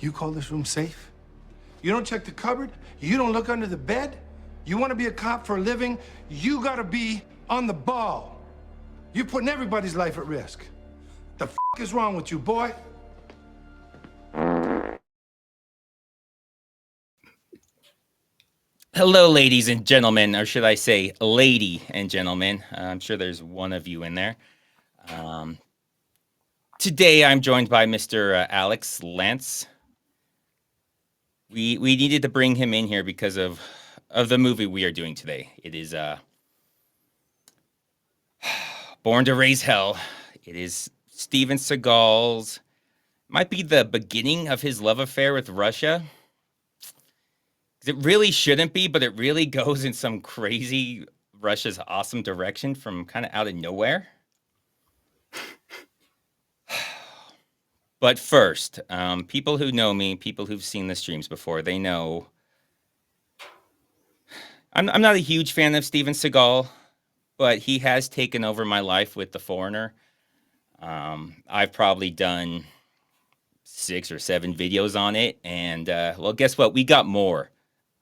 You call this room safe? You don't check the cupboard? You don't look under the bed? You want to be a cop for a living? You gotta be on the ball. You're putting everybody's life at risk. The f is wrong with you, boy? Hello, ladies and gentlemen, or should I say, lady and gentlemen. I'm sure there's one of you in there. Today, I'm joined by Mr. Alex Lantz. We needed to bring him in here because of the movie we are doing today. It is Born to Raise Hell. It is Steven Seagal's. Might be the beginning of his love affair with Russia. It really shouldn't be, but it really goes in some crazy Russia's awesome direction from kind of out of nowhere. But first, people who know me, people who've seen the streams before, they know I'm not a huge fan of Steven Seagal, but he has taken over my life with The Foreigner. I've probably done 6 or 7 videos on it, and well, guess what? We got more.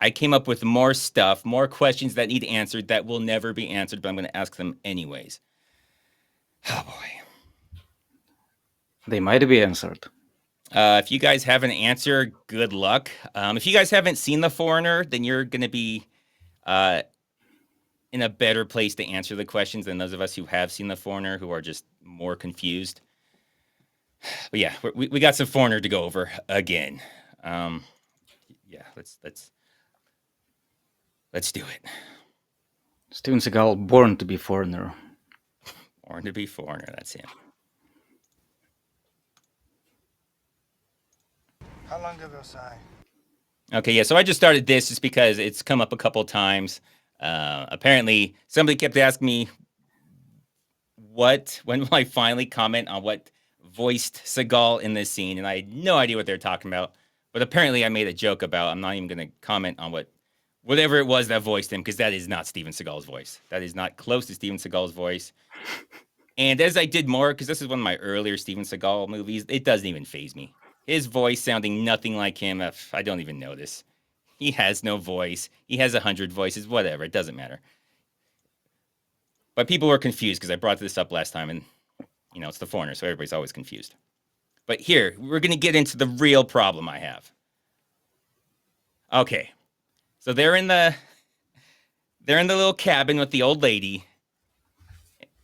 I came up with more stuff, more questions that need answered that will never be answered, but I'm going to ask them anyways. Oh, boy. They might be answered. If you guys have an answer, good luck. If you guys haven't seen The Foreigner, then you're going to be in a better place to answer the questions than those of us who have seen The Foreigner, who are just more confused. But yeah, we got some Foreigner to go over again. Yeah, let's do it. Steven Seagal, Born to be Foreigner. Born to be Foreigner, that's him. How long ago, Si? Okay, yeah, so I just started this just because it's come up a couple times. Apparently, somebody kept asking me when will I finally comment on what voiced Seagal in this scene, and I had no idea what they were talking about. But apparently I made a joke about I'm not even going to comment on whatever it was that voiced him, because that is not Steven Seagal's voice. That is not close to Steven Seagal's voice. And as I did more, because this is one of my earlier Steven Seagal movies, it doesn't even faze me. His voice sounding nothing like him, I don't even notice. He has no voice. He has 100 voices, whatever. It doesn't matter. But people were confused because I brought this up last time, and, it's The Foreigner, so everybody's always confused. But here, we're going to get into the real problem I have. Okay. So they're in the little cabin with the old lady.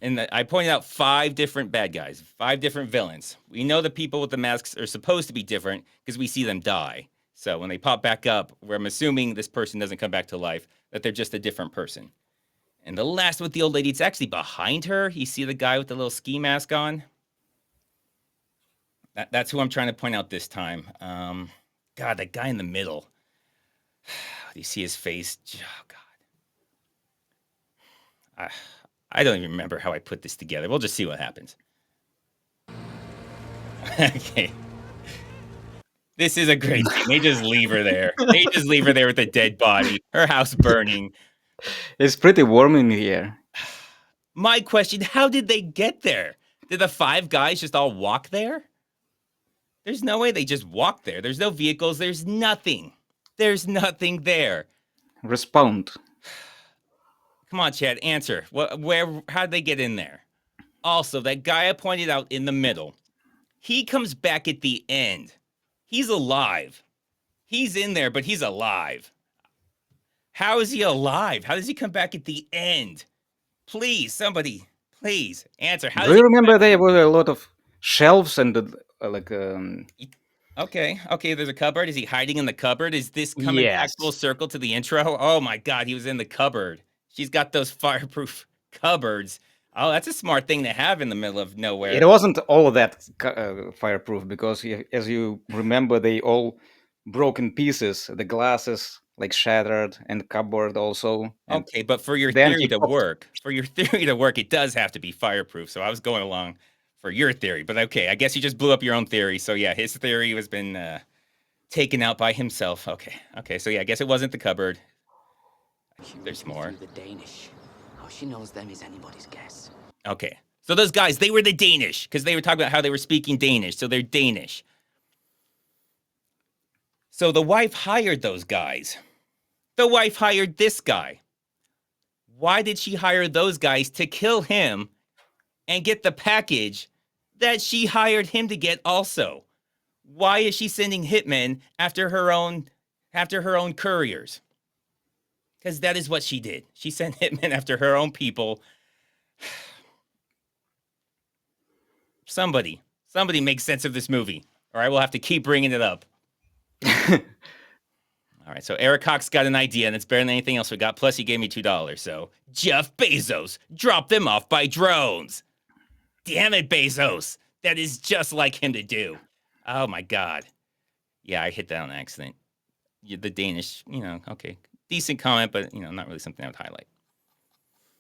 And I pointed out 5 different bad guys, 5 different villains. We know the people with the masks are supposed to be different because we see them die. So when they pop back up, where I'm assuming this person doesn't come back to life, that they're just a different person. And the last with the old lady, it's actually behind her. You see the guy with the little ski mask on? That's who I'm trying to point out this time. God, that guy in the middle. Do you see his face? Oh, God. I don't even remember how I put this together. We'll just see what happens. Okay. This is a great scene. They just leave her there. They just leave her there with a dead body. Her house burning. It's pretty warm in here. My question, how did they get there? Did the 5 guys just all walk there? There's no way they just walked there. There's no vehicles. There's nothing. There's nothing there. Respond. Come on, Chad, answer. How'd they get in there? Also, that guy I pointed out in the middle, he comes back at the end. He's alive. He's in there, but he's alive. How is he alive? How does he come back at the end? Please, somebody, please answer. Do you remember there were a lot of shelves and Okay, there's a cupboard. Is he hiding in the cupboard? Is this coming back full circle to the intro? Oh my God, he was in the cupboard. She's got those fireproof cupboards. Oh, that's a smart thing to have in the middle of nowhere. It wasn't all that fireproof because, as you remember, they all broke in pieces. The glasses shattered, and cupboard also. And okay, but for your theory to work, it does have to be fireproof. So I was going along for your theory, but okay, I guess you just blew up your own theory. So yeah, his theory has been taken out by himself. Okay, so yeah, I guess it wasn't the cupboard. There's more. The Danish. How she knows them is anybody's guess. Okay, so those guys, they were the Danish because they were talking about how they were speaking Danish. So they're Danish. So the wife hired those guys. The wife hired this guy. Why did she hire those guys to kill him and get the package that she hired him to get also? Why is she sending hitmen after her own couriers? Because that is what she did. She sent hitmen after her own people. Somebody make sense of this movie, or I will have to keep bringing it up. All right, so Eric Cox got an idea, and it's better than anything else we got. Plus, he gave me $2. So Jeff Bezos dropped them off by drones. Damn it, Bezos! That is just like him to do. Oh my God. Yeah, I hit that on accident. The Danish, okay, decent comment, but not really something I would highlight.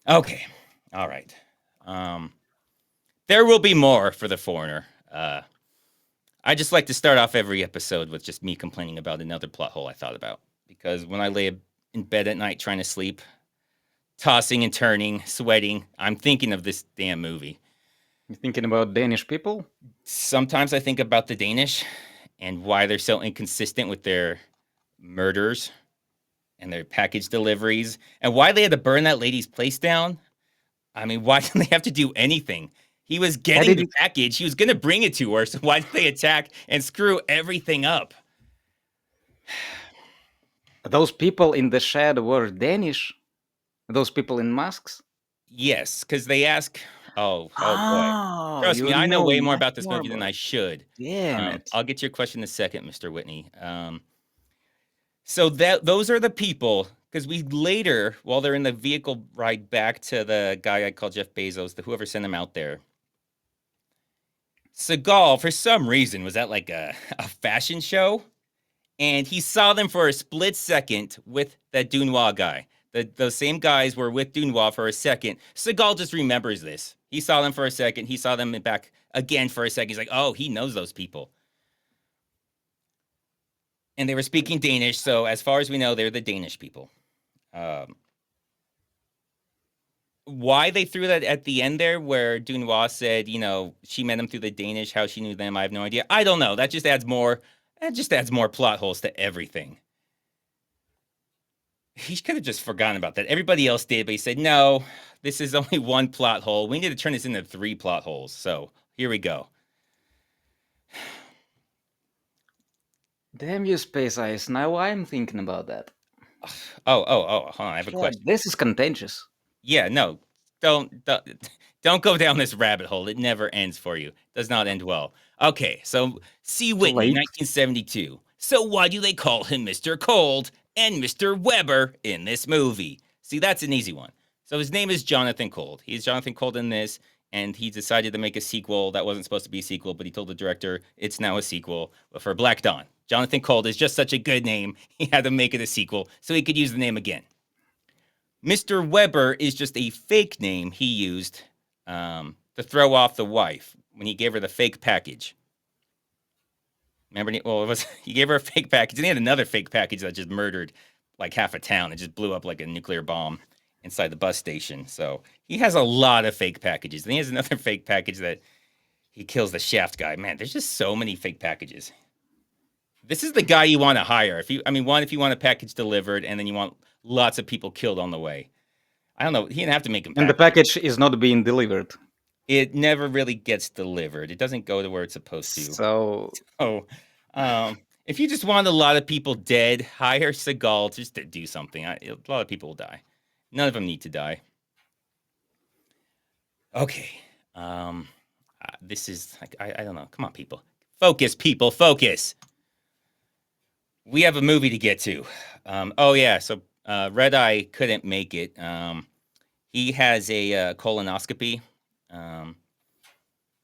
Okay, all right. There will be more for The Foreigner. I just like to start off every episode with just me complaining about another plot hole I thought about. Because when I lay in bed at night trying to sleep, tossing and turning, sweating, I'm thinking of this damn movie. You thinking about Danish people? Sometimes I think about the Danish and why they're so inconsistent with their murders and their package deliveries and why they had to burn that lady's place down. I mean, why didn't they have to do anything? He was getting the package. He was going to bring it to her. So why did they attack and screw everything up? Those people in the shed were Danish? Those people in masks? Yes, because they ask... Oh boy. Trust me, I know way more about this movie than I should. Damn it. I'll get to your question in a second, Mr. Whitney. So those are the people, because we later, while they're in the vehicle ride back to the guy I call Jeff Bezos, whoever sent him out there, Seagal, for some reason, was at like a fashion show, and he saw them for a split second with that Dunois guy. Those same guys were with Dunois for a second. Seagal just remembers this. He saw them for a second. He saw them back again for a second. He's like, oh, he knows those people. And they were speaking Danish, so as far as we know, they're the Danish people. Why they threw that at the end there, where Dunois said, she met him through the Danish, how she knew them, I have no idea. I don't know. That just adds more plot holes to everything. He could have just forgotten about that. Everybody else did, but he said, no, this is only one plot hole. We need to turn this into 3 plot holes. So here we go. Damn you, Space Ice. Now I'm thinking about that. Oh, hold on. I have a question. This is contentious. Yeah, no, don't go down this rabbit hole. It never ends for you. Does not end well. Okay, so C. Whitney, 1972. So why do they call him Mr. Cold and Mr. Weber in this movie? See, that's an easy one. So his name is Jonathan Cold. He's Jonathan Cold in this, and he decided to make a sequel that wasn't supposed to be a sequel, but he told the director it's now a sequel for Black Dawn. Jonathan Cold is just such a good name, he had to make it a sequel so he could use the name again. Mr. Weber is just a fake name he used to throw off the wife when he gave her the fake package. Remember, he gave her a fake package, and he had another fake package that just murdered like half a town. It just blew up like a nuclear bomb inside the bus station. So he has a lot of fake packages. And he has another fake package that he kills the Shaft guy. Man, there's just so many fake packages. This is the guy you want to hire. If you want a package delivered, and then you want lots of people killed on the way. I don't know. He didn't have to make him. And the package is not being delivered. It never really gets delivered. It doesn't go to where it's supposed to. So if you just want a lot of people dead, hire Seagal just to do something. A lot of people will die. None of them need to die. Okay. This is like, I don't know. Come on, people. Focus, people. Focus. We have a movie to get to. So Red Eye couldn't make it. He has a colonoscopy.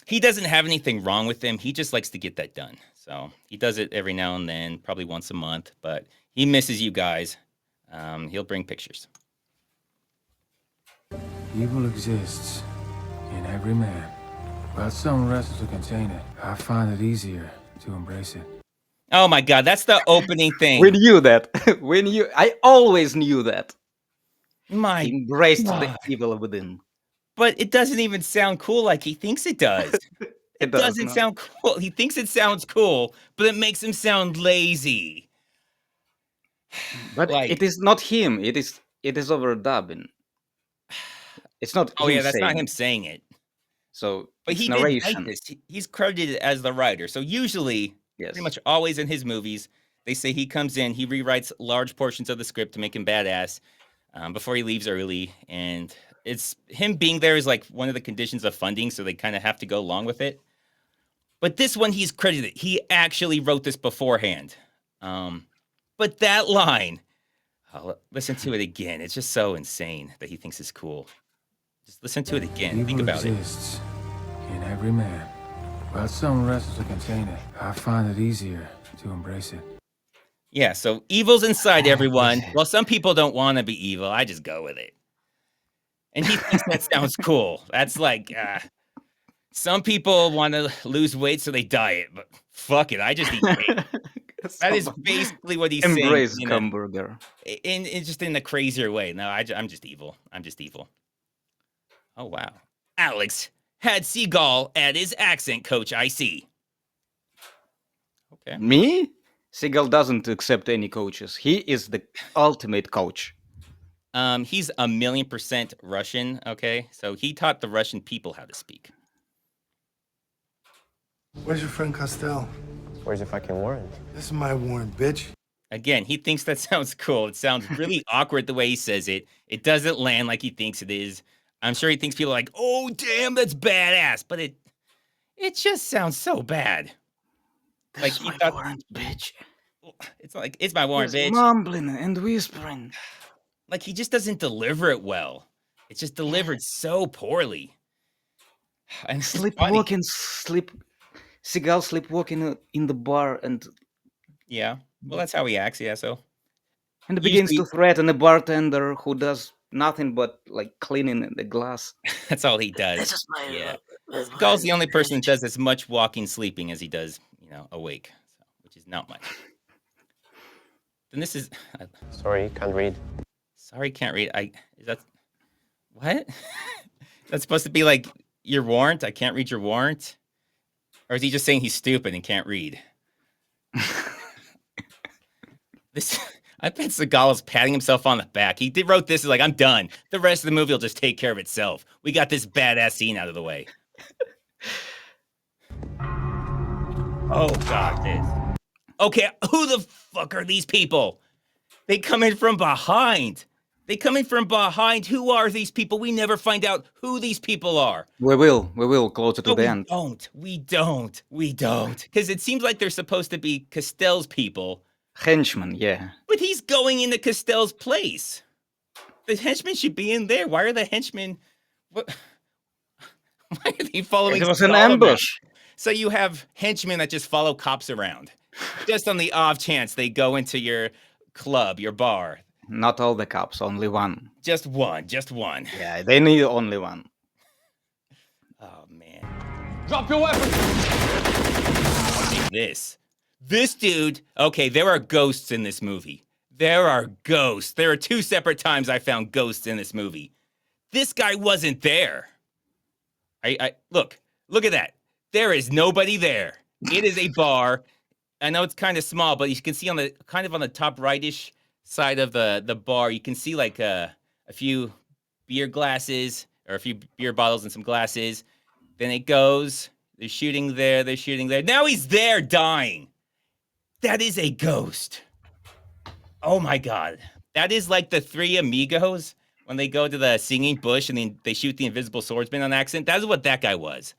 He doesn't have anything wrong with him. He just likes to get that done. So he does it every now and then, probably once a month, but he misses you guys. He'll bring pictures. Evil exists in every man, but some wrestle to contain it. I find it easier to embrace it. Oh my God, that's the opening thing. We knew that. I always knew that. My Embraced God. the evil within. But it doesn't even sound cool like he thinks it does. It doesn't no. sound cool. He thinks it sounds cool, but it makes him sound lazy. But Like, it is not him. It is overdubbing. It's not oh him yeah, that's not saying him it. saying it. So But it's he did write narration. this. He's credited as the writer. So usually, pretty Yes. much always in his movies, they say he comes in, he rewrites large portions of the script to make him badass before he leaves early. And it's him being there is like one of the conditions of funding, so they kind of have to go along with it. But this one, he's credited. He actually wrote this beforehand. But that line, listen to it again. It's just so insane that he thinks it's cool. Just listen to it again. Think Evil about it. exists in every man, but some wrestle to contain it. I find it easier to embrace it. Yeah, so evil's inside everyone. Yes. Well, some people don't want to be evil. I just go with it. And he thinks that sounds cool. That's like, some people want to lose weight so they diet, but fuck it. I just eat cake. That is basically what he's saying. Embrace You know, hamburger. in just in a crazier way. No, I'm just evil. I'm just evil. Oh, wow. Alex had Seagal at his accent coach, I see. Okay. Me? Seagal doesn't accept any coaches. He is the ultimate coach. He's 1,000,000% Russian, okay? So he taught the Russian people how to speak. Where's your friend Costello? Where's your fucking warrant? This is my warrant, bitch. Again, he thinks that sounds cool. It sounds really awkward the way he says it. It doesn't land like he thinks it is. I'm sure he thinks people are like, oh, damn, that's badass. But it just sounds so bad. Like he thought, warrant, bitch. it's like, it's my warrant, He's bitch. mumbling and whispering. Like he just doesn't deliver it well. It's just delivered so poorly. And it's funny. Sleepwalking, Seagal sleepwalking in the bar and Yeah. Well, that's how he acts, yeah, so. begins Usually- to threaten a bartender who does nothing but like cleaning the glass. That's all he does. This is my Yeah. my Seagal's the only person that bitch. does as much walking, sleeping as he does, awake, so, which is not much. Then this is Sorry, can't read. sorry, can't read. Is that what? That's supposed to be like your warrant? I can't read your warrant, or is he just saying he's stupid and can't read? This. I bet Seagal is patting himself on the back. He wrote this, he's like, I'm done. The rest of the movie will just take care of itself. We got this badass scene out of the way. Oh, God, this. Okay, who the fuck are these people? They come in from behind. Who are these people? We never find out who these people are. We will closer to No, the end. We don't. Because it seems like they're supposed to be Castell's people. Henchman, yeah. But he's going into Castell's place. The henchmen should be in there. Why are the henchmen? What? Why are they following? It was an Seagal around? ambush. So you have henchmen that just follow cops around, just on the off chance they go into your club, your bar. Not all the cops, only one. Just one. Yeah, they need only one. Oh man! Drop your weapon. This dude. Okay, there are ghosts in this movie. There are ghosts. There are 2 separate times I found ghosts in this movie. This guy wasn't there. I look at that. There is nobody there. It is a bar. I know it's kind of small, but you can see on the top rightish side of the bar, you can see like a few beer glasses or a few beer bottles and some glasses. Then it goes. They're shooting there. Now he's there dying. That is a ghost. Oh my God. That is like the 3 amigos when they go to the singing bush and then they shoot the invisible swordsman on accident. That's what that guy was.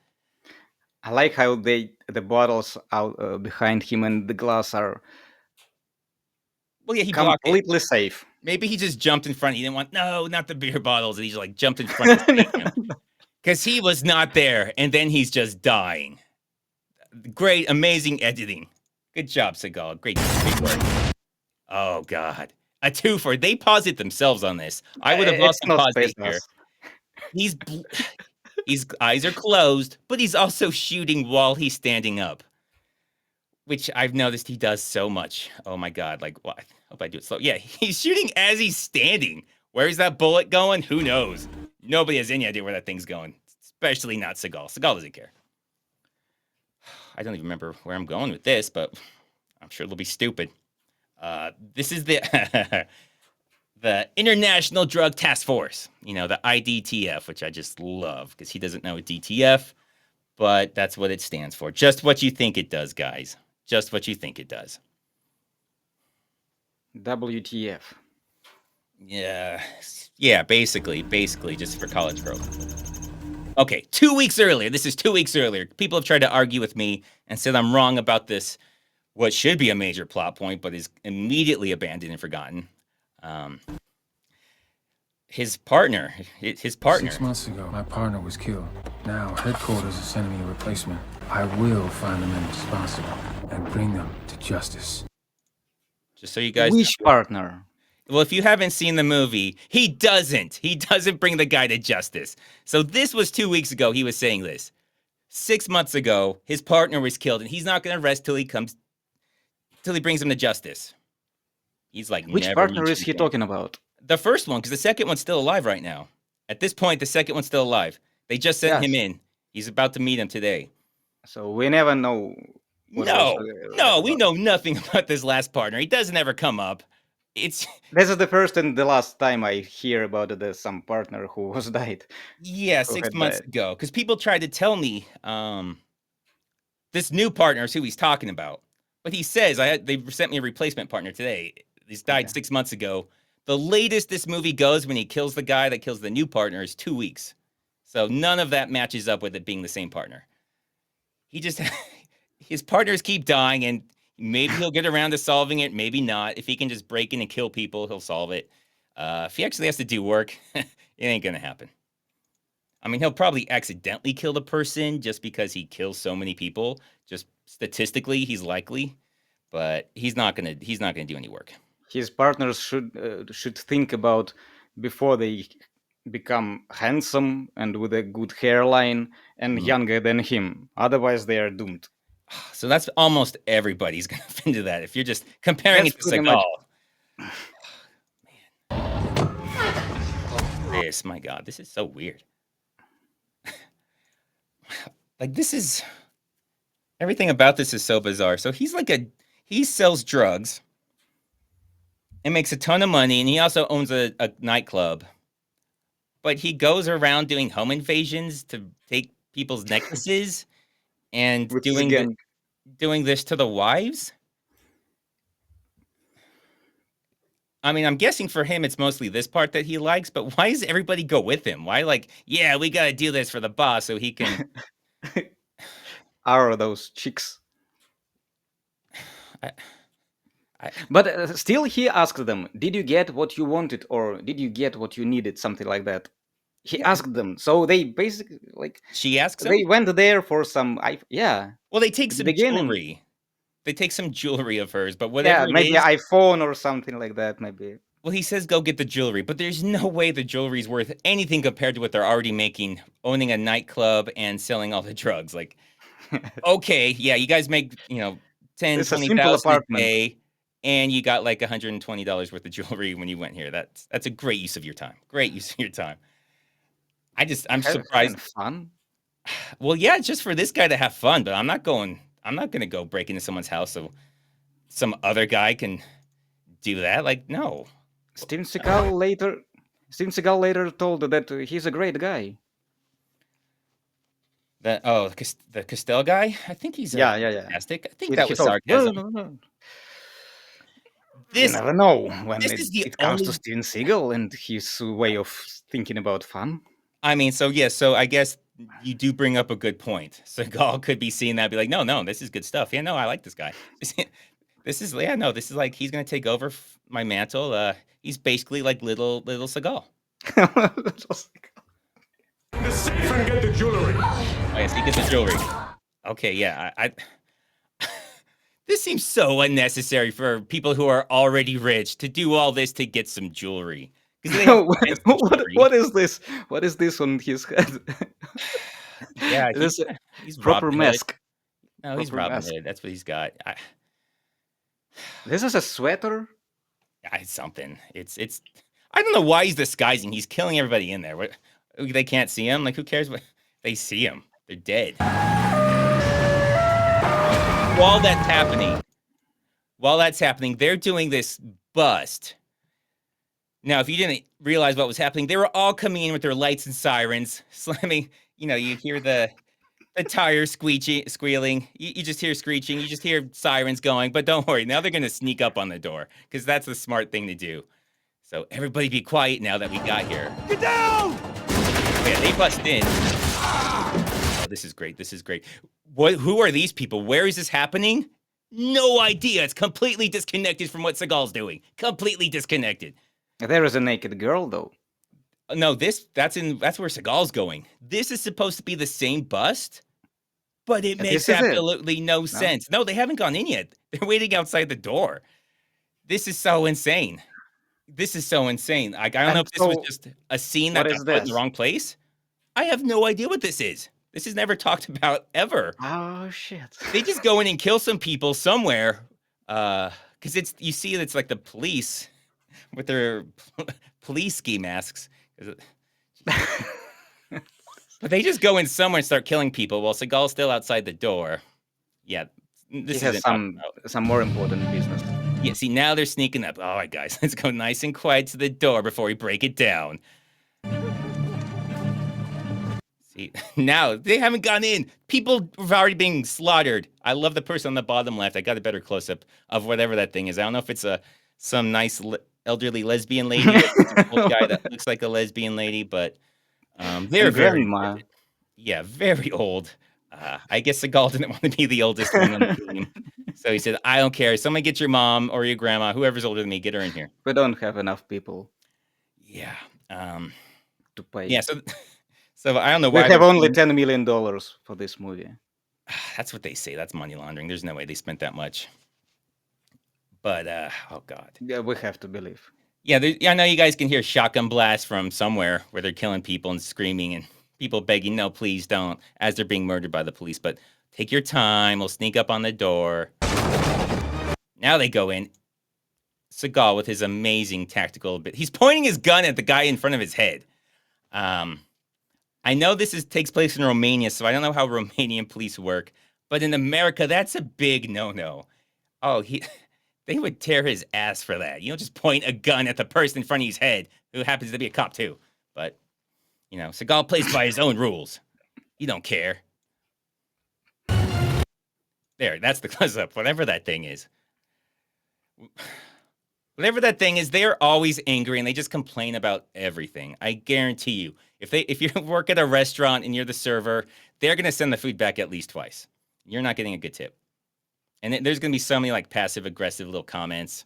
I like how the bottles out behind him and the glass are Well, yeah, he blocked it. completely safe. Maybe he just jumped in front. He didn't want, no, not the beer bottles. And he just like jumped in front of him. Because he was not there. And then he's just dying. Great, amazing editing. Good job, Seagal. Great work. Oh, God. A 2-for. They paused it themselves on this. I would have It's also not paused it space here. dust. His eyes are closed, but he's also shooting while he's standing up. Which I've noticed he does so much. Oh, my God. Like, well, I hope I do it slow. Yeah, he's shooting as he's standing. Where's that bullet going? Who knows? Nobody has any idea where that thing's going. Especially not Seagal. Seagal doesn't care. I don't even remember where I'm going with this, but I'm sure it'll be stupid. This is the the International Drug Task Force. You know, the IDTF, which I just love because he doesn't know DTF, but that's what it stands for. Just what you think it does, guys. Just what you think it does. WTF. Yeah, basically, just for college girls. Okay, 2 weeks earlier. This is 2 weeks earlier. People have tried to argue with me and said I'm wrong about this, what should be a major plot point, but is immediately abandoned and forgotten. His partner. 6 months ago, my partner was killed. Now, headquarters is sending me a replacement. I will find the men responsible and bring them to justice. Just so you guys Which partner? Well, if you haven't seen the movie, he doesn't bring the guy to justice. So this was 2 weeks ago. He was saying this. 6 months ago, his partner was killed, and he's not going to rest till he brings him to justice. He's like, Which never partner is mentioned he again. talking about? The first one, because the second one's still alive right now. At this point, the second one's still alive. They just sent him in. He's about to meet him today. So we never know. No, we know nothing about this last partner. He doesn't ever come up. This is the first and the last time I hear about some partner who was died. Yeah, 6 months ago. Because people tried to tell me this new partner is who he's talking about. But he says they sent me a replacement partner today. He's died 6 months ago. The latest this movie goes when he kills the guy that kills the new partner is 2 weeks. So none of that matches up with it being the same partner. His partners keep dying, and maybe he'll get around to solving it, maybe not. If he can just break in and kill people, he'll solve it. If he actually has to do work, it ain't gonna happen. I mean, he'll probably accidentally kill the person just because he kills so many people. Just statistically, he's likely, but he's not gonna do any work. His partners should think about before they become handsome and with a good hairline and younger than him. Otherwise, they are doomed. So that's almost everybody's gonna fit into that. If you're just comparing it to Seagal. Man. My God, this is so weird. Like, everything about this is so bizarre. So he sells drugs and makes a ton of money, and he also owns a nightclub. But he goes around doing home invasions to take people's necklaces and doing this to the wives. I mean, I'm guessing for him it's mostly this part that he likes, but why does everybody go with him? Why, we gotta do this for the boss so he can Are those chicks? But still he asked them, did you get what you wanted, or did you get what you needed? Something like that. He asked them. So they basically, she asks him? They went there for some, Well, they take some jewelry. They take some jewelry of hers, but whatever maybe it is, iPhone or something like that, maybe. Well, he says go get the jewelry, but there's no way the jewelry's worth anything compared to what they're already making, owning a nightclub and selling all the drugs. Okay, yeah, you guys make, 10, 20,000 a day, and you got $120 worth of jewelry when you went here. That's a great use of your time. Great use of your time. I'm surprised. Fun? Well, yeah, just for this guy to have fun, but I'm not going to go break into someone's house so some other guy can do that. No. Steven Seagal later told that he's a great guy. The Castell guy? I think he's fantastic. I think that was sarcasm. No. You never know when it comes to Steven Seagal and his way of thinking about fun. I mean, so I guess you do bring up a good point. Seagal could be seeing that and be like, no, this is good stuff. Yeah, no, I like this guy. This is he's going to take over my mantle. He's basically like little Seagal. The safe and get the jewelry. Oh, yes, he gets the jewelry. Okay, yeah. This seems so unnecessary for people who are already rich to do all this to get some jewelry. What is this? What is this on his head? Yeah, he's proper Robin mask. Hood. No, he's Robin Hood. That's what he's got. This is a sweater? Yeah, it's something. It's. I don't know why he's disguising. He's killing everybody in there. They can't see him. Who cares? They see him. They're dead. While that's happening, While that's happening, they're doing this bust. Now, if you didn't realize what was happening, they were all coming in with their lights and sirens, slamming. You hear the tires squealing. You just hear screeching. You just hear sirens going. But don't worry, now they're going to sneak up on the door because that's the smart thing to do. So everybody be quiet now that we got here. Get down! Oh, yeah, they bust in. Oh, this is great. This is great. Who are these people? Where is this happening? No idea. It's completely disconnected from what Seagal's doing. Completely disconnected. There is a naked girl, though. No, that's where Seagal's going. This is supposed to be the same bust, but it makes absolutely no sense. No, they haven't gone in yet. They're waiting outside the door. This is so insane. This is so insane. I don't know if this was just a scene that got put in the wrong place. I have no idea what this is. This is never talked about ever. Oh shit! They just go in and kill some people somewhere, because you see it's like the police with their police ski masks. But they just go in somewhere and start killing people while Seagal's still outside the door. Yeah, this has some more important business. Yeah, see, now they're sneaking up. All right, guys, let's go nice and quiet to the door before we break it down. See, now they haven't gone in. People are already being slaughtered. I love the person on the bottom left. I got a better close-up of whatever that thing is. I don't know if it's some nice elderly lesbian lady, an old guy that looks like a lesbian lady, but they're very, very old. I guess Seagal didn't want to be the oldest one on the team. So he said, I don't care. Someone get your mom or your grandma, whoever's older than me, get her in here. We don't have enough people. Yeah. To pay. Yeah, so I don't know why. We have only $10 million for this movie. That's what they say. That's money laundering. There's no way they spent that much. But, oh, God. Yeah, we have to believe. Yeah, I know you guys can hear shotgun blasts from somewhere where they're killing people and screaming and people begging, no, please don't, as they're being murdered by the police. But take your time. We'll sneak up on the door. Now they go in. Seagal with his amazing tactical bit. He's pointing his gun at the guy in front of his head. I know this takes place in Romania, so I don't know how Romanian police work. But in America, that's a big no-no. Oh, they would tear his ass for that. You don't just point a gun at the person in front of his head, who happens to be a cop too. But, Seagal plays by his own rules. You don't care. There, that's the close-up, whatever that thing is. Whatever that thing is, they're always angry and they just complain about everything. I guarantee you. If you work at a restaurant and you're the server, they're going to send the food back at least twice. You're not getting a good tip. And there's going to be so many passive-aggressive little comments.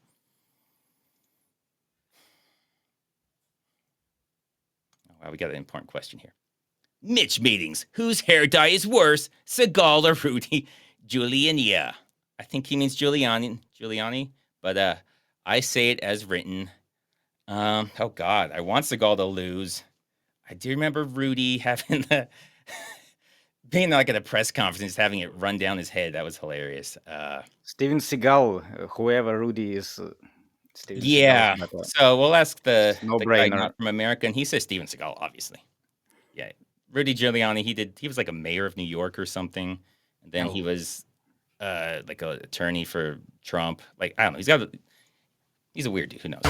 Oh, wow, we got an important question here. Mitch meetings. Whose hair dye is worse, Seagal or Rudy Giuliani? I think he means Giuliani, but I say it as written. Oh, God, I want Seagal to lose. I do remember Rudy having being at a press conference, having it run down his head. That was hilarious. Steven Seagal, whoever Rudy is. Yeah. So we'll ask the guy not from America, and he says Steven Seagal, obviously. Yeah. Rudy Giuliani, he was like a mayor of New York or something. And then he was like an attorney for Trump. Like, I don't know. He's a weird dude. Who knows?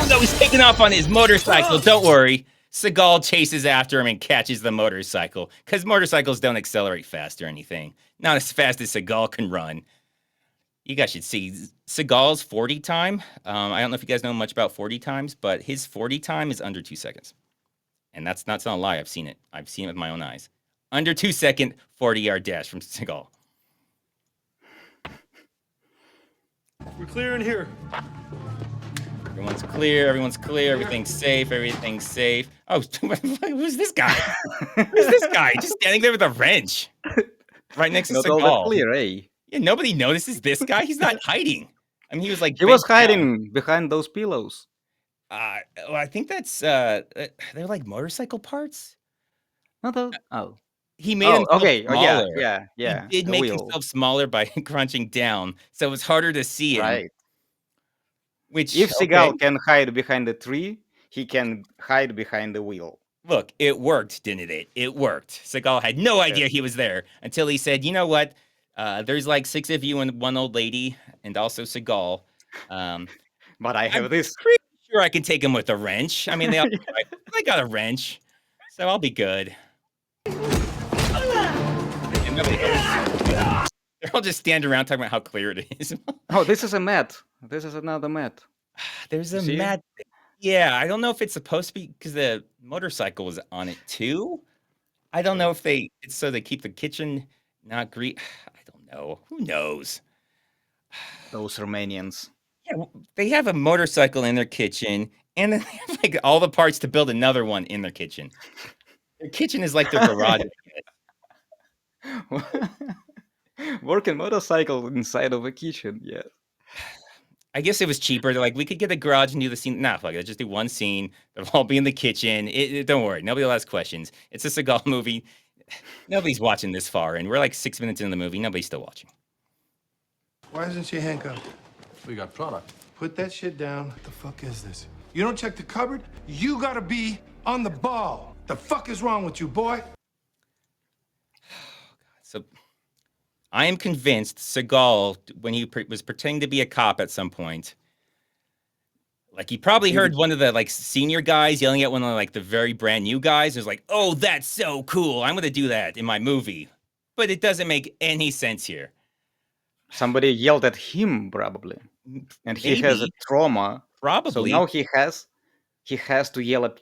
Oh, no, he's taking off on his motorcycle. Don't worry. Seagal chases after him and catches the motorcycle because motorcycles don't accelerate fast or anything. Not as fast as Seagal can run. You guys should see Seagal's 40 time. I don't know if you guys know much about 40 times, but his 40 time is under 2 seconds. And that's not a lie. I've seen it. I've seen it with my own eyes. Under 2 second, 40-yard dash from Seagal. We're clear in here. Everyone's clear. Everything's safe. Oh, who's this guy? Who's this guy? Just standing there with a wrench. Right next to Seagal. Not all that clear, eh? Yeah, nobody notices this guy. He's not hiding. I mean, he was hiding behind those pillows. Well, I think that's they're like motorcycle parts. He made himself smaller. Yeah. He did make himself smaller by crunching down, so it's harder to see him. Right. Which if Seagal can hide behind the tree, he can hide behind the wheel. Look, it worked, didn't it? It worked. Seagal had no idea he was there until he said, "You know what? There's like 6 of you and one old lady, and also Seagal. Um, But I I'm have this. pretty sure I can take him with a wrench. I mean, I got a wrench, so I'll be good. And they're all just standing around talking about how clear it is. Oh, this is a mat. This is another mat. There's You a see? mat. Yeah, I don't know if it's supposed to be because the motorcycle was on it too. I don't know if it's so they keep the kitchen not I don't know. Who knows? Those Romanians. Yeah, they have a motorcycle in their kitchen, and then they have like all the parts to build another one in their kitchen. Their kitchen is like their garage. Working motorcycle inside of a kitchen, yeah. I guess it was cheaper. They're like, we could get a garage and do the scene. Nah, fuck it. Just do one scene. They'll all be in the kitchen. Don't worry. Nobody will ask questions. It's a Seagal movie. Nobody's watching this far, and we're like 6 minutes into the movie. Nobody's still watching. Why isn't she handcuffed? We got product. Put that shit down. What the fuck is this? You don't check the cupboard? You gotta be on the ball. The fuck is wrong with you, boy? So I am convinced Seagal, when he was pretending to be a cop at some point, like he probably heard one of the like senior guys yelling at one of like the very brand new guys. It was like, oh, that's so cool. I'm going to do that in my movie. But it doesn't make any sense here. Somebody yelled at him probably. And he has a Maybe. trauma. Probably. So now he has to yell at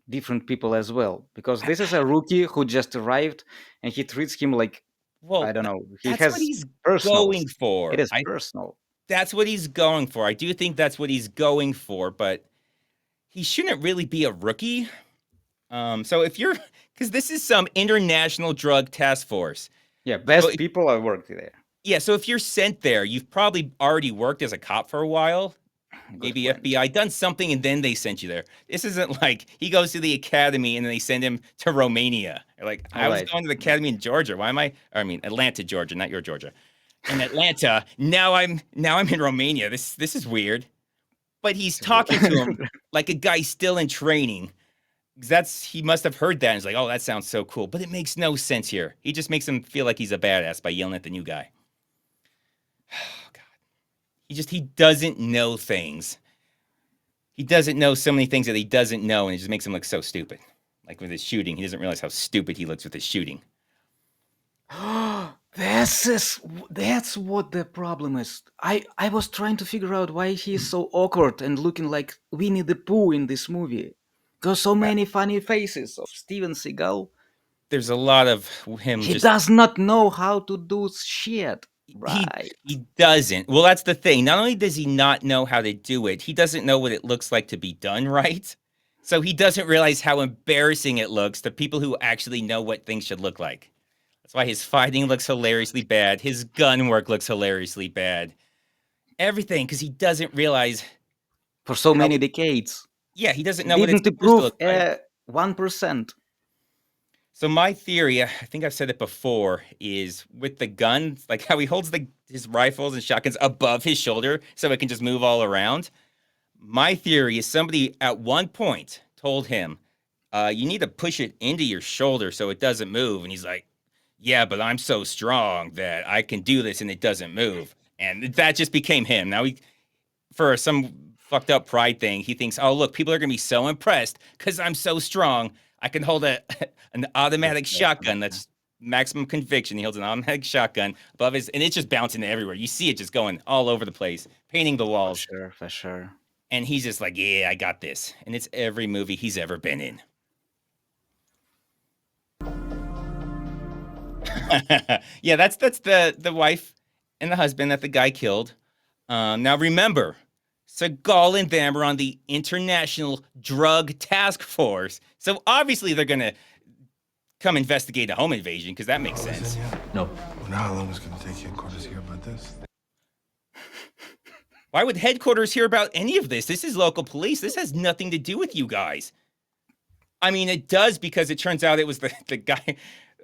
different people as well. Because this is a rookie who just arrived and he treats him like, Well, I don't know. He that's has what he's personal. going for. It is personal. That's what he's going for. I do think that's what he's going for, but he shouldn't really be a rookie. So if you're, because this is some international drug task force. Yeah, best So if- people are working there. Yeah, so if you're sent there, you've probably already worked as a cop for a while. Maybe point. FBI, done something, and then they sent you there. This isn't like he goes to the academy and then they send him to Romania. Like, I was Right. going to the academy in Georgia. Why am I mean, Atlanta, Georgia, not your Georgia. In Atlanta, now I'm in Romania. This is weird. But he's talking to him like a guy still in training. He must have heard that and he's like, oh, that sounds so cool. But it makes no sense here. He just makes him feel like he's a badass by yelling at the new guy. Oh, God. He doesn't know things. He doesn't know so many things that he doesn't know, and it just makes him look so stupid. Like with his shooting, he doesn't realize how stupid he looks with his shooting. That's what the problem is. I was trying to figure out why he is so awkward and looking like Winnie the Pooh in this movie. Because so many funny faces of Steven Seagal. There's a lot of him He just... does not know how to do shit. Right. He doesn't. Well, that's the thing. Not only does he not know how to do it, he doesn't know what it looks like to be done right. So he doesn't realize how embarrassing it looks to people who actually know what things should look like. That's why his fighting looks hilariously bad. His gun work looks hilariously bad. Everything, because he doesn't realize... For so many decades. Yeah, he doesn't know what it's Didn't supposed to improve look like. 1%. So my theory, I think I've said it before, is with the gun, like how he holds his rifles and shotguns above his shoulder so it can just move all around. My theory is somebody at one point told him, you need to push it into your shoulder so it doesn't move. And he's like, yeah, but I'm so strong that I can do this and it doesn't move. And that just became him. Now, for some fucked up pride thing, he thinks, oh, look, people are going to be so impressed because I'm so strong. I can hold an automatic shotgun. That's maximum conviction. He holds an automatic shotgun above his, and it's just bouncing everywhere. You see it just going all over the place, painting the walls. For sure. And he's just like, yeah, I got this. And it's every movie he's ever been in. Yeah, that's the wife and the husband that the guy killed. Now remember, Seagal and them are on the International Drug Task Force. So obviously they're going to come investigate a home invasion because that makes sense. No. Well, now how long is it going to take headquarters to hear about this? Why would headquarters hear about any of this? This is local police. This has nothing to do with you guys. I mean, it does because it turns out it was the guy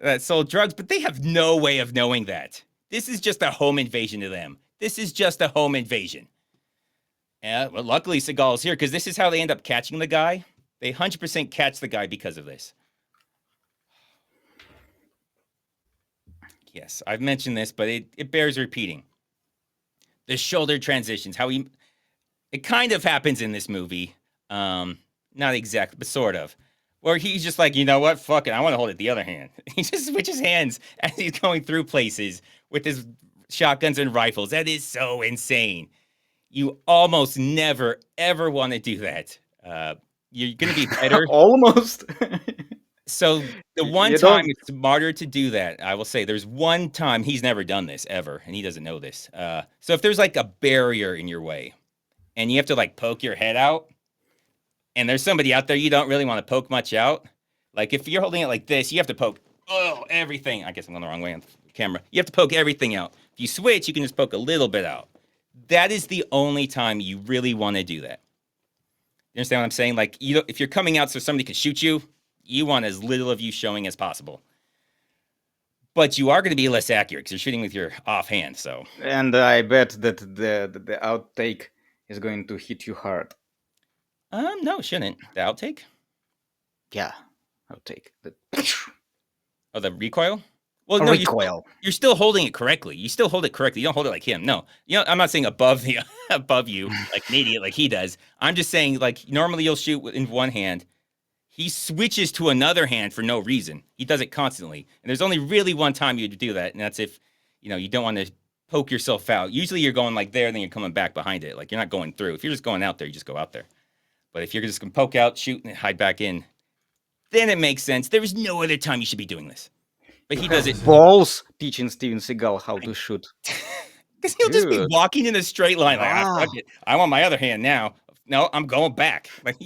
that sold drugs, but they have no way of knowing that. This is just a home invasion to them. This is just a home invasion. Yeah, well, luckily Seagal's here because this is how they end up catching the guy. They 100% catch the guy because of this. Yes, I've mentioned this, but it bears repeating. The shoulder transitions, it kind of happens in this movie. Not exactly, but sort of. Where he's just like, you know what? Fuck it. I want to hold it the other hand. He just switches hands as he's going through places with his shotguns and rifles. That is so insane. You almost never, ever want to do that. You're going to be better. Almost. So the one You time don't- it's smarter to do that, I will say there's one time he's never done this ever, and he doesn't know this. So if there's like a barrier in your way and you have to like poke your head out, and there's somebody out there you don't really want to poke much out, like if you're holding it like this, you have to poke everything. I guess I'm going the wrong way on the camera. You have to poke everything out. If you switch, you can just poke a little bit out. That is the only time you really want to do that. You understand what I'm saying? Like, if you're coming out so somebody can shoot you, you want as little of you showing as possible. But you are going to be less accurate because you're shooting with your offhand. So, And I bet that the outtake is going to hit you hard. no, it shouldn't. The outtake? Yeah, outtake. Oh, the recoil? Well, A no, recoil. you're still holding it correctly. You still hold it correctly. You don't hold it like him. No, I'm not saying above you, like an idiot, like he does. I'm just saying, like, normally you'll shoot in one hand. He switches to another hand for no reason. He does it constantly. And there's only really one time you do that, and that's if, you don't want to poke yourself out. Usually you're going like there, then you're coming back behind it. Like, you're not going through. If you're just going out there, you just go out there. But if you're just going to poke out, shoot, and hide back in, then it makes sense. There is no other time you should be doing this. But he does it. Balls teaching Steven Seagal how to shoot. Because he'll just be Dude. walking in a straight line. Like, fuck Wow. it. I want my other hand now. No, I'm going back. Like,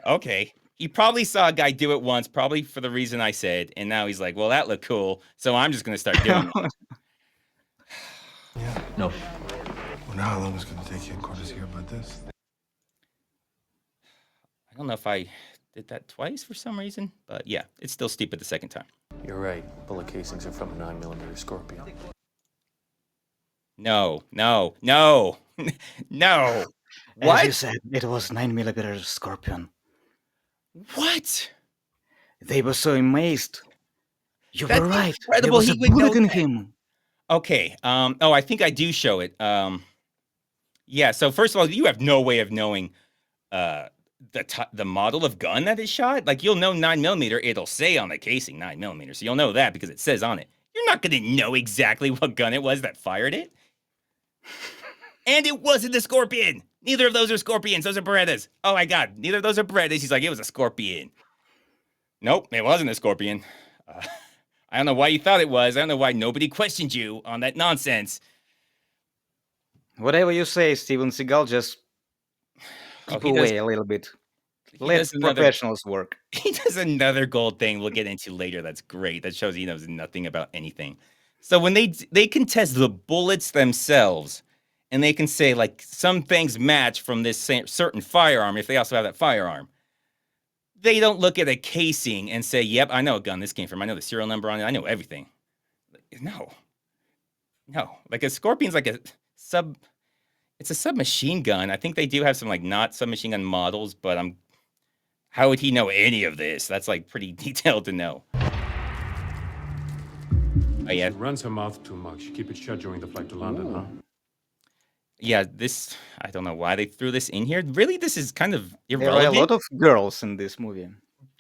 okay. He probably saw a guy do it once, probably for the reason I said. And now he's like, well, that looked cool. So I'm just going to start doing it. Yeah. No. Wonder how long it's gonna take you in court to hear about this. I don't know if I did that twice for some reason. But yeah, it's still stupid the second time. You're right. Bullet casings are from a 9mm Scorpion. No. No. As you What? said, it was 9mm Scorpion. What? They were so amazed. You That's were right. There incredible. was He a would know bullet in that. him. Okay. I think I do show it. Yeah. So first of all, you have no way of knowing the model of gun that is shot. Like, you'll know 9mm. It'll say on the casing 9mm, so you'll know that because it says on it. You're not going to know exactly what gun it was that fired it. And it wasn't the Scorpion. Neither of those are Scorpions. Those are Berettas. Oh my God. Neither of those are Berettas. He's like, it was a Scorpion. Nope, it wasn't a Scorpion. I don't know why you thought it was. I don't know why nobody questioned you on that nonsense. Whatever you say, Steven Seagal, just keep he does- away a little bit. he Let does another- professionals work. He does another gold thing we'll get into later. That's great. That shows he knows nothing about anything. So when they can test the bullets themselves, and they can say, like, some things match from this certain firearm if they also have that firearm. They don't look at a casing and say, yep, I know what gun this came from. I know the serial number on it. I know everything. No. Like, a Scorpion's like it's a submachine gun. I think they do have some, like, not submachine gun models, but how would he know any of this? That's, like, pretty detailed to know. Oh, yeah. Runs her mouth too much. Keep it shut during the flight to London, huh? Yeah, I don't know why they threw this in here. Really, this is kind of There are irrelevant. a lot of girls in this movie.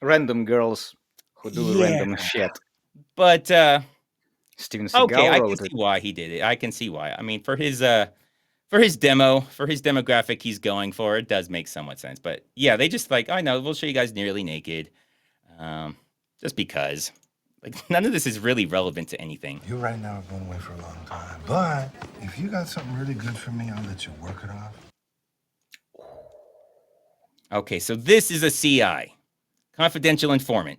Random girls who do random shit. But, Steven Seagal okay, I can wrote see it. why he did it. I can see why. I mean, for his demographic he's going for, it does make somewhat sense. But yeah, they just like, I know, we'll show you guys nearly naked. Just because. Like, none of this is really relevant to anything. You right now have been away for a long time. But if you got something really good for me, I'll let you work it off. Okay, so this is a CI, confidential informant.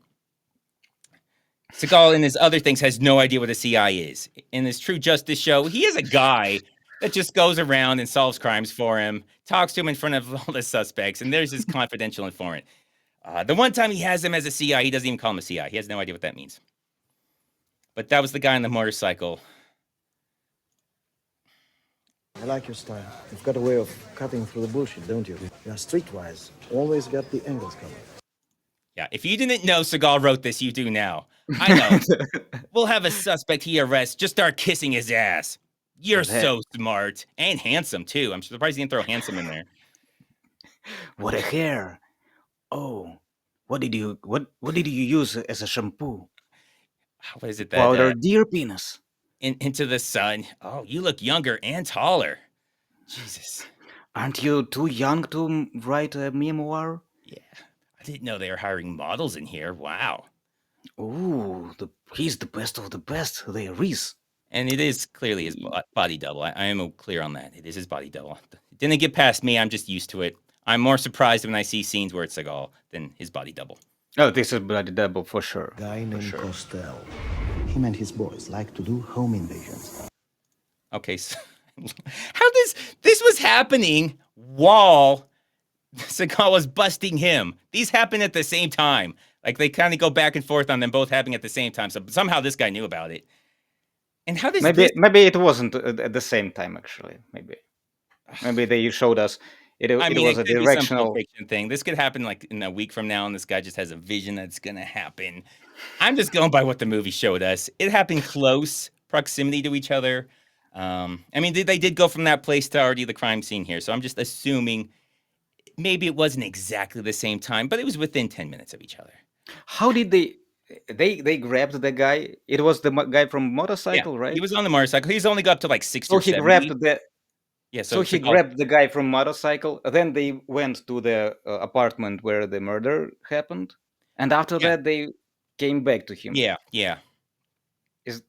Seagal in his other things has no idea what a CI is. In his True Justice show, he is a guy that just goes around and solves crimes for him, talks to him in front of all the suspects, and there's his confidential informant. The one time he has him as a CI, he doesn't even call him a CI. He has no idea what that means. But that was the guy on the motorcycle. I like your style. You've got a way of cutting through the bullshit, don't you? You're streetwise. Always got the angles covered. Yeah, if you didn't know Seagal wrote this, you do now. I know. We'll have a suspect he arrests. Just start kissing his ass. You're That- so smart and handsome too. I'm surprised he didn't throw handsome in there. What a hair! Oh, what did you use as a shampoo? What is it that Powder deer penis. into the sun? Oh, you look younger and taller. Jesus. Aren't you too young to write a memoir? Yeah. I didn't know they were hiring models in here. Wow. Ooh, he's the best of the best there is. And it is clearly his body double. I am clear on that. It is his body double. It didn't get past me. I'm just used to it. I'm more surprised when I see scenes where it's Seagal than his body double. Oh, this is bloody double for sure. Guy named Costel. Him and his boys like to do home invasions. Okay, so how this was happening while Seagal was busting him. These happen at the same time. Like they kind of go back and forth on them both happening at the same time. So somehow this guy knew about it. And how does maybe it wasn't at the same time actually. Maybe they showed us it was a could be some directional Pulp Fiction thing. This could happen like in a week from now, and this guy just has a vision that's gonna happen. I'm just going by what the movie showed us. It happened close proximity to each other. I mean, they did go from that place to already the crime scene here, so I'm just assuming maybe it wasn't exactly the same time, but it was within 10 minutes of each other. How did they grabbed the guy? It was the guy from motorcycle, Yeah, right? he was on the motorcycle. He's only got up to like 60 So or he 70. grabbed the Yeah, so he Seagal- grabbed the guy from motorcycle. Then they went to the apartment where the murder happened, and after that they came back to him. Yeah. Is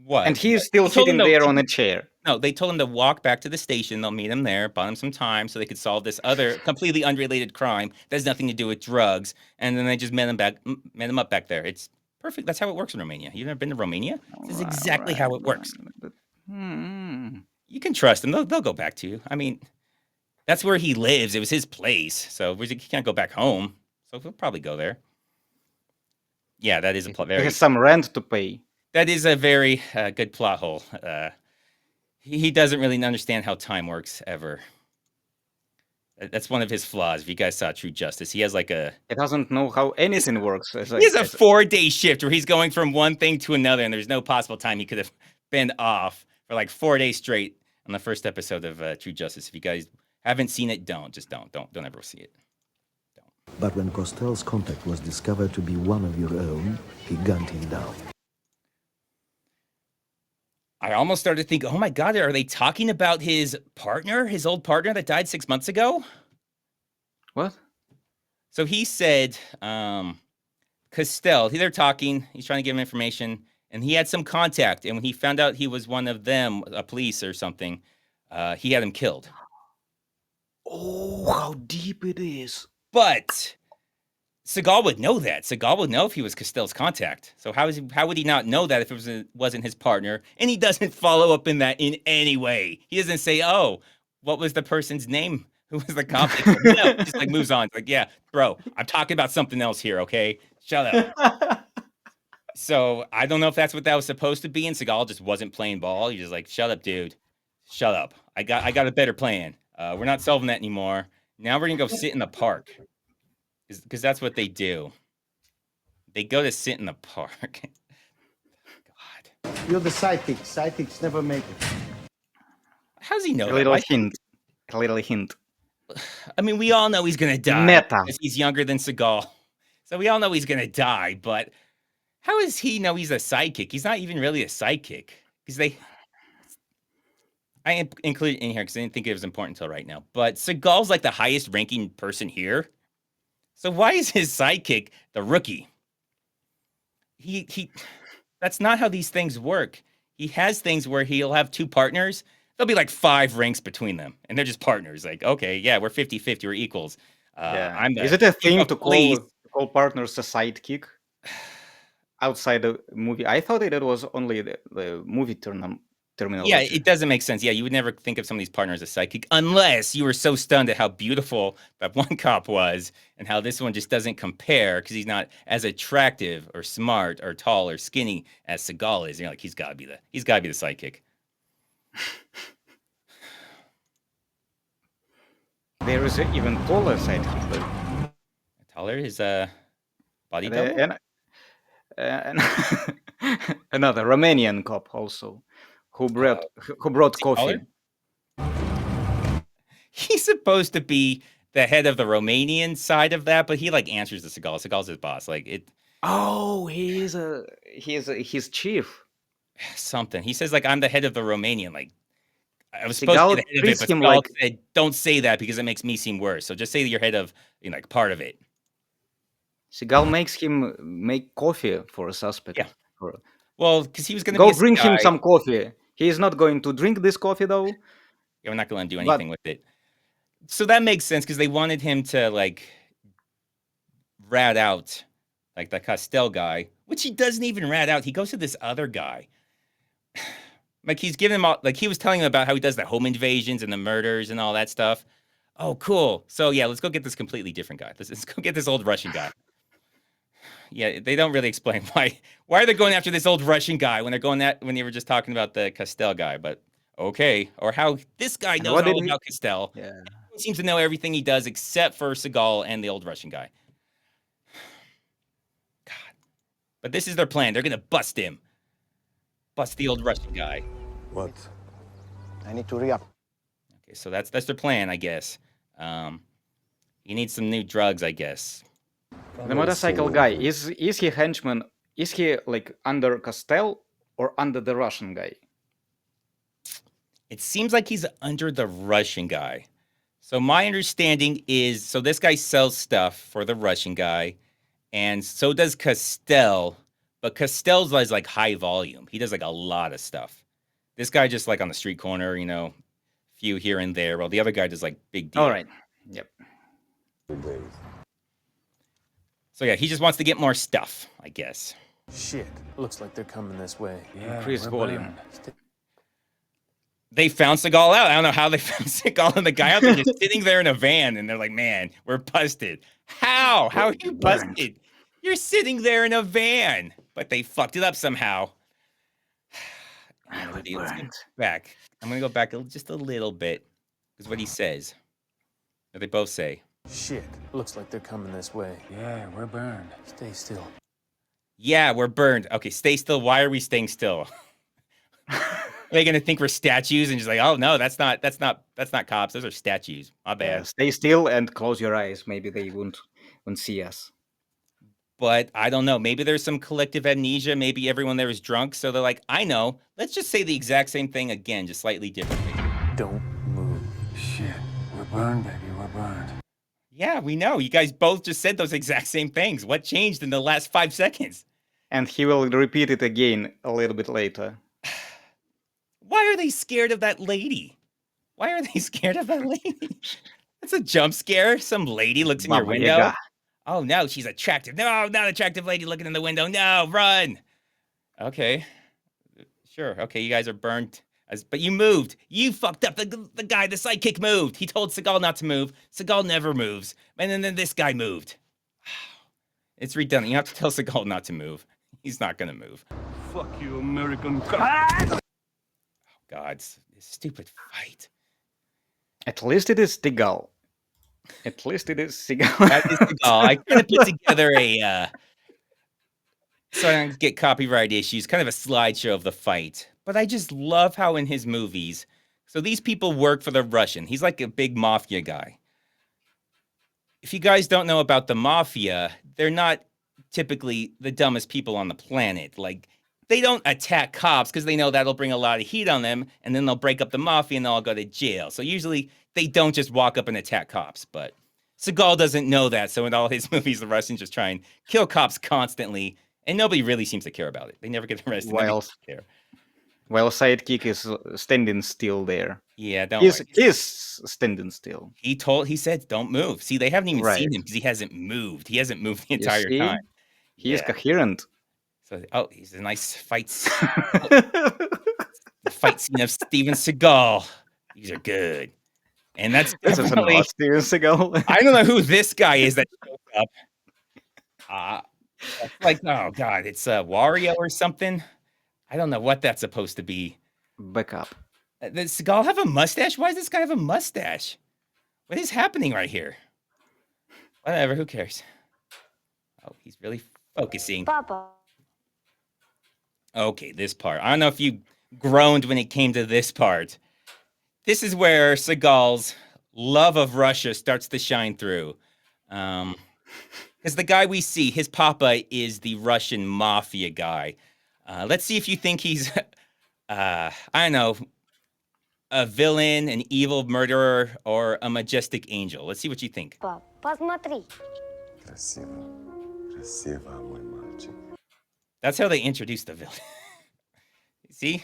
What? and he's still They told him sitting to- there on a chair. No, they told him to walk back to the station. They'll meet him there, buy him some time so they could solve this other completely unrelated crime that has nothing to do with drugs. And then they just met him up back there. It's perfect. That's how it works in Romania. You've never been to Romania? This is exactly how it works. You can trust them. They'll go back to you. I mean, that's where he lives. It was his place. So he can't go back home. So he'll probably go there. Yeah, that is a He has some rent to pay. That is a very good plot hole. He doesn't really understand how time works ever. That's one of his flaws. If you guys saw True Justice, he has like He doesn't know how anything works. he has a 4-day shift where he's going from one thing to another, and there's no possible time he could have been off for like 4 days straight on the first episode of True Justice. If you guys haven't seen it, don't ever see it. But when Costel's contact was discovered to be one of your own, he gunned him down. I almost started to think, oh my God, are they talking about his partner, his old partner that died 6 months ago? What? So he said, Costel, they're talking, he's trying to give him information, and he had some contact, and when he found out he was one of them, a police or something, he had him killed. Oh, how deep it is. But Seagal would know that. Seagal would know if he was Costel's contact. So how would he not know that if it wasn't his partner? And he doesn't follow up in that in any way. He doesn't say, oh, what was the person's name? Who was the cop? No, just like moves on. It's like, yeah, bro, I'm talking about something else here, okay? Shut up. So I don't know if that's what that was supposed to be, and Seagal just wasn't playing ball. He's just like, shut up, dude. Shut up. I got a better plan. We're not solving that anymore. Now we're gonna go sit in the park. Because that's what they do. They go to sit in the park. God. You're the sidekick. Sidekicks never make it. How does he know A that? little Why- hint. A little hint. I mean, we all know he's gonna die. Meta. Because he's younger than Seagal. So we all know he's gonna die, but how does he know he's a sidekick? He's not even really a sidekick. Because I included it in here because I didn't think it was important until right now. But Seagal's like the highest ranking person here. So why is his sidekick the rookie? He that's not how these things work. He has things where he'll have two partners. There'll be like 5 ranks between them, and they're just partners. Like, okay, yeah, we're 50-50, we're equals. I'm the Is it a chief thing of to police. call partners a sidekick outside the movie? I thought it was only the movie terminology. Yeah, it doesn't make sense. Yeah, you would never think of some of these partners as sidekick unless you were so stunned at how beautiful that one cop was and how this one just doesn't compare because he's not as attractive or smart or tall or skinny as Seagal is. You're like, he's got to be the sidekick. There is an even taller sidekick. Taller is body And, double. and And another Romanian cop also, who brought coffee. He's supposed to be the head of the Romanian side of that, but he like answers to Seagal. Seagal's his boss. Like it. Oh, he's his chief. Something. He says like I'm the head of the Romanian. Like I was supposed to Seagal be the head of it, treats but him Seagal like said, "Don't say that because it makes me seem worse. So just say that you're head of, like part of it." Seagal makes him make coffee for a suspect. Yeah. For- Well, because he was going to Go be a bring him guy. some coffee. He is not going to drink this coffee though. Yeah, we're not going to do But- anything with it. So that makes sense because they wanted him to like rat out like the Castell guy, which he doesn't even rat out. He goes to this other guy. Like he's giving him all, like he was telling him about how he does the home invasions and the murders and all that stuff. Oh, cool. So yeah, let's go get this completely different guy. Let's go get this old Russian guy. Yeah, they don't really explain why are they going after this old Russian guy when they were just talking about the Castell guy, but okay. Or how this guy knows what did all he- about Castell. Yeah. He seems to know everything he does except for Seagal and the old Russian guy. God. But this is their plan. They're going to bust him. Bust the old Russian guy. What? I need to re-up. Okay, so that's their plan, I guess. He needs some new drugs, I guess. The motorcycle guy is he henchman? Is he like under Castell or under the Russian guy? It seems like he's under the Russian guy. So my understanding is, so this guy sells stuff for the Russian guy, and so does Castell. But Castell's is like high volume. He does like a lot of stuff. This guy just like on the street corner, few here and there. While the other guy does like big deal. All right. Yep. So yeah, he just wants to get more stuff, I guess. Shit. Looks like they're coming this way. Yeah, Increase we're volume. burned. They found Seagal out. I don't know how they found Seagal and the guy out there just sitting there in a van, and they're like, "Man, we're busted." How? How are you busted? You're sitting there in a van, but they fucked it up somehow. Let's go back. I'm gonna go back just a little bit. Is what he says. What they both say. Shit. Looks like they're coming this way. Yeah, we're burned. Stay still. Yeah, we're burned. Okay, stay still. Why are we staying still? Are they gonna think we're statues and just like, oh no, that's not cops. Those are statues. My bad. Yeah, stay still and close your eyes. Maybe they won't see us. But I don't know. Maybe there's some collective amnesia. Maybe everyone there is drunk, so they're like, I know. Let's just say the exact same thing again, just slightly differently. Don't move. Shit, we're burned, baby, we're burned. Yeah, we know. You guys both just said those exact same things. What changed in the last 5 seconds? And he will repeat it again a little bit later. Why are they scared of that lady? Why are they scared of that lady? That's a jump scare. Some lady looks in your Baba window. Yaga. Oh, no, she's attractive. No, not attractive lady looking in the window. No, run. Okay. Sure. Okay, you guys are burnt. But you moved. You fucked up. The guy, the sidekick moved. He told Seagal not to move. Seagal never moves. And then this guy moved. It's redundant. You have to tell Seagal not to move. He's not going to move. Fuck you, American Oh, God. This stupid fight. At least it is Seagal. At least it is Seagal. That is Seagal. I kind of put together so I don't get copyright issues, kind of a slideshow of the fight. But I just love how in his movies, so these people work for the Russian. He's like a big mafia guy. If you guys don't know about the mafia, they're not typically the dumbest people on the planet. Like, they don't attack cops because they know that'll bring a lot of heat on them, and then they'll break up the mafia and they'll all go to jail. So usually they don't just walk up and attack cops. But Seagal doesn't know that. So in all his movies, the Russians just try and kill cops constantly, and nobody really seems to care about it. They never get arrested. Nobody While- care. While sidekick is standing still there. Yeah, don't He's worry. standing still. He said, don't move. See, they haven't even Right. seen him because he hasn't moved. He hasn't moved the You entire see? time. He is Yeah. coherent. So, he's a nice fight. The fight scene of Steven Seagal. These are good. And that's This is definitely, not Steven Seagal. I don't know who this guy is that shows up. Like, oh God, it's Wario or something. I don't know what that's supposed to be. Backup. Does Seagal have a mustache? Why does this guy have a mustache? What is happening right here? Whatever, who cares? Oh, he's really focusing. Papa. Okay, this part. I don't know if you groaned when it came to this part. This is where Seagal's love of Russia starts to shine through. Because the guy we see, his papa is the Russian mafia guy. Let's see if you think he's, I don't know, a villain, an evil murderer, or a majestic angel. Let's see what you think. Посмотри. Красиво. Красиво, мой мальчик. That's how they introduce the villain. See?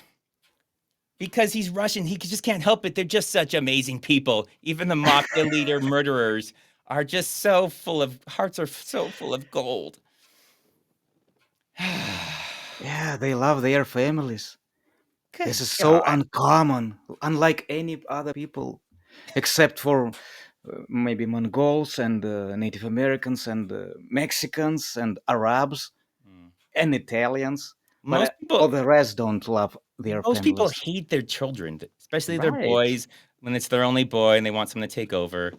Because he's Russian, he just can't help it. They're just such amazing people. Even the mafia leader murderers are just so full of, hearts are so full of gold. Yeah, they love their families. Good This is so God. uncommon, unlike any other people, except for maybe Mongols and Native Americans and Mexicans and Arabs and Italians. But Most people, all the rest don't love their most people families. hate their children, especially their Right. boys, when it's their only boy and they want someone to take over.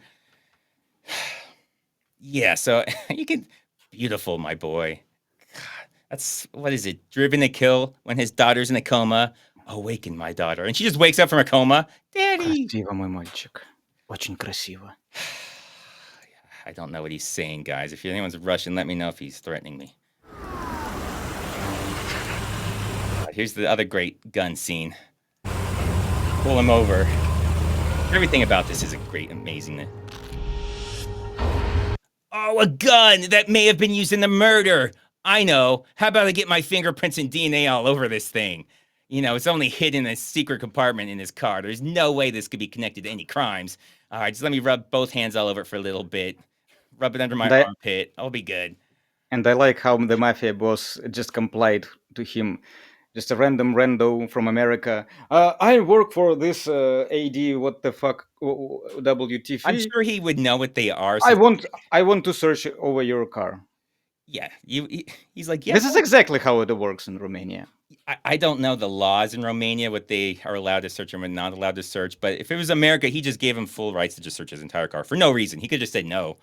Yeah, so you can, beautiful, my boy. God, that's, what is it? Driven to kill when his daughter's in a coma. Awaken my daughter. And she just wakes up from her coma. Daddy. Красиво, мой мальчик. Очень красиво. I don't know what he's saying, guys. If anyone's Russian, let me know if he's threatening me. Here's the other great gun scene. Pull him over. Everything about this is a great, amazing. Oh, a gun that may have been used in the murder. I know. How about I get my fingerprints and DNA all over this thing? You know, it's only hidden in a secret compartment in his car. There's no way this could be connected to any crimes. All right, just let me rub both hands all over it for a little bit. Rub it under my armpit. I'll be good. And I like how the mafia boss just complied to him. Just a random rando from America. I work for this AD, what the fuck, WTF. I'm sure he would know what they are. I want to search over your car. Yeah, he's like, yeah. This is exactly how it works in Romania. I don't know the laws in Romania, what they are allowed to search and not allowed to search. But if it was America, he just gave him full rights to just search his entire car for no reason. He could just say no.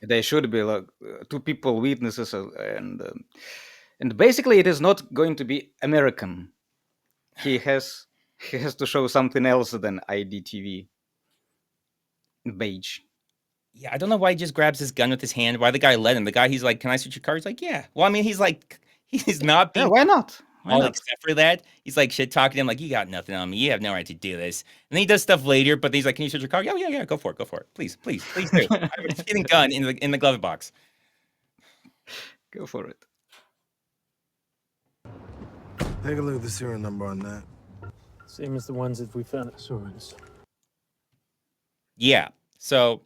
They should be like two people witnesses, and basically it is not going to be American. He has to show something else than IDTV badge. Yeah, I don't know why he just grabs his gun with his hand. Why the guy let him? The guy, he's like, "Can I search your car?" He's like, "Yeah." Well, I mean, he's like, he's not being. Yeah, why not? Why all not? except for that, he's like shit talking to him, like, "You got nothing on me. You have no right to do this." And then he does stuff later, but then he's like, "Can you search your car?" Yeah, go for it, please do. I have a hidden gun in the glove box. Go for it. Take a look at the serial number on that. Same as the ones that we found at Soren's. Yeah. So,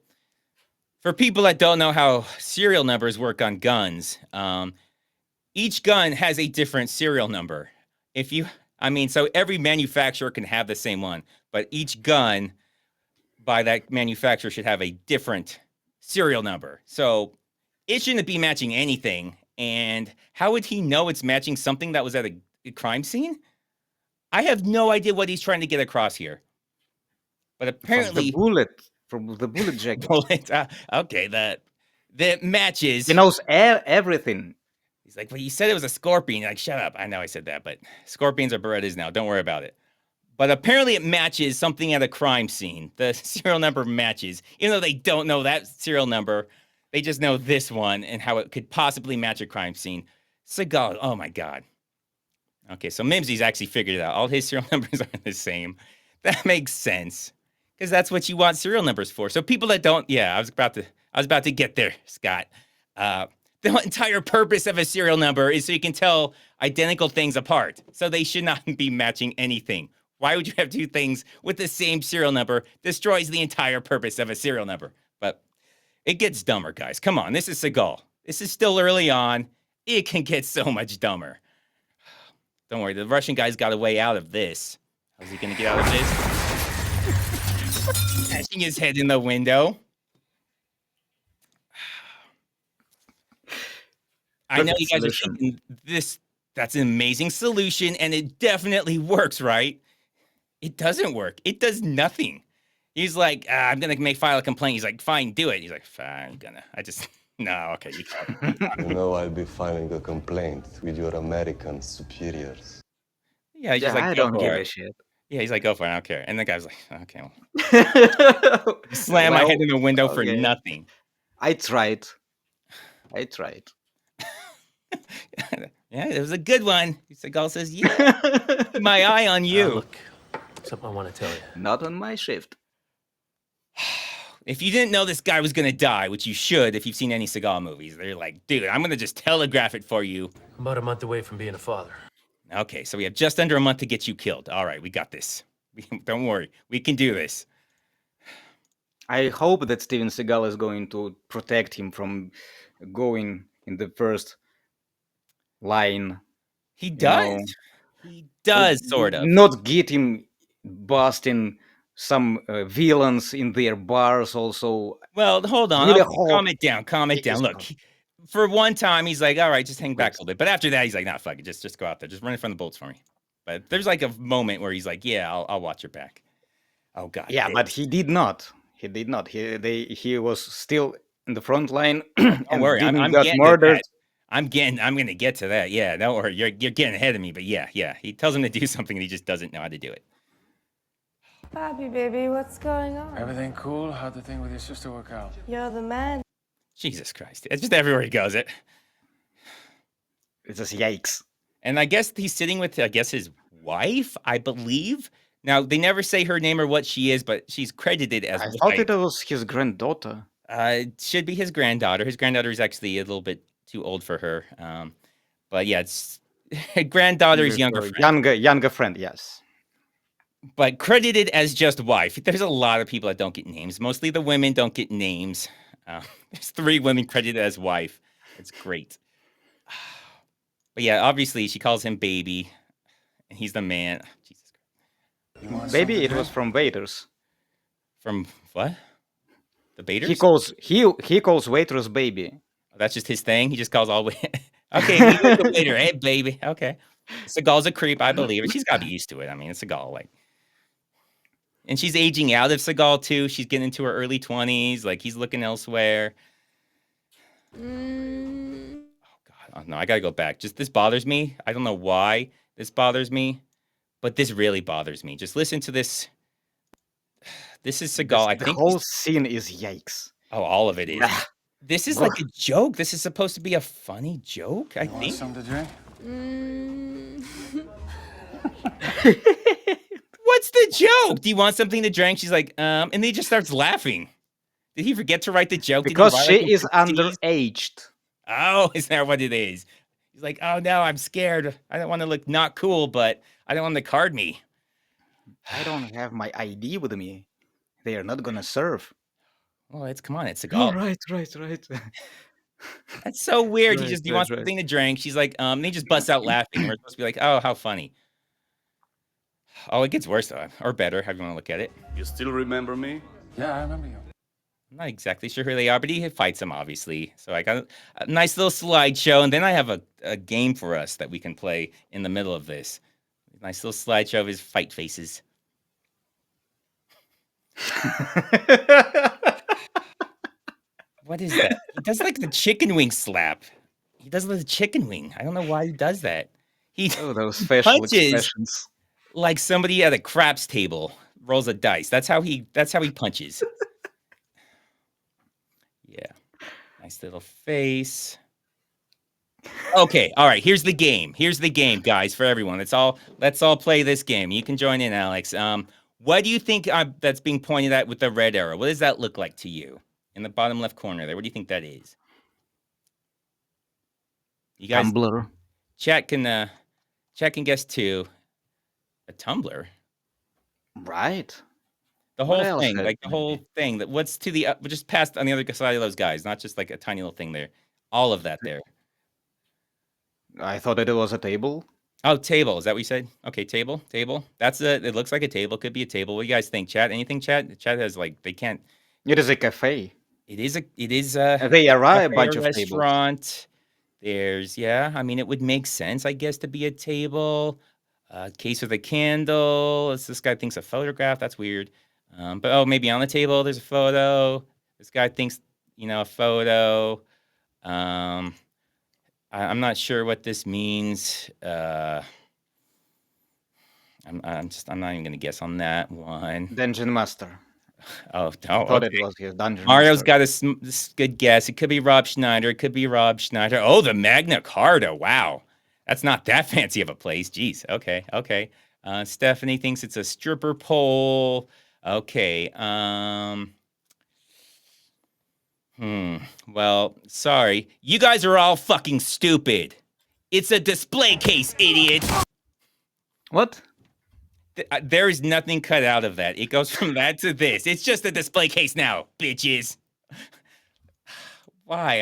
for people that don't know how serial numbers work on guns, each gun has a different serial number. So every manufacturer can have the same one, but each gun by that manufacturer should have a different serial number. So it shouldn't be matching anything. And how would he know it's matching something that was at a crime scene? I have no idea what he's trying to get across here. But apparently, from the bullet jacket. Okay, that matches. He knows everything. He's like, well, you said it was a scorpion. You're like, shut up. I know I said that, but scorpions are Berettas now. Don't worry about it. But apparently it matches something at a crime scene. The serial number matches. Even though they don't know that serial number, they just know this one and how it could possibly match a crime scene. Seagal, oh my God. Okay, so Mimsy's actually figured it out. All his serial numbers are the same. That makes sense. Because that's what you want serial numbers for. So people that don't, I was about to get there, Scott. The entire purpose of a serial number is so you can tell identical things apart. So they should not be matching anything. Why would you have two things with the same serial number? Destroys the entire purpose of a serial number. But it gets dumber, guys. Come on, this is Seagal. This is still early on. It can get so much dumber. Don't worry, the Russian guy's got a way out of this. How's he gonna get out of this? Smashing his head in the window. I know you guys are thinking that's an amazing solution, and it definitely works, right? It doesn't work. It does nothing. He's like, I'm gonna file a complaint. He's like, fine, do it. He's like, fine, No, okay, you can't. You know I'll be filing a complaint with your American superiors. Yeah, he's Yeah, just like, I go don't for give a it. shit. Yeah, he's like, go for it. I don't care. And the guy's like, okay, well, slam my head in the window for okay. nothing. I tried. I tried. Yeah, it was a good one. Seagal says, yeah, keep my eye on you. Look, something I want to tell you. Not on my shift. If you didn't know this guy was going to die, which you should if you've seen any Seagal movies, they're like, dude, I'm going to just telegraph it for you. I'm about a month away from being a father. Okay, so we have just under a month to get you killed. All right, we got this. Don't worry. We can do this. I hope that Steven Seagal is going to protect him from going in the first line. He does. He does, sort of. Not get him busting some villains in their bars also. Well, hold on. Really Okay, calm it down. Calm it down. is Look, for one time, he's like, all right, just hang back a little bit. But after that, he's like, nah, fuck it. Just go out there. Just run in front of the bullets for me. But there's like a moment where he's like, yeah, I'll watch your back. Oh, God. Yeah, but he did not. He did not. He was still in the front line and Don't worry. I'm got getting murdered. I'm going to get to that. Yeah, don't worry. You're getting ahead of me. But yeah. He tells him to do something and he just doesn't know how to do it. Bobby, baby, what's going on? Everything cool? How'd the thing with your sister work out? You're the man. Jesus Christ. It's just everywhere he goes. It's just yikes. And I guess he's sitting with, his wife, I believe. Now, they never say her name or what she is, but she's credited as I wife. thought it was his granddaughter. It should be his granddaughter. His granddaughter is actually a little bit too old for her. But yeah, it's granddaughter's younger friend. Younger friend, yes. But credited as just wife. There's a lot of people that don't get names. Mostly the women don't get names. There's 3 women credited as wife. It's great. But yeah, obviously she calls him baby, and he's the man. Jesus Christ. Baby, it was from waiters. From what? The baiters? He calls waiters baby. Oh, that's just his thing. He just calls all okay, he goes to waiter. Hey, baby. Okay. Seagal's a creep, I believe it. She's got to be used to it. I mean, it's Seagal, like. And she's aging out of Seagal too. She's getting into her early 20s. Like, he's looking elsewhere. Oh God. Oh, no, I gotta go back. Just this bothers me. I don't know why this bothers me, but this really bothers me. Just listen to this. This is Seagal. The whole scene is yikes. Oh, all of it is. This is like a joke. This is supposed to be a funny joke, I think. Want something to drink? What's the joke? Do you want something to drink? She's like, and then he just starts laughing. Did he forget to write the joke? Because she is underaged. Oh, is that what it is? He's like, oh no, I'm scared. I don't want to look not cool, but I don't want them to card me. I don't have my ID with me. They are not gonna serve. Well, come on, it's Seagal. Right. That's so weird. Do you want something to drink? She's like, and he just busts out laughing. We're supposed to be like, oh, how funny. Oh, it gets worse though, or better, however you want to look at it. You still remember me? Yeah, I remember you. I'm not exactly sure who they are, but he fights them, obviously. So I got a nice little slideshow, and then I have a game for us that we can play in the middle of this. Nice little slideshow of his fight faces. What is that? He does like the chicken wing slap. He does the chicken wing. I don't know why he does that. Those facial expressions. Like somebody at a craps table rolls a dice. That's how he punches. Yeah. Nice little face. Okay, all right. Here's the game. Guys, for everyone. Let's all play this game. You can join in, Alex. What do you think that's being pointed at with the red arrow? What does that look like to you? In the bottom left corner there. What do you think that is? You guys, Tumblr. Chat can guess too. A tumbler, right? The whole thing, like the whole thing. That what's to the just past on the other side of those guys, not just like a tiny little thing there. All of that there. I thought that it was a table. Oh, table. Is that what you said? Okay, table. That's it. Looks like a table. Could be a table. What do you guys think, chat? Anything, chat? Chat has like they can't. It is a cafe. It is a. They are a bunch of restaurant. Tables. There's I mean, it would make sense, I guess, to be a table. Case with a candle. This guy thinks a photograph. That's weird. But maybe on the table there's a photo. This guy thinks a photo. I'm not sure what this means. I'm not even gonna guess on that one. Dungeon Master. Oh, I thought it was his Dungeon Mario's Master. got this good guess. It could be Rob Schneider. It could be Rob Schneider. Oh, the Magna Carta. Wow. That's not that fancy of a place. Jeez. Okay. Stephanie thinks it's a stripper pole. Okay. Well, sorry. You guys are all fucking stupid. It's a display case, idiot. What? There is nothing cut out of that. It goes from that to this. It's just a display case now, bitches. Why?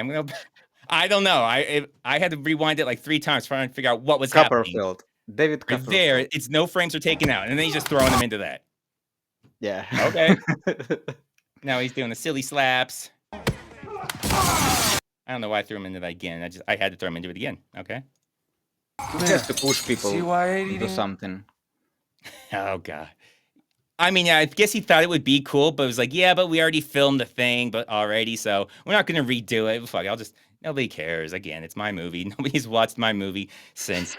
I don't know. I had to rewind it like 3 times trying to figure out what was happening. Copperfield. David Right Copperfield. there, it's no frames are taken out, and then he's just throwing them into that. Yeah. Okay. Now he's doing the silly slaps. I don't know why I threw him into that again. I had to throw him into it again. Okay. Just to push people CYA into something. Oh god. I mean, yeah, I guess he thought it would be cool, but it was like, yeah, but we already filmed the thing, but already, so we're not gonna redo it. Fuck, nobody cares. Again, it's my movie. Nobody's watched my movie since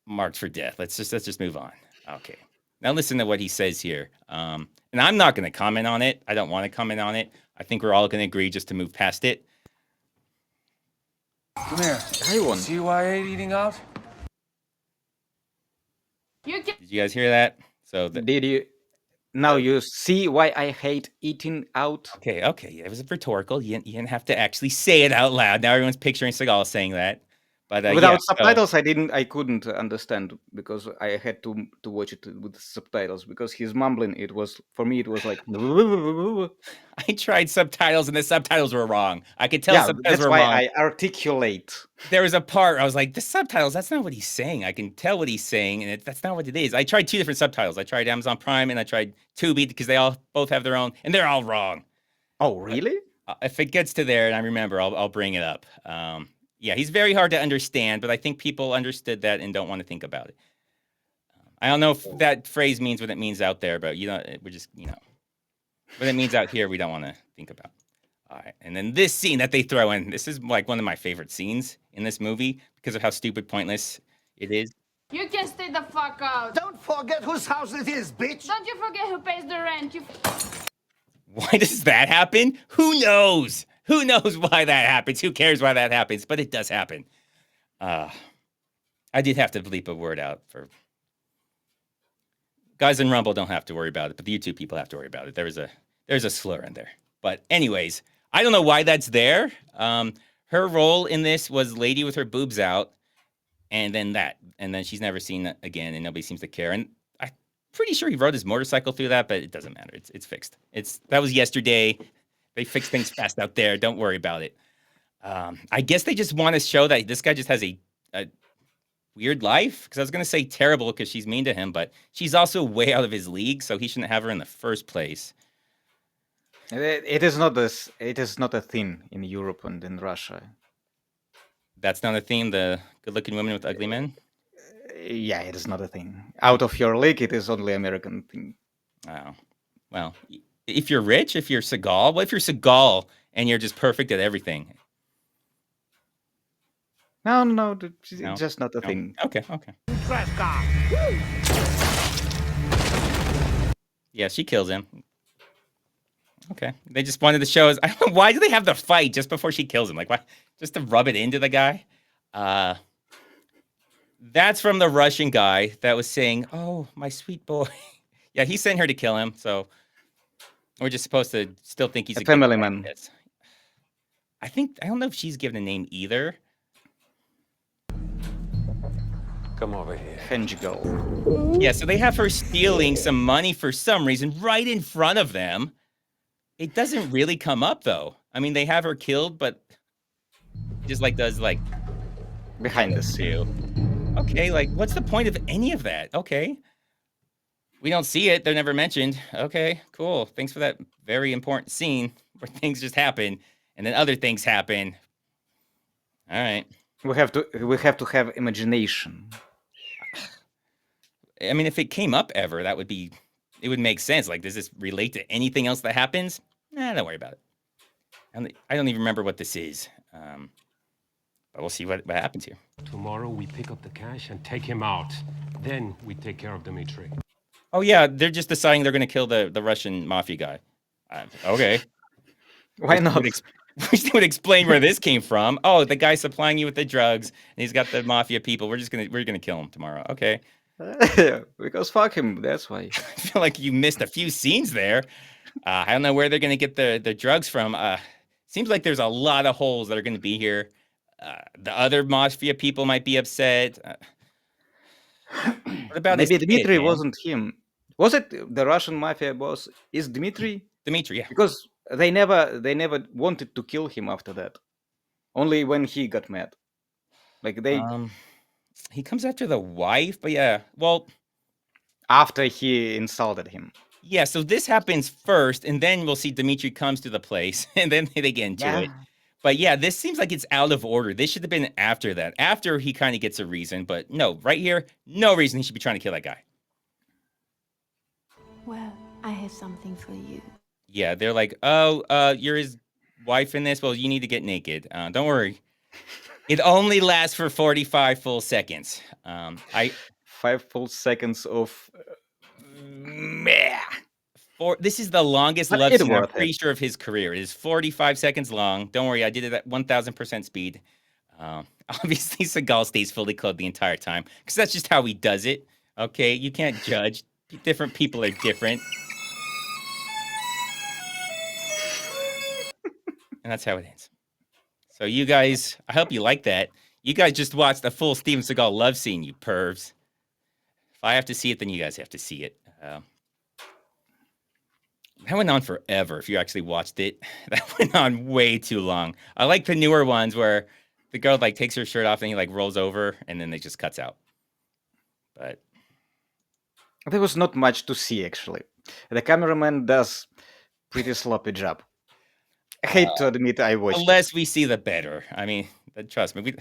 Marked for Death. Let's just move on. Okay. Now listen to what he says here. And I'm not gonna comment on it. I don't want to comment on it. I think we're all gonna agree just to move past it. Come here. I won. CYA eating out? Did you guys hear that? So Did you? Now you see why I hate eating out. Okay. Yeah, it was rhetorical. You didn't have to actually say it out loud. Now everyone's picturing Seagal saying that. But Without subtitles, I couldn't understand because I had to watch it with subtitles because he's mumbling. It was for me. It was like I tried subtitles and the subtitles were wrong. I could tell subtitles that's were why wrong. I articulate. There was a part I was like, the subtitles. That's not what he's saying. I can tell what he's saying, and that's not what it is. I tried 2 different subtitles. I tried Amazon Prime and I tried Tubi because they both have their own, and they're all wrong. Oh, really? If it gets to there and I remember, I'll bring it up. Yeah, he's very hard to understand, but I think people understood that and don't want to think about it. I don't know if that phrase means what it means out there, but we're just, what it means out here, we don't want to think about. All right, and then this scene that they throw in, this is like one of my favorite scenes in this movie because of how stupid, pointless it is. You can stay the fuck out. Don't forget whose house it is, bitch! Don't you forget who pays the rent. Why does that happen? Who knows? Who knows why that happens? Who cares why that happens? But it does happen. I did have to bleep a word out for guys in Rumble. Don't have to worry about it, but the YouTube people have to worry about it. There's a slur in there. But anyways, I don't know why that's there. Her role in this was lady with her boobs out, and then she's never seen that again, and nobody seems to care. And I'm pretty sure he rode his motorcycle through that, but it doesn't matter. It's fixed. That was yesterday. They fix things fast out there. Don't worry about it. I guess they just want to show that this guy just has a weird life. Because I was going to say terrible because she's mean to him, but she's also way out of his league, so he shouldn't have her in the first place. It is not this. It is not a thing in Europe and in Russia. That's not a theme. The good-looking women with ugly men. Yeah, it is not a thing. Out of your league, it is only American thing. Oh, well. If you're rich, if you're Seagal, what if you're Seagal and you're just perfect at everything? No, it's just not a thing. Okay. Yeah, she kills him. Okay. They just wanted to show us. I don't know, why do they have the fight just before she kills him? Like, why? Just to rub it into the guy? That's from the Russian guy that was saying, oh, my sweet boy. Yeah, he sent her to kill him, so we're just supposed to still think he's a family man. I don't know if she's given a name either. Come over here. Seagal. Yeah, so they have her stealing some money for some reason right in front of them. It doesn't really come up though. I mean, they have her killed, but just does behind the scene. Okay, what's the point of any of that? Okay. We don't see it. They're never mentioned. Okay, cool. Thanks for that very important scene where things just happen and then other things happen. All right. We have to have imagination. I mean, if it came up ever, it would make sense. Does this relate to anything else that happens? Nah, don't worry about it. I don't even remember what this is. But we'll see what happens here. Tomorrow we pick up the cash and take him out. Then we take care of Dmitri. Oh yeah, they're just deciding they're going to kill the Russian mafia guy. Okay. Why not? We would explain where this came from. Oh, the guy supplying you with the drugs, and he's got the mafia people. We're gonna kill him tomorrow. Okay. Because fuck him. That's why. I feel like you missed a few scenes there. I don't know where they're gonna get the drugs from. Seems like there's a lot of holes that are gonna be here. The other mafia people might be upset. What about Maybe this Dmitri kid, man? wasn't him. Was it the Russian mafia boss? Is Dmitri? Dmitri, yeah. Because they never wanted to kill him after that. Only when he got mad. Like they He comes after the wife, but yeah. Well, after he insulted him. yeah, so this happens first, and then we'll see Dmitri comes to the place, and then they get into it. But yeah, this seems like it's out of order. This should have been after that. After he kind of gets a reason, but no, right here, no reason he should be trying to kill that guy. Well, I have something for you. Yeah, they're like, oh, you're his wife in this? Well, you need to get naked. Don't worry. It only lasts for 45 full seconds. 5 full seconds of this is the longest But love it's scene, I'm worth pretty it. sure, of his career. It is 45 seconds long. Don't worry, I did it at 1,000% speed. Obviously, Seagal stays fully clothed the entire time because that's just how he does it. Okay, you can't judge. Different people are different. And that's how it ends. So you guys, I hope you like that. You guys just watched a full Steven Seagal love scene, you pervs. If I have to see it, then you guys have to see it. That went on forever if you actually watched it. That went on way too long. I like the newer ones where the girl like takes her shirt off and he like rolls over and then it just cuts out. But there was not much to see actually. The cameraman does pretty sloppy job. I hate to admit I watched the less we see, the better. I mean, trust me.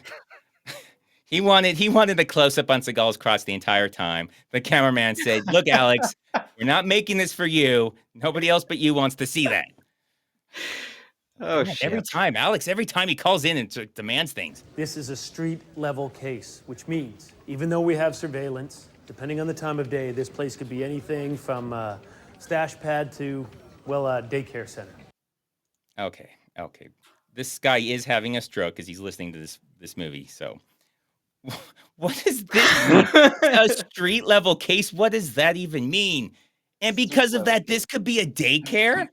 He wanted the close up on Seagal's crotch the entire time. The cameraman said, "Look, Alex, we're not making this for you. Nobody else but you wants to see that." Oh, Man, shit. every time he calls in and demands things. This is a street level case, which means even though we have surveillance, depending on the time of day, this place could be anything from stash pad to, well, a daycare center. Okay. This guy is having a stroke because he's listening to this movie. So, what does this mean? A street level case? What does that even mean? And because of that, this could be a daycare.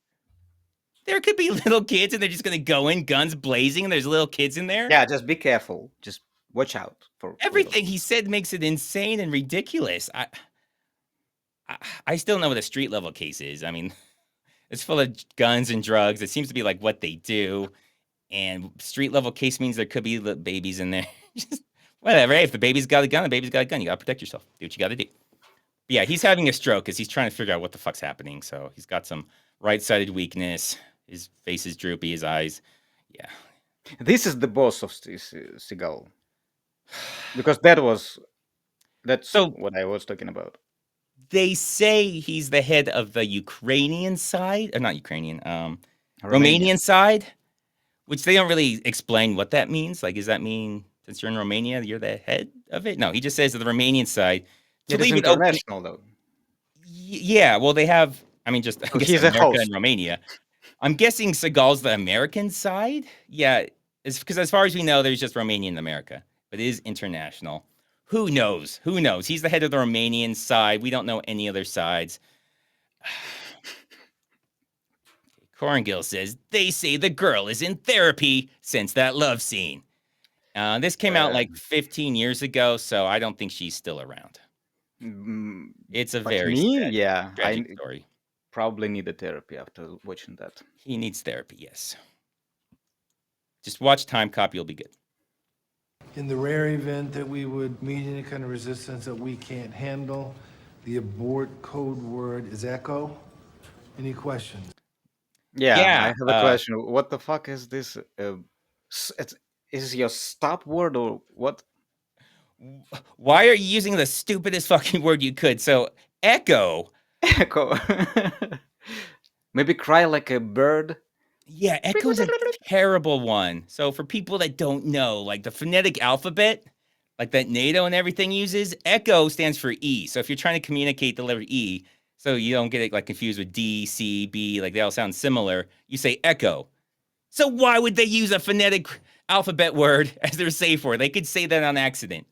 There could be little kids, and they're just gonna go in, guns blazing, and there's little kids in there. Yeah, just be careful. Just watch out for Everything he said makes it insane and ridiculous. I still know what a street level case is. I mean, it's full of guns and drugs. It seems to be like what they do. And street level case means there could be little babies in there. Just whatever. Hey, if the baby's got a gun, the baby's got a gun. You gotta protect yourself. Do what you gotta do. But yeah, he's having a stroke because he's trying to figure out what the fuck's happening. So he's got some right-sided weakness. His face is droopy. His eyes. Yeah. This is the boss of Seagal. Because that's what I was talking about. They say he's the head of the Ukrainian side, or not Ukrainian, Romanian side, which they don't really explain what that means. Like, does that mean since you're in Romania, you're the head of it? No, he just says the Romanian side. It is international, though. Yeah, well, they have. I mean, just I guess he's a America host. and Romania. I'm guessing Seagal's the American side. Yeah, it's because as far as we know, there's just Romania in America, but it is international. Who knows? Who knows? He's the head of the Romanian side. We don't know any other sides. Corngill says, they say the girl is in therapy since that love scene. This came out like 15 years ago, so I don't think she's still around. It's a very sad, tragic story. Probably need a therapy after watching that. He needs therapy, yes. Just watch Time Cop, you'll be good. In the rare event that we would meet any kind of resistance that we can't handle, the abort code word is echo. Any questions? Yeah, I have a question. What the fuck is this? Is your stop word or what? Why are you using the stupidest fucking word you could? So, echo. Echo. Maybe cry like a bird. Yeah, Echo's a terrible one. So for people that don't know, like the phonetic alphabet, like that NATO and everything uses, Echo stands for E. So if you're trying to communicate the letter E, so you don't get it like confused with D, C, B, like they all sound similar, you say Echo. So why would they use a phonetic alphabet word as their safe word? They could say that on accident.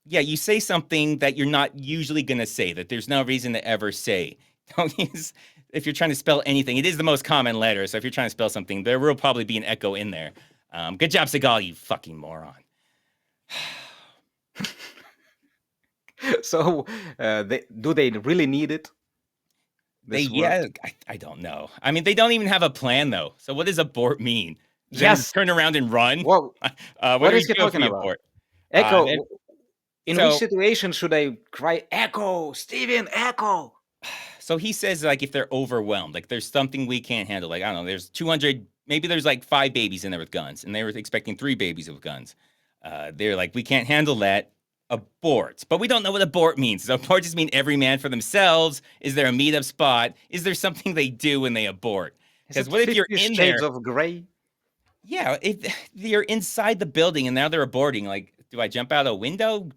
Yeah, you say something that you're not usually going to say, that there's no reason to ever say. Don't use, if you're trying to spell anything, it is the most common letter. So if you're trying to spell something, there will probably be an echo in there. Good job, Seagal, you fucking moron. So, do they really need it? I don't know. I mean, they don't even have a plan, though. So what does abort mean? Yes. Turn around and run? Whoa. What is he talking about? Abort? Echo. In which situation should I cry, Echo, Steven, Echo? So he says, like, if they're overwhelmed, like there's something we can't handle. Like, I don't know, there's 200, maybe there's like 5 babies in there with guns, and they were expecting 3 babies with guns. They're like, we can't handle that. Abort. But we don't know what abort means. Does abort just mean every man for themselves? Is there a meetup spot? Is there something they do when they abort? Because what if you're in Shades there? of Grey? Yeah, if you're inside the building and now they're aborting, like, do I jump out a window?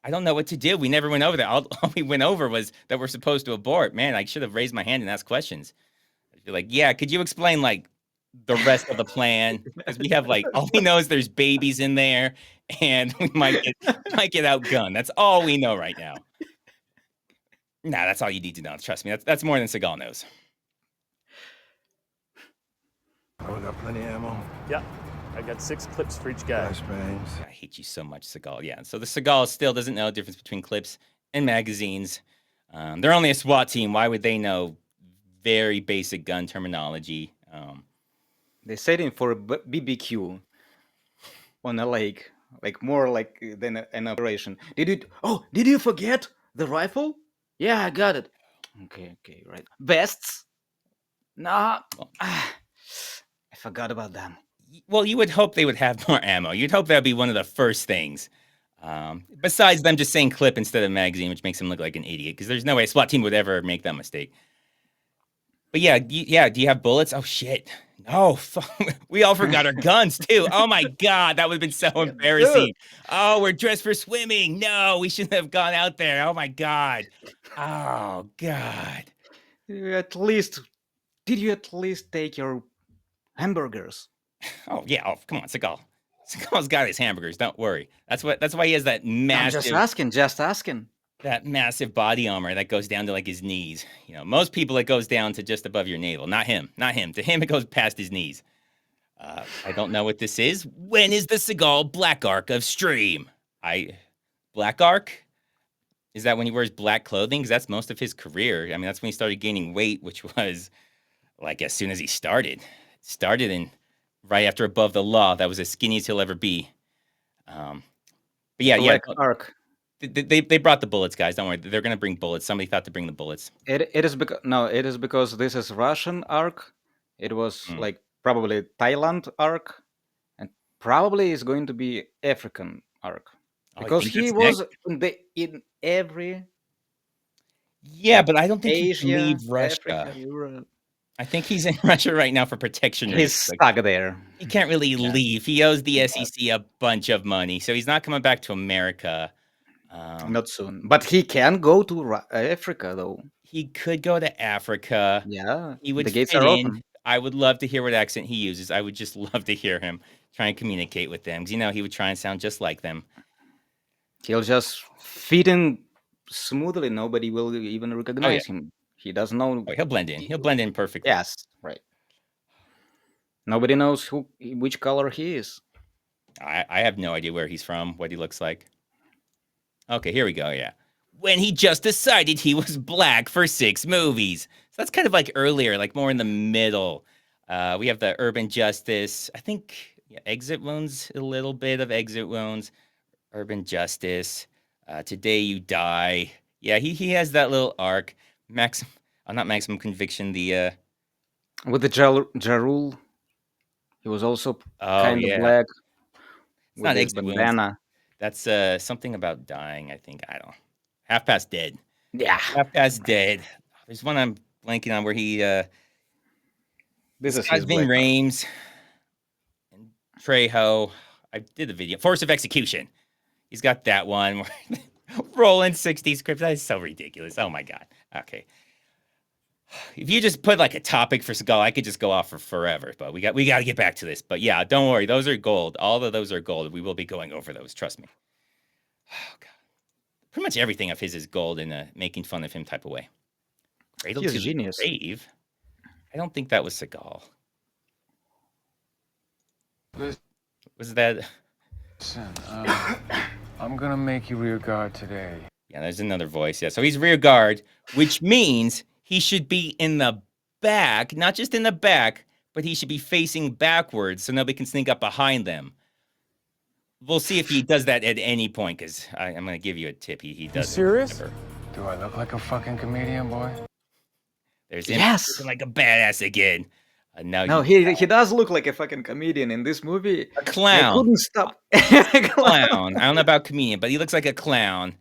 I don't know what to do. We never went over that. All we went over was that we're supposed to abort. Man, I should have raised my hand and asked questions. I'd be like, yeah, could you explain, like, the rest of the plan? Because we have, like, all we know is there's babies in there, and we might get outgunned. That's all we know right now. Nah, that's all you need to know. Trust me, that's more than Seagal knows. Oh, we got plenty of ammo. Yeah. I got 6 clips for each guy. I hate you so much, Seagal. Yeah, so the Seagal still doesn't know the difference between clips and magazines. They're only a SWAT team. Why would they know very basic gun terminology? They set in for a BBQ on a lake, like more like than an operation. Did you forget the rifle? Yeah, I got it. Okay, right. Vests? Nah, I forgot about them. Well, you would hope they would have more ammo. You'd hope that'd be one of the first things. Besides them just saying clip instead of magazine, which makes them look like an idiot, because there's no way a SWAT team would ever make that mistake. But yeah, do you have bullets? Oh, shit. No, we all forgot our guns, too. Oh, my God, that would have been so embarrassing. Oh, we're dressed for swimming. No, we shouldn't have gone out there. Oh, my God. Oh, God. Did you at least take your hamburgers? Oh, yeah. Oh, come on, Seagal. Seagal's got his hamburgers. Don't worry. That's why he has that massive... Just asking. That massive body armor that goes down to, like, his knees. You know, most people, it goes down to just above your navel. Not him. To him, it goes past his knees. I don't know what this is. When is the Seagal Black Arc of Stream? Black Arc? Is that when he wears black clothing? Because that's most of his career. I mean, that's when he started gaining weight, which was, like, as soon as he started. Started in right after Above the Law. That was as skinny as he'll ever be. But yeah, Black Arc. They brought the bullets, guys. Don't worry. They're going to bring bullets. Somebody thought to bring the bullets. It is because this is Russian arc. It was like probably Thailand arc, and probably is going to be African arc because he was in every. Yeah, but I don't think Asia, he can leave Russia. Africa, Europe. I think he's in Russia right now for protection. He's stuck there. He can't really leave. He owes the SEC a bunch of money, so he's not coming back to America. Not soon, but he can go to Africa though. He could go to Africa. Yeah, he would. The gates fit are in. open. I would love to hear what accent he uses. I would just love to hear him try and communicate with them, because he would try and sound just like them. He'll just fit in smoothly. Nobody will even recognize him. He doesn't know. He'll blend in. He'll blend in perfectly. Yes, right. Nobody knows which color he is. I have no idea where he's from, what he looks like. Okay, here we go, yeah. When he just decided he was black for 6 movies. So that's kind of like earlier, like more in the middle. We have the Urban Justice. I think Exit Wounds, a little bit of Exit Wounds. Urban Justice. Today You Die. Yeah, he has that little arc. Not Maximum Conviction, the... With the Ja Rule. He was also kind of black. It's not Exit Wounds. That's something about dying, I think. I don't know. Half Past Dead. Yeah. Half past dead. There's one I'm blanking on where he. This This is guy's his Vin black card. Rames and Trejo. I did the video. Force of Execution. He's got that one. Where rolling 60 scripts. That is so ridiculous. Oh my god. Okay. If you just put like a topic for Seagal, I could just go off for forever. But we got to get back to this. But yeah, don't worry. Those are gold. All of those are gold. We will be going over those. Trust me. Oh god. Pretty much everything of his is gold in a making fun of him type of way. Cradle He's to a the genius. Grave. I don't think that was Seagal. Was that? Listen, I'm gonna make you rear guard today. Yeah, there's another voice. Yeah, so he's rear guard, which means he should be in the back, not just in the back, but he should be facing backwards so nobody can sneak up behind them. We'll see if he does that at any point, because I'm going to give you a tip. He does. Serious? Do I look like a fucking comedian, boy? There's him Yes. looking like a badass again. No, he does look like a fucking comedian in this movie. A clown. I couldn't stop. Clown. I don't know about comedian, but he looks like a clown.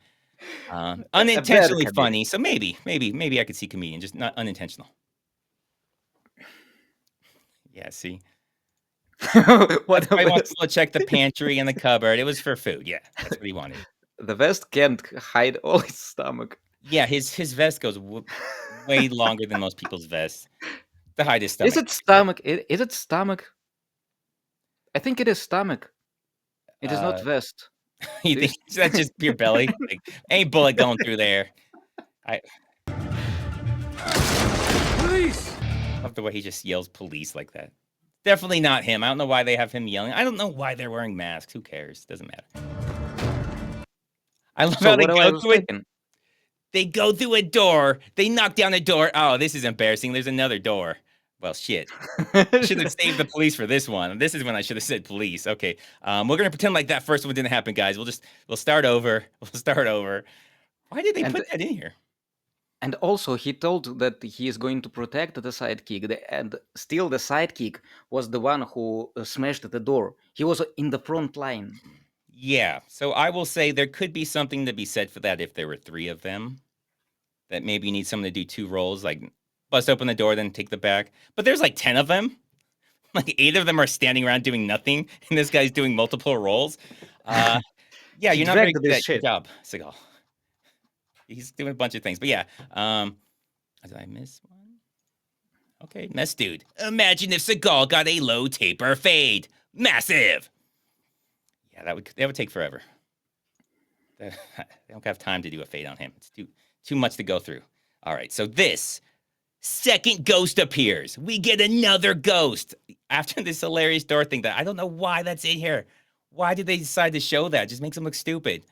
Unintentionally comedian. funny. So maybe I could see comedian, just not unintentional. Yeah, see. What I want people to check the pantry and the cupboard. It was for food. Yeah, that's what he wanted. The vest can't hide all his stomach. Yeah, his vest goes way longer than most people's vests to hide his stomach. Is it stomach? Is it stomach? I think it is stomach. It is not vest. You think that's just pure belly? Like, ain't bullet going through there. Police! Love the way he just yells police like that. Definitely not him. I don't know why they have him yelling. I don't know why they're wearing masks. Who cares? Doesn't matter. I love how they go through it. They go through a door. They knock down a door. Oh, this is embarrassing. There's another door. Well, shit. I should have saved the police for this one. This is when I should have said police. Okay. We're gonna pretend like that first one didn't happen, guys. We'll start over. We'll start over. Why did they put that in here? And also, he told that he is going to protect the sidekick, and still the sidekick was the one who smashed the door. He was in the front line. Yeah, so I will say there could be something to be said for that if there were 3 of them. That maybe you need someone to do 2 roles, like bust open the door, then take the back. But there's like 10 of them. Like 8 of them are standing around doing nothing, and this guy's doing multiple roles. Yeah, you're not very good at your job, Seagal. He's doing a bunch of things, but yeah. Did I miss one? Okay, mess dude. Imagine if Seagal got a low taper fade. Massive. Yeah, that would take forever. They don't have time to do a fade on him. It's too much to go through. All right, so this second ghost appears. We get another ghost after this hilarious door thing that I don't know why that's in here. Why did they decide to show that? It just makes them look stupid.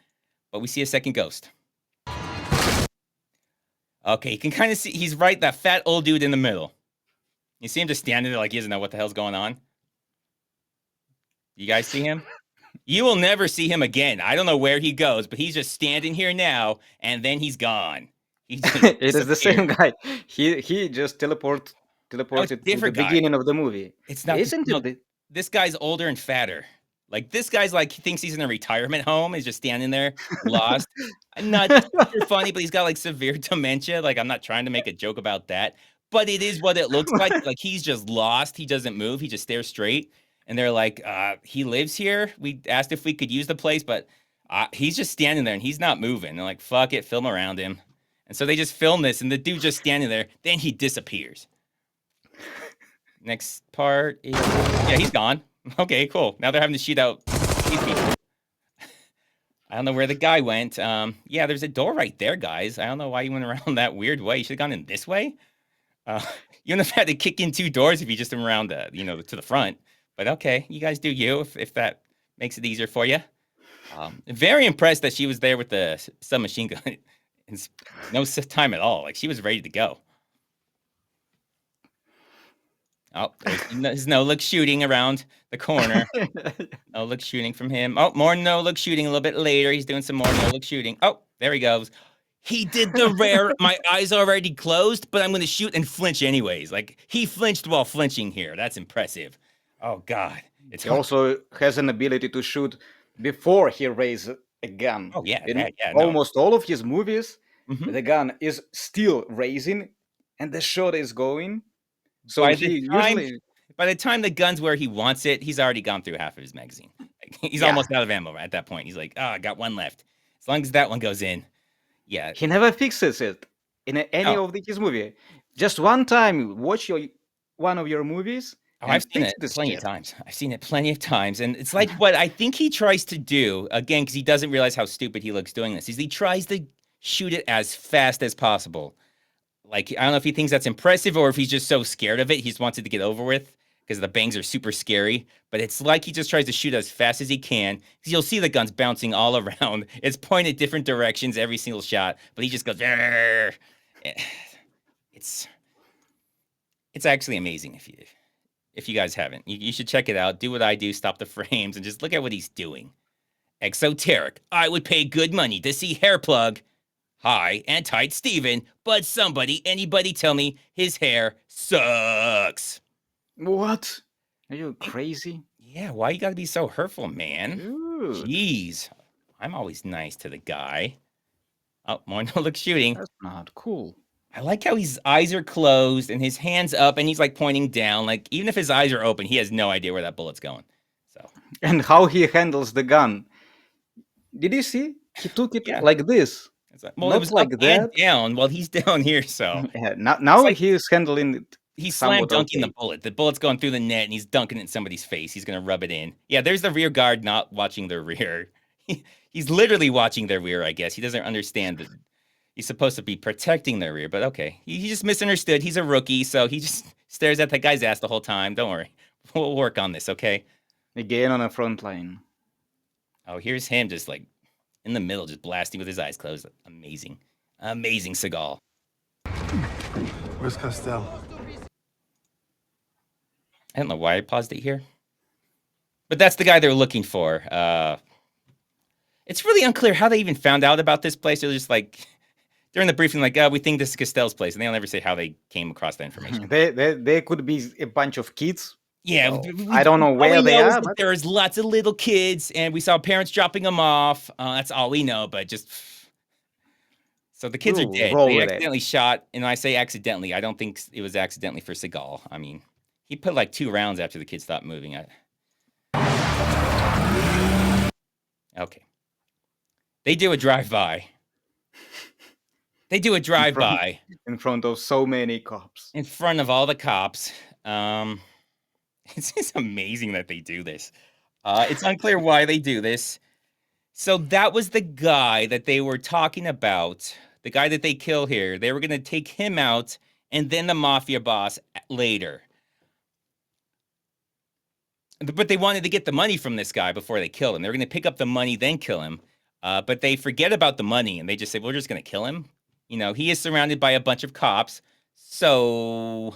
But we see a second ghost. Okay, you can kind of see he's right, that fat old dude in the middle. You see him just standing there like he doesn't know what the hell's going on? You guys see him? You will never see him again. I don't know where he goes, but he's just standing here now, and then he's gone. It is the same guy. He just teleported to the beginning of the movie. It's not. Isn't it? This guy's older and fatter. Like this guy's like he thinks he's in a retirement home. He's just standing there, lost. Not super funny, but he's got like severe dementia. Like I'm not trying to make a joke about that, but it is what it looks like. Like he's just lost. He doesn't move. He just stares straight. And they're like, he lives here. We asked if we could use the place, but he's just standing there and he's not moving. They're like, fuck it, film around him. And so they just film this, and the dude just standing there. Then he disappears. Next part is yeah, he's gone. Okay, cool. Now they're having to shoot out these people. I don't know where the guy went. Yeah, there's a door right there, guys. I don't know why you went around that weird way. You should have gone in this way. You wouldn't have had to kick in 2 doors if you just went around, to the front. But okay, you guys do you if that makes it easier for you. Very impressed that she was there with the submachine gun. No time at all. Like she was ready to go. Oh, there's no-look shooting around the corner. No-look shooting from him. Oh, more no-look shooting a little bit later. He's doing some more no-look shooting. Oh, there he goes. He did the rare, my eyes already closed, but I'm going to shoot and flinch anyways. Like, he flinched while flinching here. That's impressive. Oh, God. He also has an ability to shoot before he raises a gun. Oh, yeah. In almost all of his movies, Mhm. the gun is still raising, and the shot is going. So By he time usually, by the time the gun's where he wants it, he's already gone through half of his magazine. Like, he's Yeah. almost out of ammo at that point. He's like, "Oh, I got one left." As long as that one goes in, yeah. he never fixes it in any No. of his movie. Just one time, watch one of your movies Oh, and I've seen fix it this plenty of shit. times. I've seen it plenty of times, and it's like what I think he tries to do, again, because he doesn't realize how stupid he looks doing this, is he tries to shoot it as fast as possible. Like, I don't know if he thinks that's impressive or if he's just so scared of it, he just wants it to get over with because the bangs are super scary. But it's like he just tries to shoot as fast as he can because you'll see the guns bouncing all around. It's pointed different directions every single shot, but he just goes, "Arr!" It's actually amazing if you guys haven't. You should check it out. Do what I do, stop the frames, and just look at what he's doing. Exoteric. I would pay good money to see hair plug. Hi and tight Steven, but anybody tell me his hair sucks. What? Are you crazy? Yeah, why you gotta be so hurtful, man? Dude, Jeez. I'm always nice to the guy. Oh, more no-look shooting. that's not cool. I like how his eyes are closed and his hands up and he's like pointing down. Like, even if his eyes are open, he has no idea where that bullet's going. So, And how he handles the gun. Did you see? He took it Yeah. like this. well, Not it was like up that. and down. Well, he's down here, so Yeah, now like- he is handling it. he's slam somewhat dunking okay. the bullet. The bullet's going through the net and he's dunking it in somebody's face. He's gonna rub it in. Yeah, there's the rear guard not watching the rear. He's literally watching their rear, I guess. He doesn't understand that he's supposed to be protecting their rear, but okay. He just misunderstood. He's a rookie, so he just stares at that guy's ass the whole time. Don't worry. We'll work on this, okay? Again on the front line. Oh, here's him just like in the middle, just blasting with his eyes closed. Amazing. Amazing Seagal. Where's Costell? I don't know why I paused it here. But that's the guy they're looking for. It's really unclear how they even found out about this place. They're just like, during the briefing, like, we think this is Costell's place. And they'll never say how they came across that information. They could be a bunch of kids. Yeah. So, I don't know where they are. But... There's lots of little kids, and we saw parents dropping them off. That's all we know, but just... So the kids are dead. They accidentally shot, and I say accidentally. I don't think it was accidentally for Seagal. I mean, he put like 2 rounds after the kids stopped moving. Okay. They do a drive-by. They do a drive-by. In front of so many cops. In front of all the cops. It's just amazing that they do this. It's unclear why they do this. So that was the guy that they were talking about. The guy that they kill here. They were going to take him out and then the mafia boss later. But they wanted to get the money from this guy before they kill him. They were going to pick up the money, then kill him. But they forget about the money, and they just say, we're just going to kill him. You know, he is surrounded by a bunch of cops. So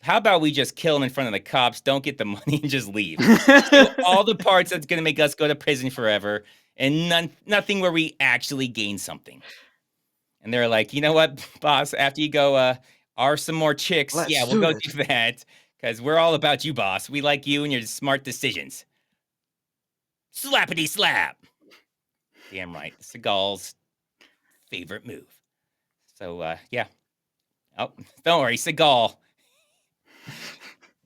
how about we just kill him in front of the cops, don't get the money, and just leave? So all the parts that's going to make us go to prison forever, and nothing where we actually gain something. And they're like, you know what, boss, after you go are some more chicks, we'll go do that. Because we're all about you, boss. We like you and your smart decisions. Slappity slap. Damn right. Seagal's favorite move. So, yeah. Oh, don't worry. Seagal.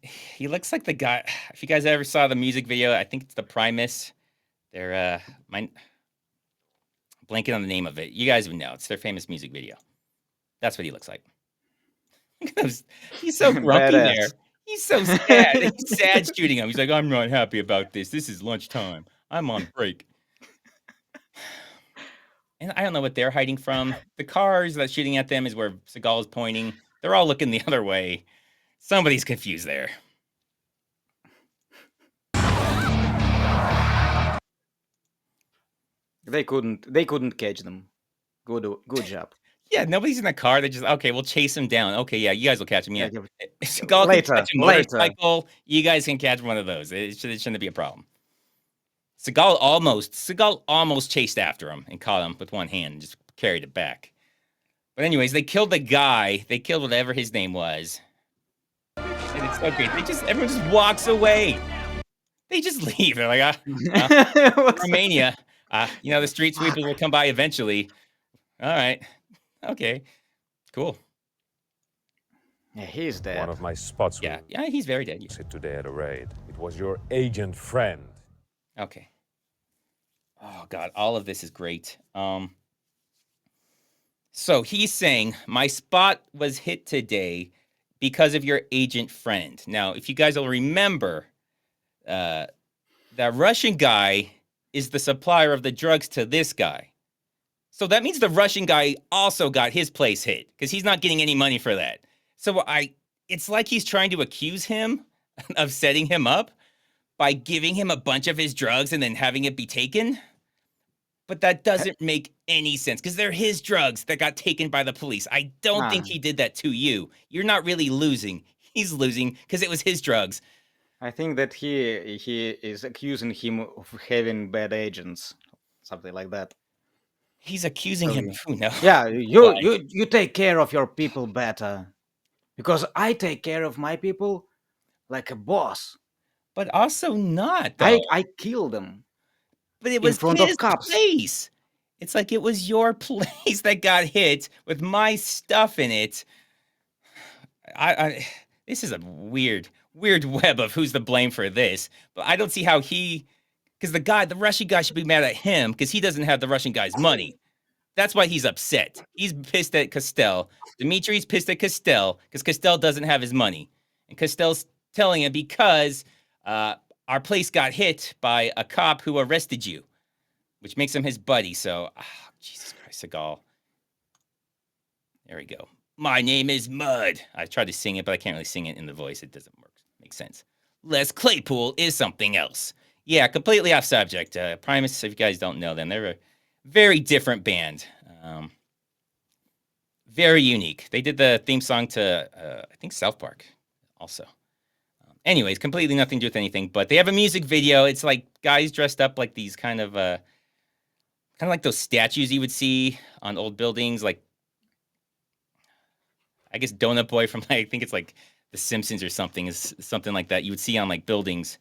He looks like the guy. If you guys ever saw the music video, I think it's the Primus. They're, blanking on the name of it. You guys would know. It's their famous music video. That's what he looks like. He's so grumpy there. He's so sad. He's sad shooting him. He's like, I'm not happy about this. This is lunchtime. I'm on break. And I don't know what they're hiding from. The cars that's shooting at them is where Seagal is pointing. They're all looking the other way. Somebody's confused there. They couldn't catch them. Good job. Yeah, nobody's in the car. They just, okay, we'll chase him down. Okay, yeah, you guys will catch him. Yeah. Seagal Later, can catch a motorcycle. You guys can catch one of those. It shouldn't be a problem. Seagal almost chased after him and caught him with one hand and just carried it back. But anyways, they killed the guy. They killed whatever his name was. And it's so great. Everyone just walks away. They just leave. They're like, Romania. The street sweepers will come by eventually. All right. Okay, cool. Yeah, he's dead. One of my spots. Yeah, he's very dead. Yeah. Today at a raid. It was your agent friend. Okay. Oh God, all of this is great. So he's saying my spot was hit today because of your agent friend. Now, if you guys will remember, that Russian guy is the supplier of the drugs to this guy. So that means the Russian guy also got his place hit because he's not getting any money for that. So it's like he's trying to accuse him of setting him up by giving him a bunch of his drugs and then having it be taken. But that doesn't make any sense because they're his drugs that got taken by the police. I don't think he did that to you. You're not really losing. He's losing because it was his drugs. I think that he is accusing him of having bad agents, something like that. He's accusing him of who? No. Yeah, you take care of your people better, because I take care of my people like a boss. But also not. Though. I kill them. But it was in front his of cops. place. It's like it was your place that got hit with my stuff in it. This is a weird web of who's to blame for this. But I don't see how because the Russian guy should be mad at him because he doesn't have the Russian guy's money. That's why he's upset. He's pissed at Castell. Dimitri's pissed at Castell because Castell doesn't have his money. And Castell's telling him because our place got hit by a cop who arrested you, which makes him his buddy. So, Jesus Christ, Seagal. There we go. My name is Mud. I tried to sing it, but I can't really sing it in the voice. It doesn't work. Makes sense. Les Claypool is something else. Yeah, completely off subject. Primus, if you guys don't know them, they're a very different band. Very unique. They did the theme song to, I think, South Park also. Anyways, completely nothing to do with anything, but they have a music video. It's like guys dressed up like these kind of like those statues you would see on old buildings, like I guess Donut Boy from I think it's like The Simpsons or something, is something like that you would see on like buildings.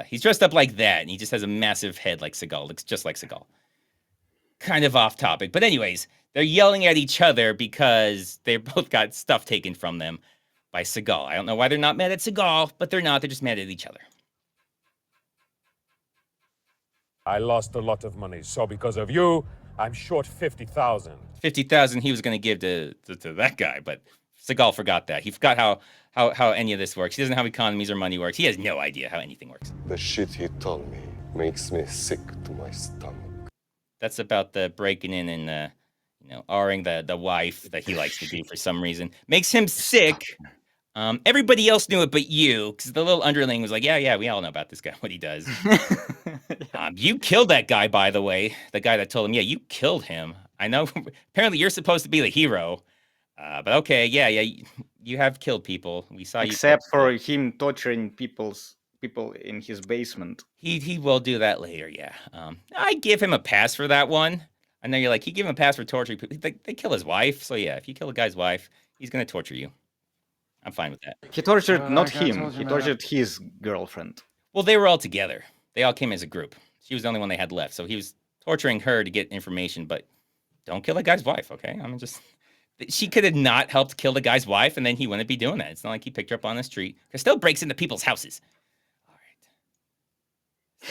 He's dressed up like that, and he just has a massive head like Seagal, looks just like Seagal. Kind of off topic, but anyways, they're yelling at each other because they both got stuff taken from them by Seagal. I don't know why they're not mad at Seagal, but they're not. They're just mad at each other. I lost a lot of money, so because of you, I'm short 50,000. 50,000 he was going to give to that guy, but Seagal forgot that. He forgot how any of this works. He doesn't know how economies or money works. He has no idea how anything works. The shit he told me makes me sick to my stomach. That's about the breaking in and R-ing the wife that he likes to do for some reason. Makes him sick. Everybody else knew it but you, because the little underling was like, yeah, we all know about this guy, what he does. You killed that guy, by the way. The guy that told him, yeah, you killed him. I know, apparently you're supposed to be the hero. But okay, yeah, you have killed people. We saw you. Except for him torturing people in his basement. He will do that later, yeah. I give him a pass for that one. I know you're like, he gave him a pass for torturing people. They kill his wife, so yeah, if you kill a guy's wife, he's going to torture you. I'm fine with that. He tortured not him. He tortured his girlfriend. Well, they were all together. They all came as a group. She was the only one they had left. So he was torturing her to get information, but don't kill a guy's wife, okay? I mean, she could have not helped kill the guy's wife, and then he wouldn't be doing that. It's not like he picked her up on the street. Castell breaks into people's houses. All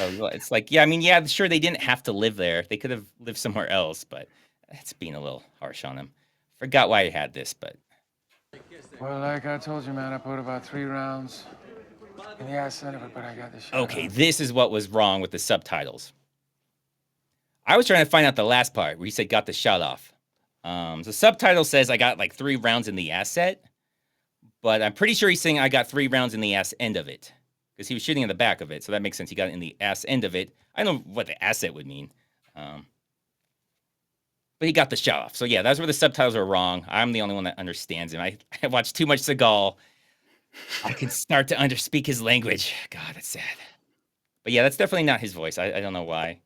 right. So it's like, yeah, I mean, yeah, sure, they didn't have to live there. They could have lived somewhere else, but that's being a little harsh on him. Forgot why he had this, but... Well, like I told you, man, I put about 3 rounds in the ass end of it, but I got this shit. Okay, this is what was wrong with the subtitles. I was trying to find out the last part where he said got the shot off. The subtitle says I got like 3 rounds in the asset, but I'm pretty sure he's saying I got 3 rounds in the ass end of it because he was shooting in the back of it, so that makes sense. He got it in the ass end of it. I don't know what the asset would mean. But he got the shot off. So yeah, that's where the subtitles are wrong. I'm the only one that understands him. I watched too much Seagal. I can start to speak his language. God, that's sad. But yeah, that's definitely not his voice. I don't know why.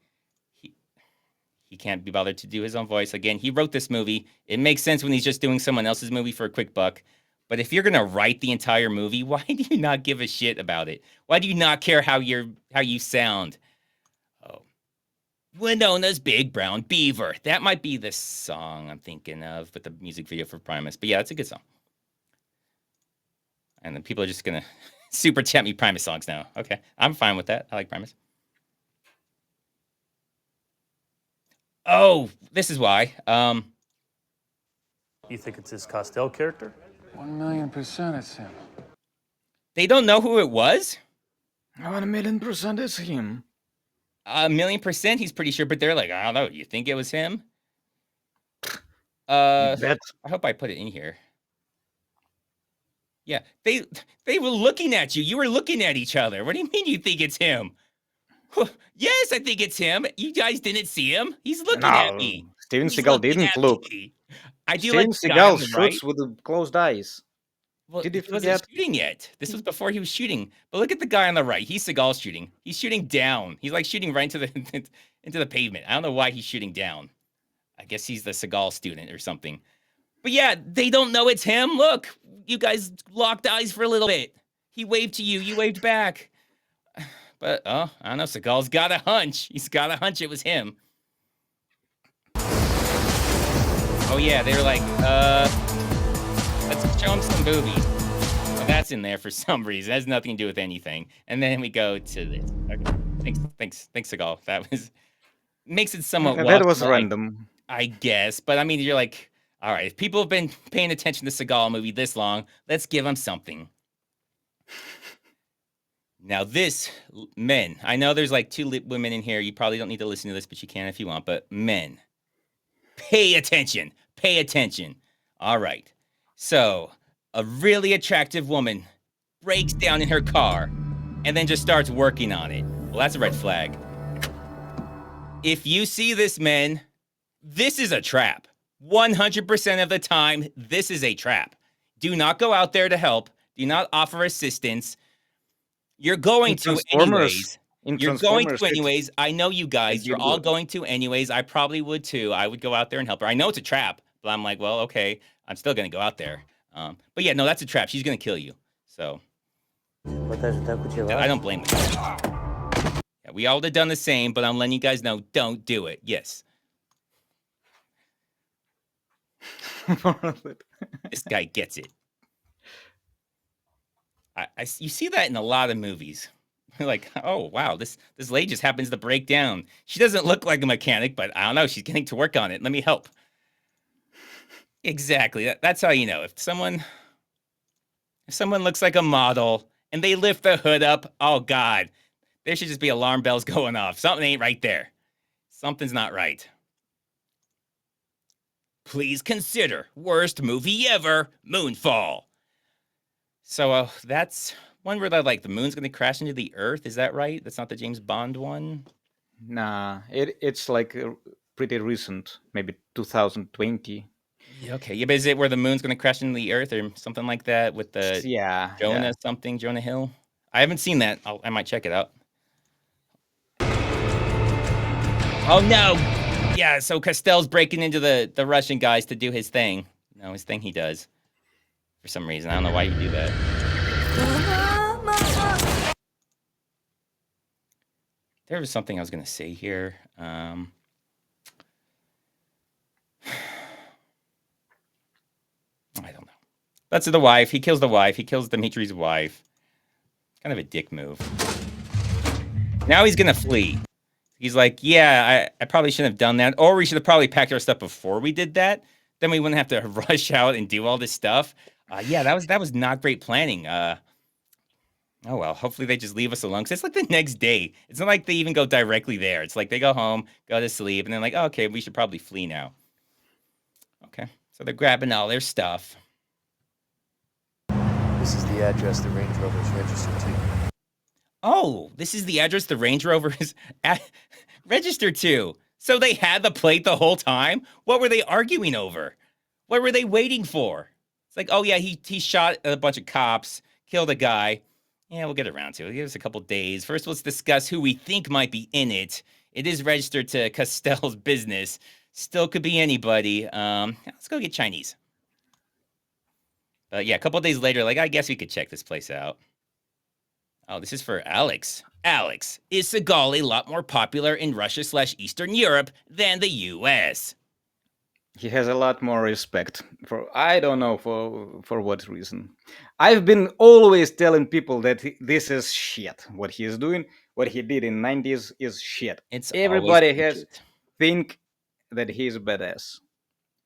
He can't be bothered to do his own voice. Again, he wrote this movie. It makes sense when he's just doing someone else's movie for a quick buck. But if you're gonna write the entire movie, why do you not give a shit about it? Why do you not care how you sound? Oh, Winona's Big Brown Beaver. That might be the song I'm thinking of with the music video for Primus. But yeah, it's a good song. And then people are just going to super chat me Primus songs now. Okay, I'm fine with that. I like Primus. Oh, this is why. You think it's his Costell character? 1,000,000% it's him. They don't know who it was? 1,000,000% it's him. 1,000,000% he's pretty sure, but they're like, I don't know. You think it was him? I hope I put it in here. Yeah, they were looking at you. You were looking at each other. What do you mean you think it's him? Yes, I think it's him. You guys didn't see him. He's looking at me. Steven He's Seagal looking didn't at look. me. I do Steven like the guy on Seagal the right. shoots with the closed eyes. Well, Did you he wasn't forget? shooting yet. This was before he was shooting. But look at the guy on the right. He's Seagal shooting. He's shooting down. He's like shooting right into the into the pavement. I don't know why he's shooting down. I guess he's the Seagal student or something. But yeah, they don't know it's him. Look, you guys locked eyes for a little bit. He waved to you. You waved back. But, I don't know. Seagal's got a hunch. He's got a hunch it was him. Oh, yeah. They were like, let's show him some boobies. Well, that's in there for some reason. It has nothing to do with anything. And then we go to this. Okay. Thanks, Seagal. That makes it somewhat That was watchable, random. I guess. But, I mean, you're like, all right, if people have been paying attention to Seagal movie this long, let's give them something. Now this, men, I know there's like 2 women in here. You probably don't need to listen to this, but you can if you want. But men, pay attention. Pay attention. All right. So a really attractive woman breaks down in her car and then just starts working on it. Well, that's a red flag. If you see this, men, this is a trap. 100% of the time, this is a trap. Do not go out there to help. Do not offer assistance. You're going to anyways. You're going to anyways. I know you guys. You're all going to anyways. I probably would too. I would go out there and help her. I know it's a trap, but I'm like, well, okay. I'm still going to go out there. But yeah, no, that's a trap. She's going to kill you. So I don't blame them. Yeah, we all would have done the same, but I'm letting you guys know, don't do it. Yes. This guy gets it. You see that in a lot of movies. Like, oh, wow, this lady just happens to break down. She doesn't look like a mechanic, but I don't know. She's getting to work on it. Let me help. Exactly. That's how you know. If someone looks like a model and they lift the hood up, oh, God, there should just be alarm bells going off. Something ain't right there. Something's not right. Please consider worst movie ever, Moonfall. So that's one where they're like the moon's going to crash into the earth. Is that right? That's not the James Bond one? Nah, it's like pretty recent, maybe 2020. Okay, yeah, but is it where the moon's going to crash into the earth or something like that with the Jonah Hill? I haven't seen that. I might check it out. Oh, no. Yeah, so Costell's breaking into the Russian guys to do his thing. No, his thing he does. For some reason. I don't know why you do that. There was something I was going to say here. I don't know. That's the wife. He kills the wife. He kills Dimitri's wife. Kind of a dick move. Now he's going to flee. He's like, yeah, I probably shouldn't have done that. Or we should have probably packed our stuff before we did that. Then we wouldn't have to rush out and do all this stuff. Yeah, that was not great planning. Oh, well, hopefully they just leave us alone. Because it's like the next day. It's not like they even go directly there. It's like they go home, go to sleep, and then like, oh, okay, we should probably flee now. Okay, so they're grabbing all their stuff. This is the address the Range Rover's registered to. Oh, this is the address the Range Rover is registered to. So they had the plate the whole time? What were they arguing over? What were they waiting for? It's like, oh, yeah, he shot a bunch of cops, killed a guy. Yeah, we'll get around to it. Give us a couple days. First, let's discuss who we think might be in it. It is registered to Costell's business. Still could be anybody. Let's go get Chinese. But yeah, a couple days later, like, I guess we could check this place out. Oh, this is for Alex. Alex, is Seagal a lot more popular in Russia/Eastern Europe than the US? He has a lot more respect for, I don't know for what reason. I've been always telling people that this is shit. What he is doing, what he did in 90s is shit. It's always Everybody has bullshit. think that he's badass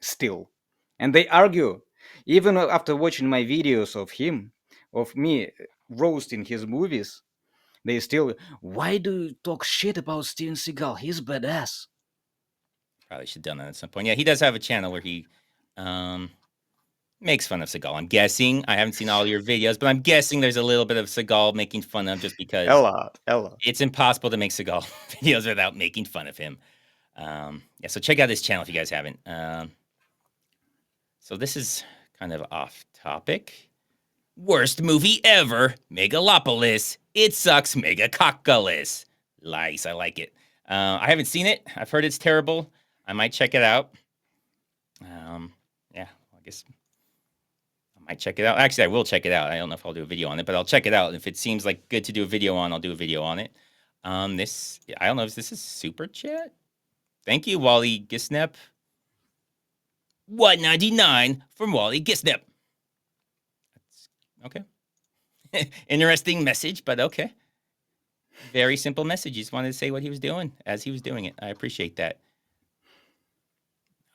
still. And they argue even after watching my videos of him, of me roasting his movies, they still, why do you talk shit about Steven Seagal? He's badass. Probably should have done that at some point. Yeah, he does have a channel where he makes fun of Seagal. I'm guessing. I haven't seen all your videos, but I'm guessing there's a little bit of Seagal making fun of just because A lot. It's impossible to make Seagal videos without making fun of him. Yeah, so check out this channel if you guys haven't. So this is kind of off topic. Worst movie ever, Megalopolis. It sucks, Megacoculus. Nice, I like it. I haven't seen it. I've heard it's terrible. I might check it out. Yeah, I guess I might check it out. Actually, I will check it out. I don't know if I'll do a video on it, but I'll check it out. If it seems like good to do a video on, I'll do a video on it. This, I don't know if this is super chat. Thank you, Wally Gisnep. $1.99 from Wally Gisnep. Okay. Interesting message, but okay. Very simple message. He just wanted to say what he was doing as he was doing it. I appreciate that.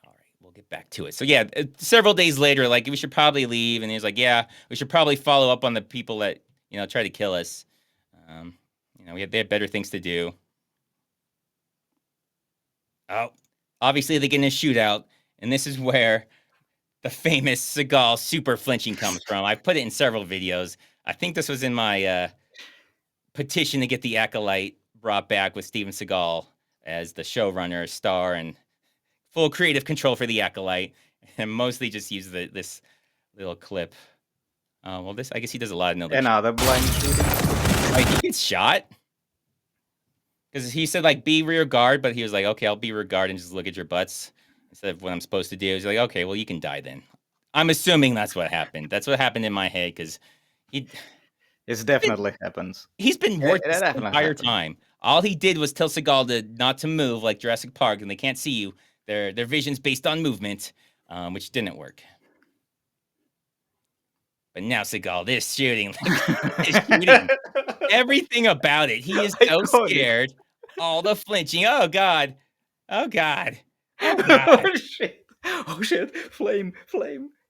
All right, we'll get back to it. So yeah, several days later, like, we should probably leave. And he was like, yeah, we should probably follow up on the people that, try to kill us. They had better things to do. Oh, obviously they get in a shootout. And this is where the famous Seagal super flinching comes from. I put it in several videos. I think this was in my petition to get the Acolyte brought back with Steven Seagal as the showrunner, star, and full creative control for the Acolyte. And mostly just use this little clip. Well, I guess he does a lot of no. Another blind shooting. Like, he gets shot. Because he said, like, be rear guard, but he was like, okay, I'll be rear guard and just look at your butts instead of what I'm supposed to do. He's like, okay, well, you can die then. I'm assuming that's what happened. That's what happened in my head, because it definitely happens. He's been working the entire time. All he did was tell Seagal not to move like Jurassic Park, and they can't see you. Their vision's based on movement, which didn't work. But now Seagal, this shooting, everything about it. He is so scared. All the flinching. Oh God. Oh God. Oh God. Oh shit. Flame.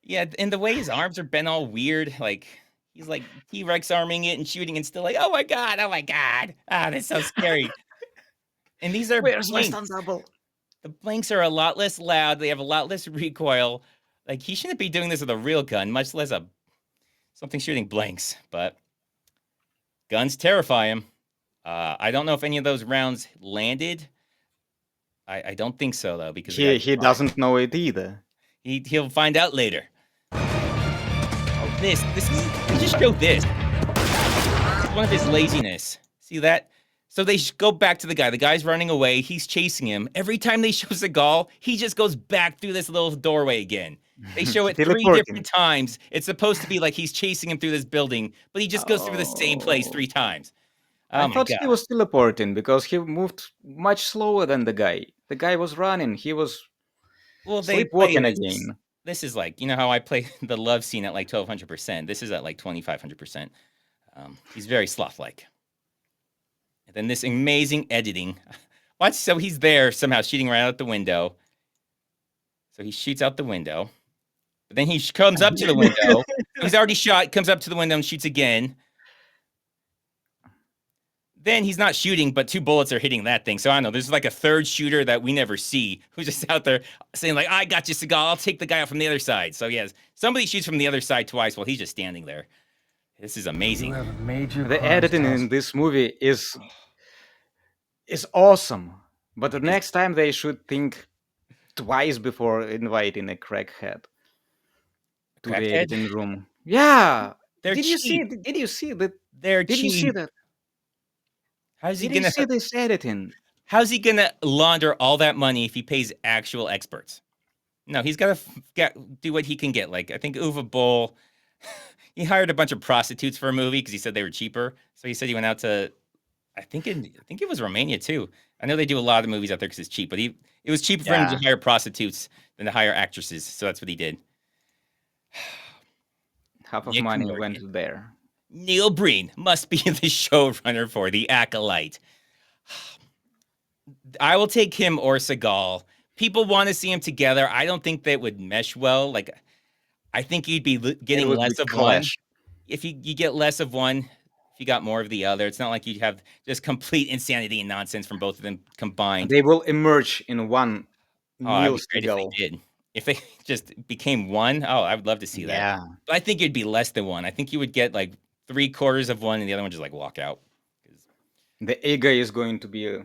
Yeah, and the way his arms are bent all weird, like he's like T-Rex arming it and shooting and still like, oh my God. Ah, that's so scary. And these are Where's my blinks. stun double? The blinks are a lot less loud. They have a lot less recoil. Like, he shouldn't be doing this with a real gun, much less something shooting blanks. But guns terrify him. I don't know if any of those rounds landed. I don't think so, though, because he doesn't know it either. He'll find out later. Oh, this is, they just showed this. It's one of his laziness. See that? So they go back to the guy. The guy's running away. He's chasing him. Every time they show Seagal, he just goes back through this little doorway again. They show it 3 different times. It's supposed to be like he's chasing him through this building, but he just goes through the same place 3 times. I thought he was teleporting because he moved much slower than the guy. The guy was running. He was sleepwalking again. This is like, how I play the love scene at like 1200%. This is at like 2500%. He's very sloth-like. And then this amazing editing. Watch, so he's there somehow shooting right out the window. So he shoots out the window. But then he comes up to the window. He's already shot, comes up to the window and shoots again. Then he's not shooting, but 2 bullets are hitting that thing. So I don't know. There's like a third shooter that we never see who's just out there saying like, I got you, Seagal. I'll take the guy out from the other side. So yes, somebody shoots from the other side twice while he's just standing there. This is amazing. The editing in this movie is awesome. But the next time they should think twice before inviting a crackhead to the editing room. Yeah. Did you see that? They're cheap. Did you see that? How's he Did you see this editing? How's he gonna launder all that money if he pays actual experts? No, he's got to do what he can get. Like, I think Uwe Boll, he hired a bunch of prostitutes for a movie because he said they were cheaper. So he said he went out to I think it was Romania too. I know they do a lot of movies out there because it's cheap, but it was cheaper for him Yeah. to hire prostitutes than to hire actresses, so that's what he did. Half of Nick money Morgan. went there. Neil Breen must be the showrunner for The Acolyte. I will take him or Seagal. People want to see him together. I don't think that would mesh well. Like, I think you'd be getting would less be of one. clash. If you get less of one, if you got more of the other, it's not like you'd have just complete insanity and nonsense from both of them combined. They will emerge in one Oh, that'd Neil be great if they Seagal. did. If they just became one, oh, I would love to see that. Yeah. But I think it'd be less than one. I think you would get like 3/4 of one and the other one just like walk out. The ego is going to be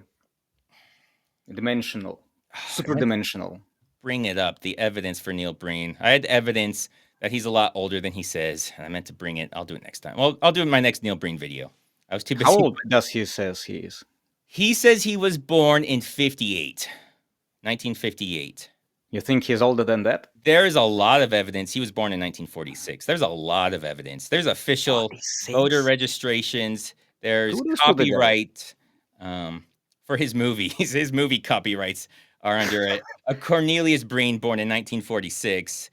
dimensional, super dimensional. Bring it up, the evidence for Neil Breen. I had evidence that he's a lot older than he says, and I meant to bring it. I'll do it next time. Well, I'll do it in my next Neil Breen video. I was too busy. How old does he says he is? He says he was born in 1958. You think he's older than that? There's a lot of evidence. He was born in 1946. There's a lot of evidence. There's official 46? voter registrations. There's Kudos to the guy. copyright for his movies. His movie copyrights are under a Cornelius Breen born in 1946,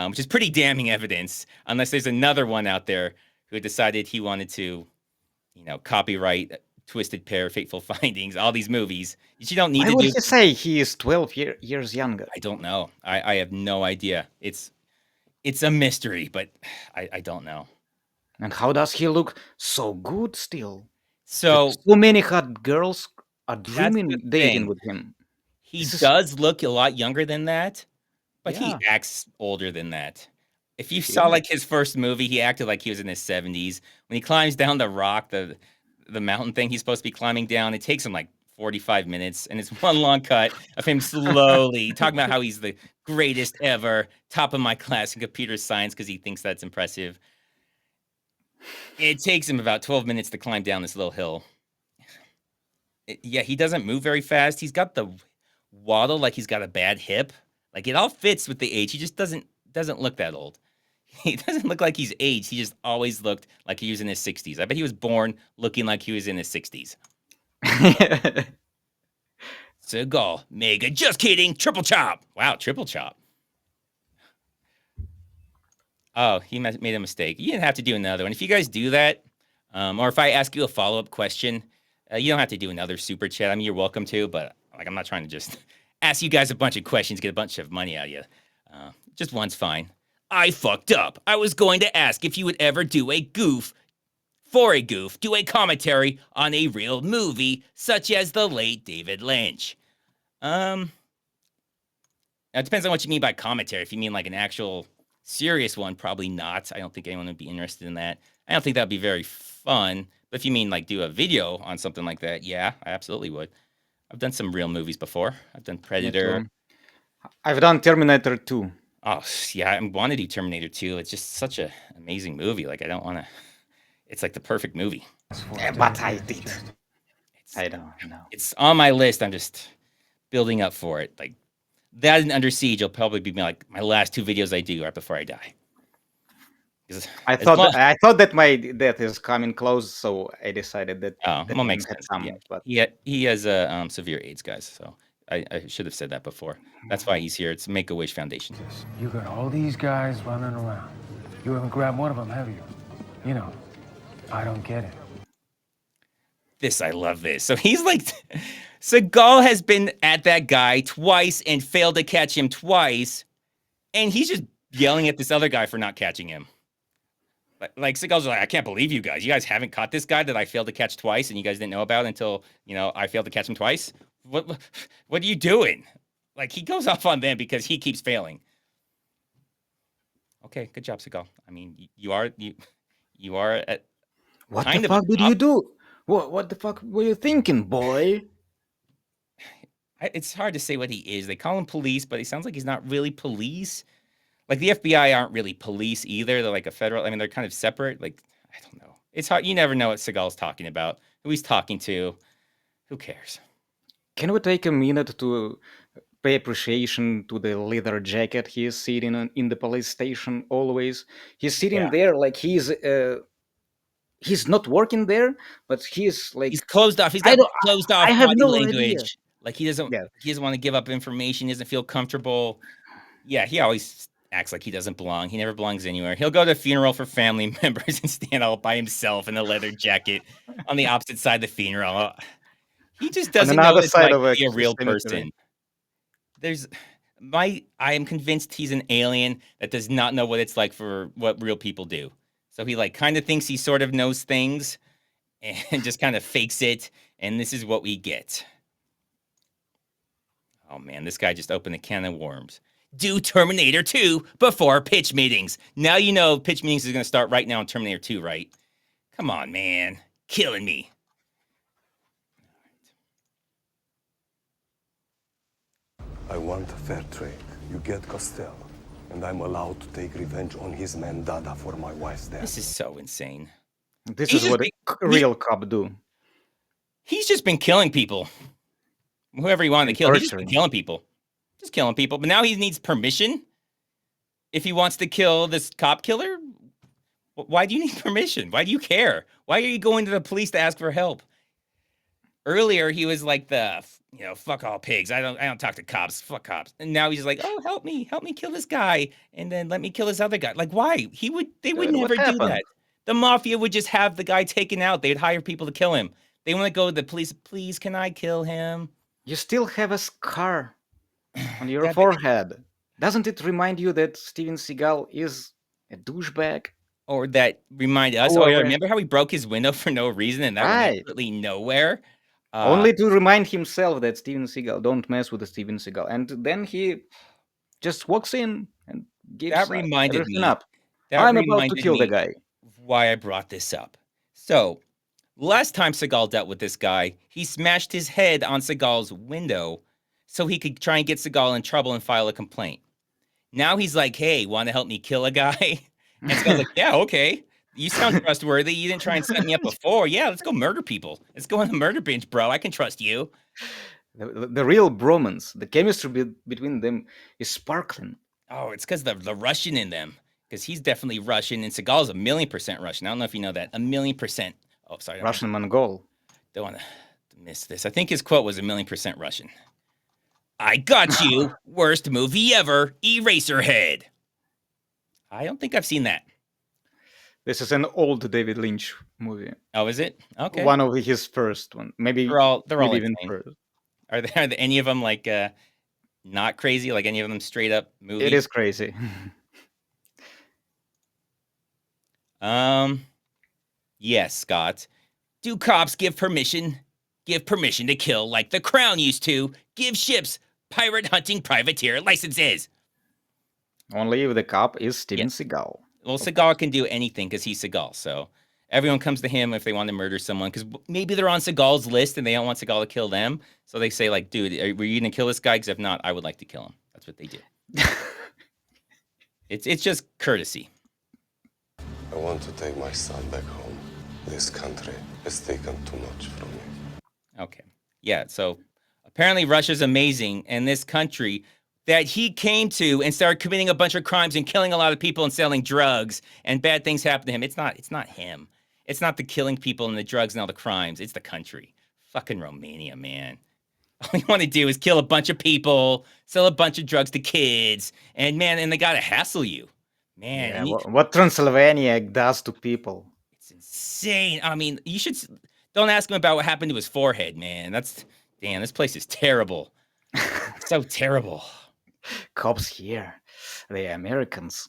which is pretty damning evidence, unless there's another one out there who decided he wanted to, copyright Twisted Pair, Fateful Findings, all these movies. You don't need Why to would do. he say he is 12 years younger? I don't know. I have no idea. It's a mystery, but I don't know. And how does he look so good still? So many hot girls are that's dreaming the dating thing. with him. He does look a lot younger than that, but Yeah. he acts older than that. If you saw like his first movie, he acted like he was in his 70s. When he climbs down the rock, the mountain thing he's supposed to be climbing down, it takes him like 45 minutes, and it's one long cut of him slowly talking about how he's the greatest ever, top of my class in computer science because he thinks that's impressive. It takes him about 12 minutes to climb down this little hill. He doesn't move very fast. He's got the waddle like he's got a bad hip. Like it all fits with the age. He just doesn't look that old. He doesn't look like he's aged. He just always looked like he was in his 60s. I bet he was born looking like he was in his 60s. Seagal, mega, just kidding, triple chop. Wow, triple chop. Oh, he made a mistake. You didn't have to do another one. If you guys do that, or if I ask you a follow-up question, you don't have to do another super chat. I mean, you're welcome to, but like I'm not trying to just ask you guys a bunch of questions, get a bunch of money out of you. Just one's fine. I fucked up. I was going to ask if you would ever do a goof, do a commentary on a real movie, such as the late David Lynch. Now it depends on what you mean by commentary. If you mean like an actual serious one, probably not. I don't think anyone would be interested in that. I don't think that'd be very fun. But if you mean like do a video on something like that, yeah, I absolutely would. I've done some real movies before. I've done Predator. I've done Terminator 2. Oh, yeah, I want to do Terminator 2. It's just such an amazing movie. Like, I don't want to... It's like the perfect movie. Yeah, but I did. I don't know. It's on my list. I'm just building up for it. Like, that and Under Siege will probably be like my last 2 videos I do right before I die. I thought that my death is coming close, so I decided that. Oh, that well, makes had sense. come, Yeah. but He has severe AIDS, guys. So I should have said that before. That's why he's here. It's Make-A-Wish Foundation. You got all these guys running around. You haven't grabbed one of them, have you? You know, I don't get it. I love this. So he's like, Seagal has been at that guy twice and failed to catch him twice. And he's just yelling at this other guy for not catching him. Like Seagal's like, I can't believe you guys. You guys haven't caught this guy that I failed to catch twice and you guys didn't know about until, I failed to catch him twice. What are you doing? Like, he goes off on them because he keeps failing. Okay, good job, Seagal. I mean, you are at what kind the of fuck did you do? What the fuck were you thinking, boy? It's hard to say what he is. They call him police, but he sounds like he's not really police. Like, the FBI aren't really police either. They're like a federal. I mean, they're kind of separate. Like, I don't know. It's hard. You never know what Seagal's talking about, who he's talking to. Who cares? Can we take a minute to pay appreciation to the leather jacket he is sitting in the police station always? He's sitting there like he he's not working there, but he's like He's closed off. He's I got don't. closed off I have body no language. idea. Like he doesn't Yeah. want to give up information. He doesn't feel comfortable. Yeah, he always acts like he doesn't belong. He never belongs anywhere. He'll go to a funeral for family members and stand all by himself in a leather jacket on the opposite side of the funeral. He just doesn't know another what it's side like of to a be a real cemetery. person. I am convinced he's an alien that does not know what it's like for what real people do. So he like kind of thinks he sort of knows things and just kind of fakes it. And this is what we get. Oh man, this guy just opened a can of worms. Do Terminator 2 before pitch meetings. Now you know pitch meetings is going to start right now in Terminator 2, right? Come on, man. Killing me. I want a fair trade. You get Costell, and I'm allowed to take revenge on his man Dada for my wife's death. This is so insane. This is what a real cop do. He's just been killing people. Whoever he wanted to kill, he's just been killing people. Just killing people. But now he needs permission? If he wants to kill this cop killer? Why do you need permission? Why do you care? Why are you going to the police to ask for help? Earlier, he was like fuck all pigs. I don't talk to cops. Fuck cops. And now he's like, oh, help me kill this guy, and then let me kill this other guy. Like, why? They would never do that. The mafia would just have the guy taken out. They'd hire people to kill him. They want to go to the police. Please, can I kill him? You still have a scar on your forehead. Doesn't it remind you that Steven Seagal is a douchebag? Or that remind us? Oh, yeah, remember how he broke his window for no reason and that went absolutely nowhere? Only to remind himself that Steven Seagal, don't mess with the Steven Seagal. And then he just walks in and gives everything up. I'm about to kill the guy. Why I brought this up. So, last time Seagal dealt with this guy, he smashed his head on Seagal's window so he could try and get Seagal in trouble and file a complaint. Now he's like, hey, want to help me kill a guy? And Seagal's like, yeah, okay. You sound trustworthy. You didn't try and set me up before. Yeah, let's go murder people. Let's go on the murder bench, bro. I can trust you. The real bromance, the chemistry between them is sparkling. Oh, it's because the Russian in them. Because he's definitely Russian, and Seagal's 1,000,000% Russian. I don't know if you know that. 1,000,000%. Oh, sorry. Russian Mongol. Don't want to miss this. I think his quote was 1,000,000% Russian. I got you. Worst movie ever. Eraserhead. I don't think I've seen that. This is an old David Lynch movie. Oh, is it? Okay. One of his first one. Maybe they're all even first. Are there any of them like not crazy? Like any of them straight up movies? It is crazy. Yes, Scott. Do cops give permission? Give permission to kill like the Crown used to. Give ships pirate hunting privateer licenses. Only if the cop is Steven Seagal. Well, Seagal can do anything because he's Seagal. So everyone comes to him if they want to murder someone because maybe they're on Seagal's list and they don't want Seagal to kill them. So they say, like, dude, were you going to kill this guy? Because if not, I would like to kill him. That's what they do. It's just courtesy. I want to take my son back home. This country has taken too much from me. Okay. Yeah, so apparently Russia's amazing, and this country that he came to and started committing a bunch of crimes and killing a lot of people and selling drugs, and bad things happen to him. It's not him. It's not the killing people and the drugs and all the crimes. It's the country. Fucking Romania, man. All you want to do is kill a bunch of people, sell a bunch of drugs to kids, and they gotta hassle you. Man. Yeah, what Transylvania does to people. It's insane. I mean, you should... Don't ask him about what happened to his forehead, man. Damn, this place is terrible. So terrible. Cops here, the Americans.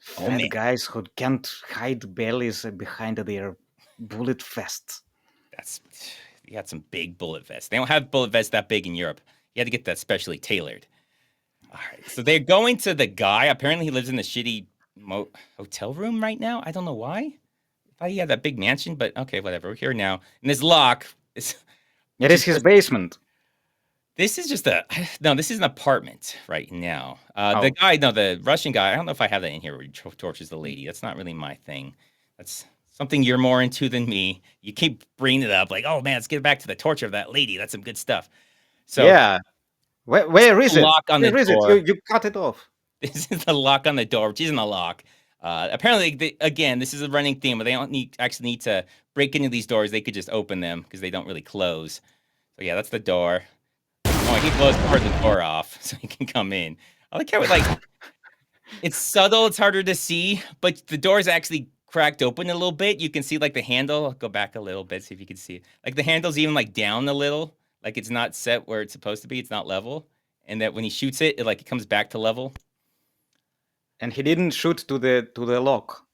Fat guys who can't hide bellies behind their bullet vests. You got some big bullet vests. They don't have bullet vests that big in Europe. You had to get that specially tailored. All right, so they're going to the guy. Apparently he lives in a shitty hotel room right now. I don't know why. I thought he had that big mansion, but okay, whatever. We're here now. And this lock is... It is his basement. This is just this is an apartment right now. The guy, the Russian guy, I don't know if I have that in here where he tortures the lady. That's not really my thing. That's something you're more into than me. You keep bringing it up like, oh man, let's get back to the torture of that lady. That's some good stuff. So yeah. Where is it? Lock on Where the is door. it? You cut it off. This is the lock on the door, which isn't a lock. Apparently, again, this is a running theme, but they don't actually need to break into these doors. They could just open them because they don't really close. So yeah, that's the door. Oh, he blows part of the door off so he can come in. I like how it's subtle. It's harder to see, but the door is actually cracked open a little bit. You can see like the handle. I'll go back a little bit, see if you can see it. Like the handle's even like down a little. Like it's not set where it's supposed to be. It's not level. And that when he shoots it, it comes back to level. And he didn't shoot to the lock.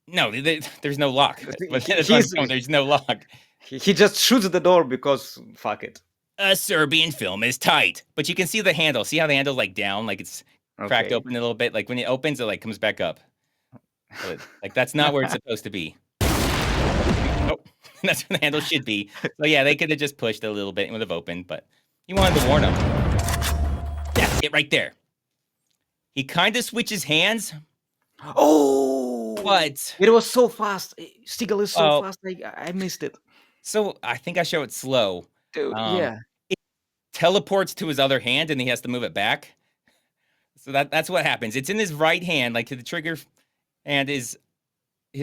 No, there's no lock. There's no lock. He just shoots the door because fuck it. A Serbian film is tight, but you can see the handle. See how the handle's like down, like it's cracked open a little bit. Like when it opens, it like comes back up. But, like that's not where it's supposed to be. Nope, that's where the handle should be. So yeah, they could have just pushed a little bit and would have opened, but he wanted to warn him. That's it right there. He kind of switches hands. Oh, but it was so fast. Seagal is so fast. I missed it. So I think I show it slow. Dude, yeah. It teleports to his other hand and he has to move it back. So that's what happens. It's in his right hand, like to the trigger and his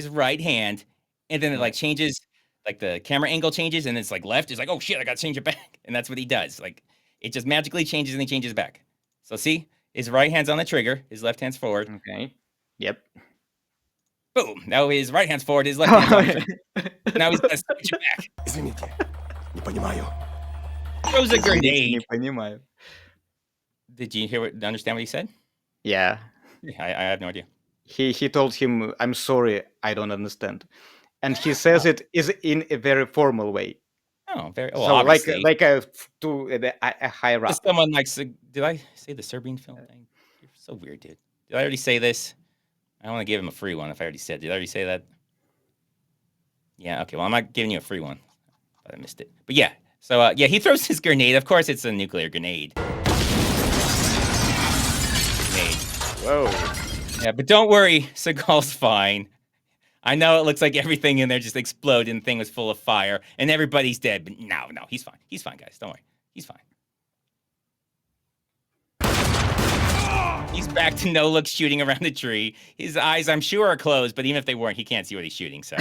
right hand. And then it like changes, like the camera angle changes and it's like left. It's like, oh shit, I got to change it back. And that's what he does. Like it just magically changes and he changes back. So see, his right hand's on the trigger. His left hand's forward. Okay. Yep. Boom. Now his right hand's forward. His left hand's on the trigger. Now he's going to switch it back. Извините, не понимаю. Throws a grenade. Не понимаю. Did you understand what he said? Yeah. I have no idea. He told him, "I'm sorry, I don't understand," and he says it is in a very formal way. Oh, very well. So Obviously. like a higher up. Someone did I say the Serbian film thing? You're so weird, dude. Did I already say this? I want to give him a free one if I already said. Did I already say that? Yeah. Okay. Well, I'm not giving you a free one. But I missed it. But yeah. So yeah, he throws his grenade. Of course, it's a nuclear grenade. Whoa. Yeah, but don't worry, Seagal's fine. I know it looks like everything in there just exploded and the thing was full of fire and everybody's dead, but no, he's fine. He's fine, guys. Don't worry. He's fine. He's back to no-look shooting around the tree. His eyes, I'm sure, are closed, but even if they weren't, he can't see what he's shooting, so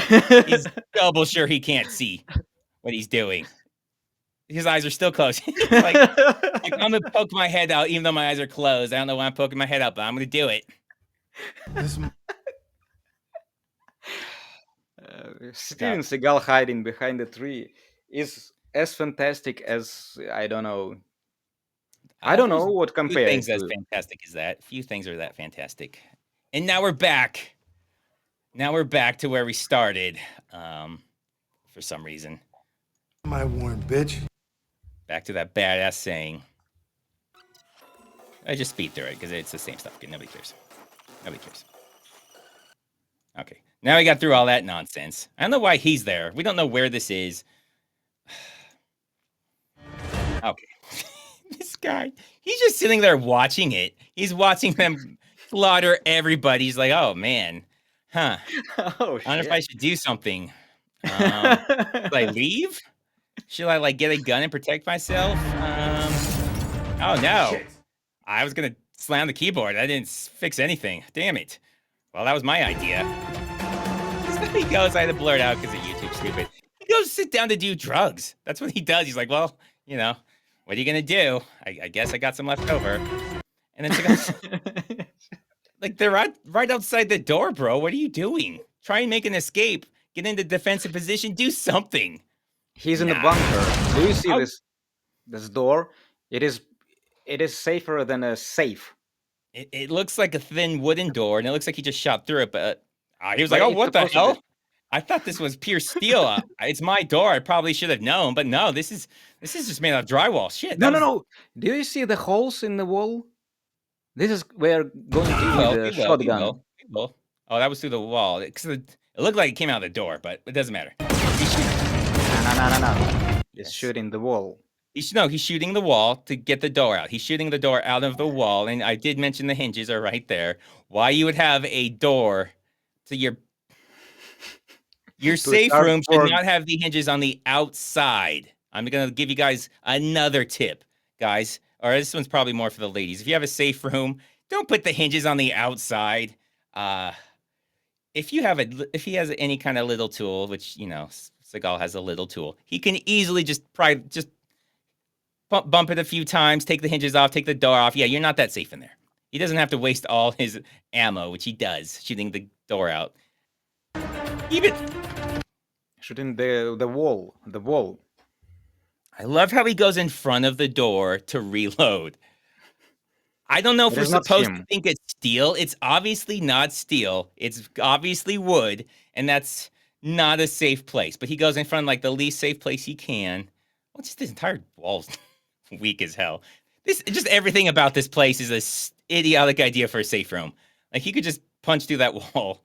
he's double sure he can't see what he's doing. His eyes are still closed. like, I'm going to poke my head out even though my eyes are closed. I don't know why I'm poking my head out, but I'm going to do it. Steven Seagal hiding behind the tree is as fantastic as I don't know what compares. Few things as fantastic as that. Few things are that fantastic. And now we're back. Now we're back to where we started. For some reason. My warm bitch. Back to that badass saying. I just speed through it because it's the same stuff. Okay, nobody cares. Nobody cares. Okay. Now we got through all that nonsense. I don't know why he's there. We don't know where this is. Okay. This guy, he's just sitting there watching it. He's watching them slaughter everybody. He's like, oh, man. Huh. Oh, I wonder if I should do something. Should I leave? Should I, get a gun and protect myself? Oh, no. Shit. I was going to slam the keyboard. I didn't fix anything. Damn it. Well, that was my idea. He goes, I had to blur it out because of YouTube, stupid. He goes sit down to do drugs. That's what he does. He's like, well, what are you going to do? I guess I got some left over. And then he goes, they're right outside the door, bro. What are you doing? Try and make an escape. Get into defensive position. Do something. He's in the bunker. Do you see this door? It is safer than a safe. It looks like a thin wooden door, and it looks like he just shot through it, but he was like, oh, what the hell? I thought this was pure steel. It's my door. I probably should have known, but no, this is just made out of drywall. Shit. No. Do you see the holes in the wall? This is where going to be the shotgun. We will. Oh, that was through the wall. It looked like it came out of the door, but it doesn't matter. No. It's shooting the wall. He's shooting the wall to get the door out. He's shooting the door out of the wall, and I did mention the hinges are right there. Why you would have a door to your safe room should not have the hinges on the outside. I'm going to give you guys another tip, guys. Or this one's probably more for the ladies. If you have a safe room, don't put the hinges on the outside. if he has any kind of little tool, which Seagal has a little tool, he can easily just bump it a few times, take the hinges off, take the door off. Yeah, you're not that safe in there. He doesn't have to waste all his ammo, which he does, shooting the door out. Even shooting the wall. The wall. I love how he goes in front of the door to reload. I don't know if we're supposed to think it's steel. It's obviously not steel. It's obviously wood, and that's not a safe place. But he goes in front of like the least safe place he can. Well, just this entire wall's weak as hell. Just everything about this place is a idiotic idea for a safe room. Like he could just punch through that wall.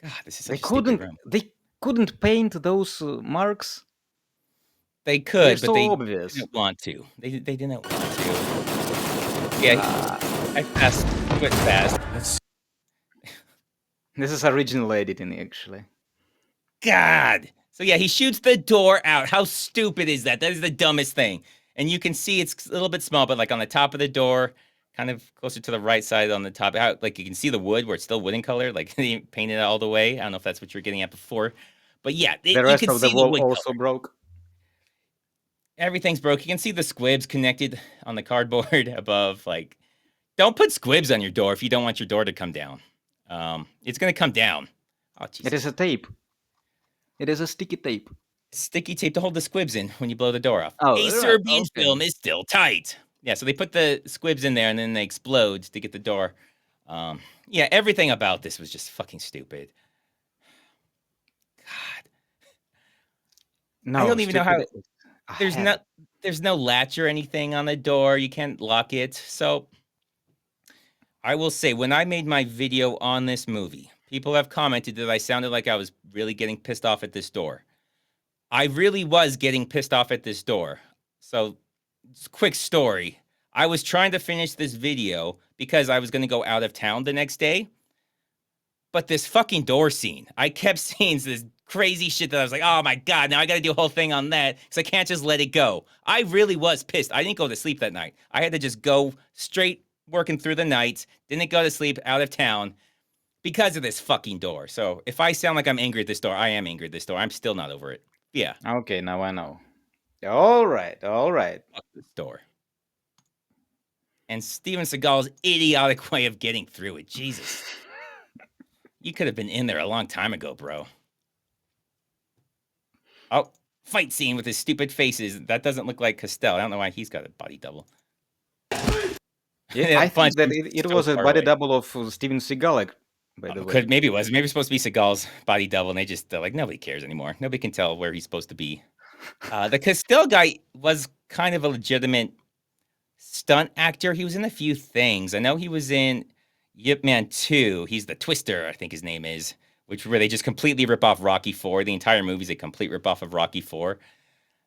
God, this is such a stupid room. They couldn't paint those marks. They could, They're but they obvious. didn't want to. They didn't want to. Yeah, I quit fast. This is original editing, actually. God. So yeah, he shoots the door out. How stupid is that? That is the dumbest thing. And you can see it's a little bit small, but like on the top of the door, kind of closer to the right side on the top, like you can see the wood where it's still wooden color, like they painted it all the way. I don't know if that's what you're getting at before, but yeah, the rest of the wall also broke. Everything's broke. You can see the squibs connected on the cardboard above. Like, don't put squibs on your door if you don't want your door to come down. It's going to come down. Oh, it is a tape. It is a sticky tape. Sticky tape to hold the squibs in when you blow the door off. Oh, a Serbian film is still tight. Yeah, so they put the squibs in there and then they explode to get the door. Yeah, everything about this was just fucking stupid. God. No, I don't even know how... There's no latch or anything on the door. You can't lock it. So I will say, when I made my video on this movie, people have commented that I sounded like I was really getting pissed off at this door. I really was getting pissed off at this door. So, quick story. I was trying to finish this video because I was going to go out of town the next day. But this fucking door scene, I kept seeing this crazy shit that I was like, oh my God, now I got to do a whole thing on that because I can't just let it go. I really was pissed. I didn't go to sleep that night. I had to just go straight working through the night, didn't go to sleep out of town because of this fucking door. So if I sound like I'm angry at this door, I am angry at this door. I'm still not over it. Yeah. Okay, now I know. All right. Fuck this door. And Steven Seagal's idiotic way of getting through it. Jesus. You could have been in there a long time ago, bro. Oh, fight scene with his stupid faces. That doesn't look like Castell. I don't know why he's got a body double. Yeah, I think that it was a body double of Steven Seagal, like, by the way. Maybe it was. Maybe it's supposed to be Seagal's body double, and they just, like, nobody cares anymore. Nobody can tell where he's supposed to be. The Castell guy was kind of a legitimate stunt actor. He was in a few things. I know he was in Yip Man 2. He's the Twister, I think his name is, where they just completely rip off Rocky 4. The entire movie's a complete ripoff of Rocky 4.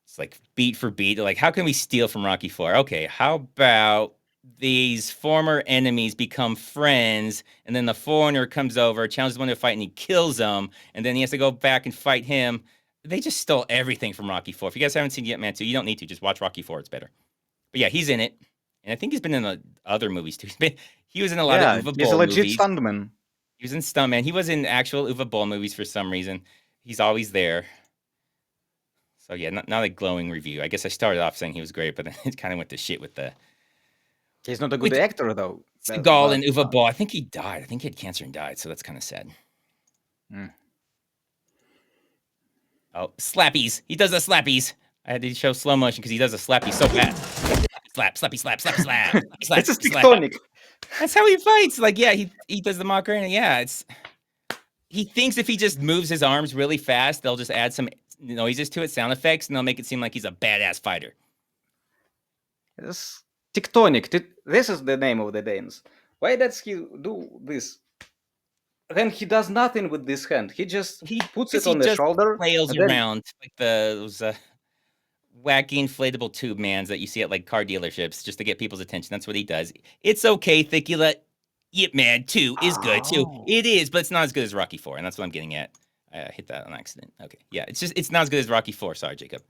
It's like beat for beat. Like, how can we steal from Rocky 4? Okay, how about these former enemies become friends, and then the foreigner comes over, challenges one to a fight, and he kills them, and then he has to go back and fight him. They just stole everything from Rocky 4. If you guys haven't seen Yip Man 2, you don't need to. Just watch Rocky 4. It's better. But yeah, he's in it. And I think he's been in other movies, too. He was in a lot of Uwe Boll he's a legit movies. stuntman. He was in Stuntman. He was in actual Uwe Boll movies for some reason. He's always there. So yeah, not a glowing review. I guess I started off saying he was great, but then it kind of went to shit with the... He's not a good actor, though. Seagal and Uwe Boll. I think he died. I think he had cancer and died, so that's kind of sad. Oh, slappies. He does the slappies. I had to show slow motion because he does a slappy so bad. Slap, slappy, slap, slappy, slap. Slap, it's a tectonic. That's how he fights. Like, yeah, he does the Macarena. Yeah, he thinks if he just moves his arms really fast, they'll just add some noises to it, sound effects, and they'll make it seem like he's a badass fighter. It's tectonic. This is the name of the dance. Why does he do this? Then he does nothing with this hand. He puts it on the shoulder. Flails around like those wacky inflatable tube mans that you see at like car dealerships just to get people's attention. That's what he does. It's okay, Thicula. Yip Man 2 is good too. It is, but it's not as good as Rocky 4, and that's what I'm getting at. I hit that on accident. Okay, yeah, it's not as good as Rocky 4. Sorry, Jacob.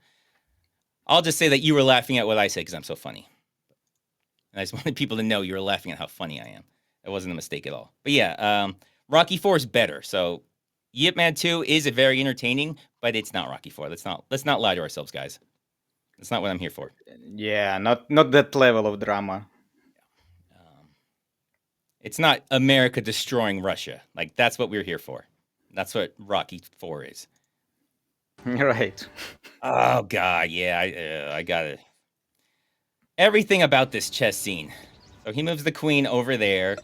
I'll just say that you were laughing at what I said because I'm so funny. And I just wanted people to know you were laughing at how funny I am. It wasn't a mistake at all. But yeah, Rocky 4 is better. So Yip Man 2 is a very entertaining, but it's not Rocky 4. Let's not lie to ourselves, guys. That's not what I'm here for. Yeah, not that level of drama. It's not America destroying Russia. Like, that's what we're here for. That's what Rocky 4 is. Right. Oh, God, yeah, I got it. Everything about this chess scene. So he moves the queen over there.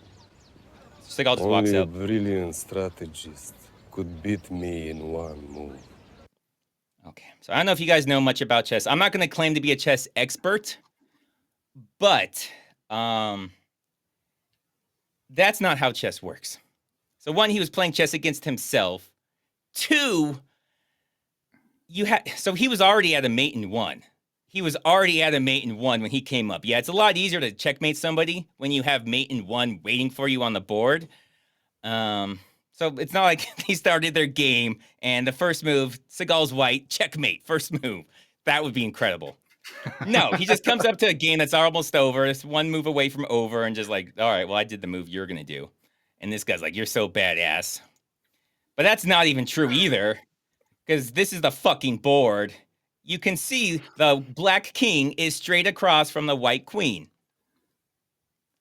Seagal just walks Only a up. brilliant strategist could beat me in one move. Okay, so I don't know if you guys know much about chess. I'm not going to claim to be a chess expert, but that's not how chess works. So one, he was playing chess against himself. Two, so he was already at a mate in one. He was already at a mate in one when he came up. Yeah, it's a lot easier to checkmate somebody when you have mate in one waiting for you on the board. So it's not like they started their game and the first move, Seagal's white, checkmate, first move. That would be incredible. No, he just comes up to a game that's almost over. It's one move away from over and just like, all right, well, I did the move you're going to do. And this guy's like, you're so badass. But that's not even true either, because this is the fucking board. You can see the black king is straight across from the white queen.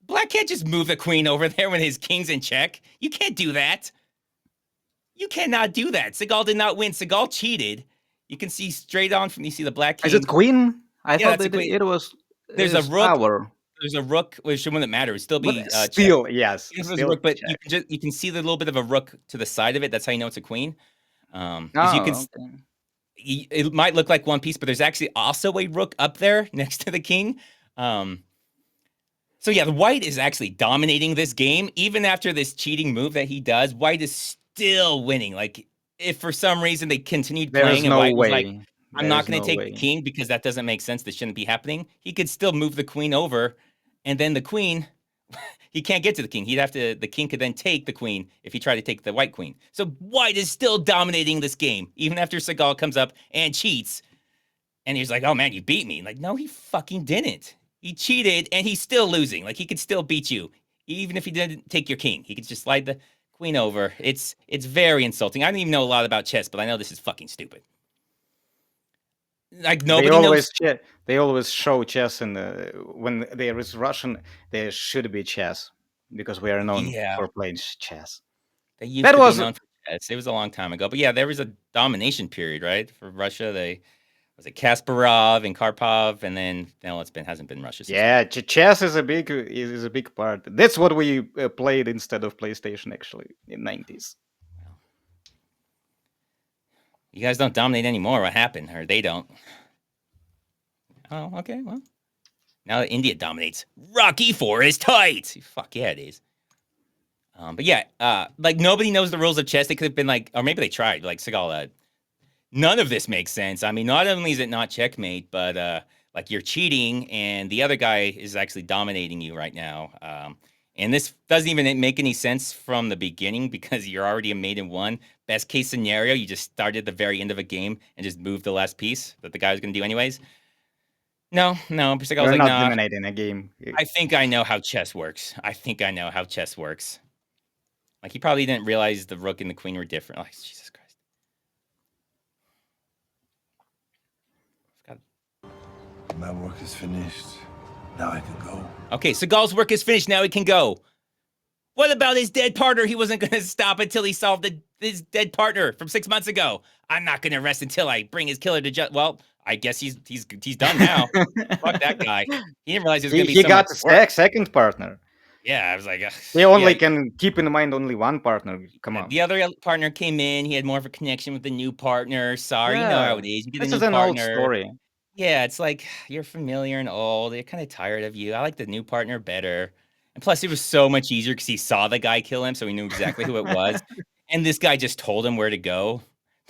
Black can't just move the queen over there when his king's in check. You can't do that. You cannot do that. Seagal did not win. Seagal cheated. You can see straight on from, you see the black king. Is it queen? I thought that's a queen. it was. There's a rook. Power. There's a rook, which wouldn't matter. It would still be still, check. Yes. It's still rook, but you can see the little bit of a rook to the side of it. That's how you know it's a queen. It might look like one piece, but there's actually also a rook up there next to the king. So yeah, the white is actually dominating this game. Even after this cheating move that he does, white is still winning. Like, if for some reason they continued playing and white was like, I'm not going to take the king because that doesn't make sense. This shouldn't be happening. He could still move the queen over, and then the queen, he can't get to the king. The king could then take the queen if he tried to take the white queen. So white is still dominating this game, even after Seagal comes up and cheats. And he's like, oh man, you beat me. Like, no, he fucking didn't. He cheated and he's still losing. Like, he could still beat you, even if he didn't take your king. He could just slide the queen over. It's very insulting. I don't even know a lot about chess, but I know this is fucking stupid. Like, nobody knows. They always show chess, and when there is Russian, there should be chess because we are known for playing chess. They used to be known for chess. It was a long time ago, but yeah, there was a domination period, right, for Russia. Was it Kasparov and Karpov, and then hasn't been Russia. Yeah, chess is a big part. That's what we played instead of PlayStation actually in '90s. You guys don't dominate anymore. What happened? Or they don't. Oh, okay. Well, now that India dominates, Rocky 4 is tight. Fuck yeah, it is. But yeah, like, nobody knows the rules of chess. They could have been like, or maybe they tried. Like, Seagal, none of this makes sense. I mean, not only is it not checkmate, but like, you're cheating, and the other guy is actually dominating you right now. And this doesn't even make any sense from the beginning because you're already a mate in one. Best case scenario, you just started at the very end of a game and just moved the last piece that the guy was going to do anyways. No. Seagal was like, not nah, dominating a game. I think I know how chess works. Like, he probably didn't realize the rook and the queen were different. Like, Jesus Christ. My work is finished. Now I can go. Okay, Seagal's work is finished. Now he can go. What about his dead partner? He wasn't going to stop until he solved his dead partner from 6 months ago. I'm not going to rest until I bring his killer to justice. Well, I guess he's done now. Fuck that guy. He didn't realize he was going to be. He got the second partner. Yeah, I was like, he only can keep in mind only one partner. Come on. The other partner came in. He had more of a connection with the new partner. Sorry, you know how it is. You get this a is new an partner. old story. Yeah, it's like, you're familiar and old. They're kind of tired of you. I like the new partner better. And plus, it was so much easier because he saw the guy kill him, so he knew exactly who it was. And this guy just told him where to go.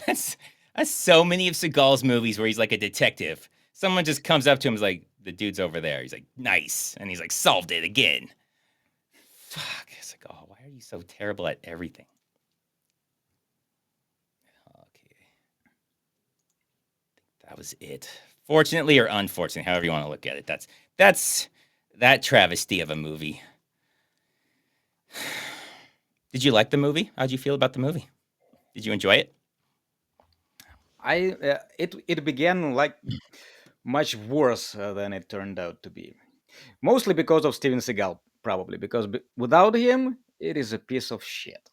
That's so many of Seagal's movies where he's like a detective. Someone just comes up to him and is like, the dude's over there. He's like, nice. And he's like, solved it again. Fuck, Seagal, why are you so terrible at everything? Okay. That was it. Fortunately or unfortunately, however you want to look at it. That's that travesty of a movie. Did you like the movie? How'd you feel about the movie? Did you enjoy it? It began like much worse than it turned out to be. Mostly because of Steven Seagal, probably because without him, it is a piece of shit.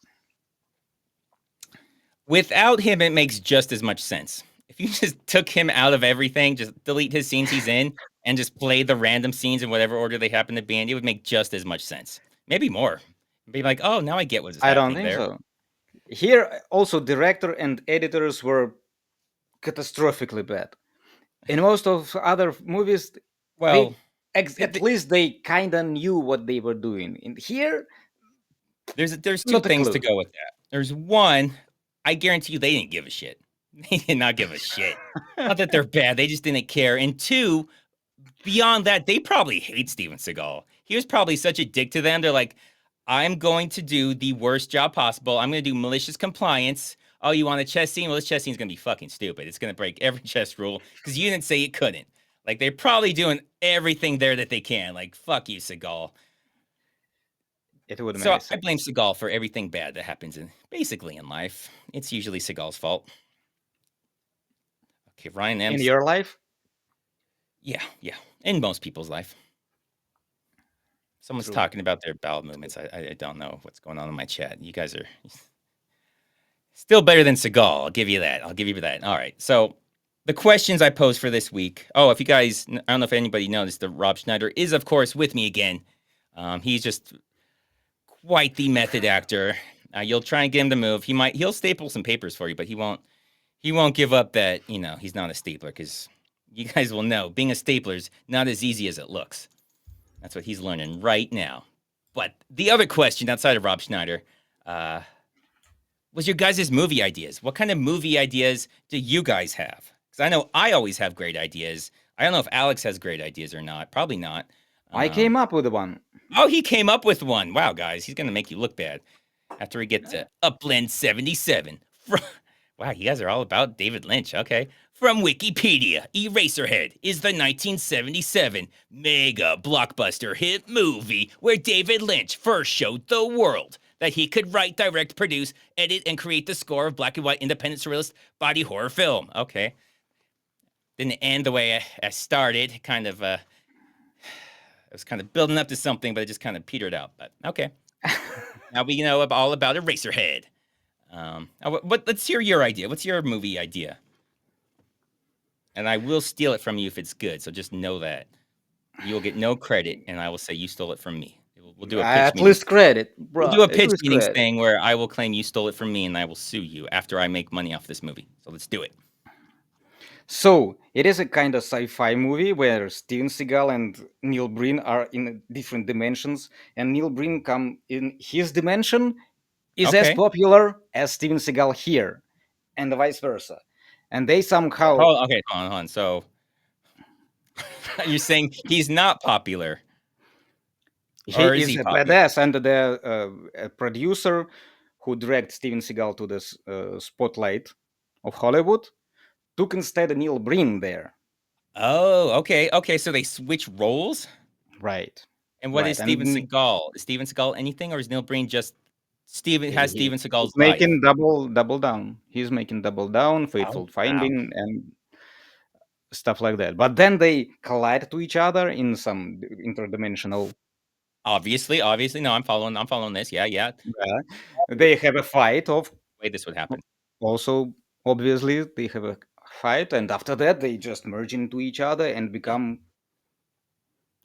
Without him, it makes just as much sense. If you just took him out of everything, just delete his scenes he's in, and just play the random scenes in whatever order they happen to be in, it would make just as much sense. Maybe more. Be like, oh, now I get what's I don't happening think there. so. Here, also, director and editors were catastrophically bad. In most of other movies, Well, at least they kind of knew what they were doing. In here, there's two not a things to clue. go with that. There's one, I guarantee you they didn't give a shit. They did not give a shit. Not that they're bad, they just didn't care. And two, beyond that, they probably hate Steven Seagal. He was probably such a dick to them. They're like, I'm going to do the worst job possible. I'm going to do malicious compliance. Oh, you want a chess scene? Well, this chess scene's going to be fucking stupid. It's going to break every chess rule because you didn't say it couldn't. Like, they're probably doing everything there that they can. Like, fuck you, Seagal. It would So make I sense. blame Seagal for everything bad that happens basically in life. It's usually Seagal's fault. Okay, Ryan M. In your life? Yeah. In most people's life. Someone's True. talking about their bowel movements. I don't know what's going on in my chat. You guys are still better than Seagal. I'll give you that. All right. So the questions I posed for this week. Oh, if you guys, I don't know if anybody noticed, that Rob Schneider is, of course, with me again. He's just quite the method actor. You'll try and get him to move. He'll staple some papers for you, but he won't give up that, he's not a stapler, because you guys will know being a stapler is not as easy as it looks. That's what he's learning right now. But the other question outside of Rob Schneider was your guys' movie ideas. What kind of movie ideas do you guys have? Because I know I always have great ideas. I don't know if Alex has great ideas or not. Probably not. I came up with one. Oh, he came up with one. Wow, guys, he's going to make you look bad after we get to Upland 77. Wow, you guys are all about David Lynch. Okay. From Wikipedia, Eraserhead is the 1977 mega blockbuster hit movie where David Lynch first showed the world that he could write, direct, produce, edit, and create the score of black and white independent surrealist body horror film. Okay. Didn't end the way I started. Kind of, I was kind of building up to something, but it just kind of petered out. But okay. Now we know all about Eraserhead. Let's hear your idea. What's your movie idea? And I will steal it from you if it's good. So just know that you will get no credit, and I will say you stole it from me. We'll do a pitch At meeting. least credit, bro. We'll do a pitch meetings thing where I will claim you stole it from me, and I will sue you after I make money off this movie. So let's do it. So it is a kind of sci-fi movie where Steven Seagal and Neil Breen are in different dimensions, and Neil Breen come in his dimension is as Okay. popular as Steven Seagal here, and vice versa. And they somehow Hold on. So you're saying he's not popular? he Or is he a popular? badass, and the producer who dragged Steven Seagal to this spotlight of Hollywood took instead Neil Breen there. Oh, okay. So they switch roles? Right. And what Right, is Steven and Seagal? Is Steven Seagal anything, or is Neil Breen just Steven he's Seagal's life? making double down. He's making double down, Fateful wow. Finding, and stuff like that. But then they collide to each other in some interdimensional. Obviously. No, I'm following this. Yeah. They have a fight of. Way this would happen. Also, obviously, they have a fight, and after that, they just merge into each other and become.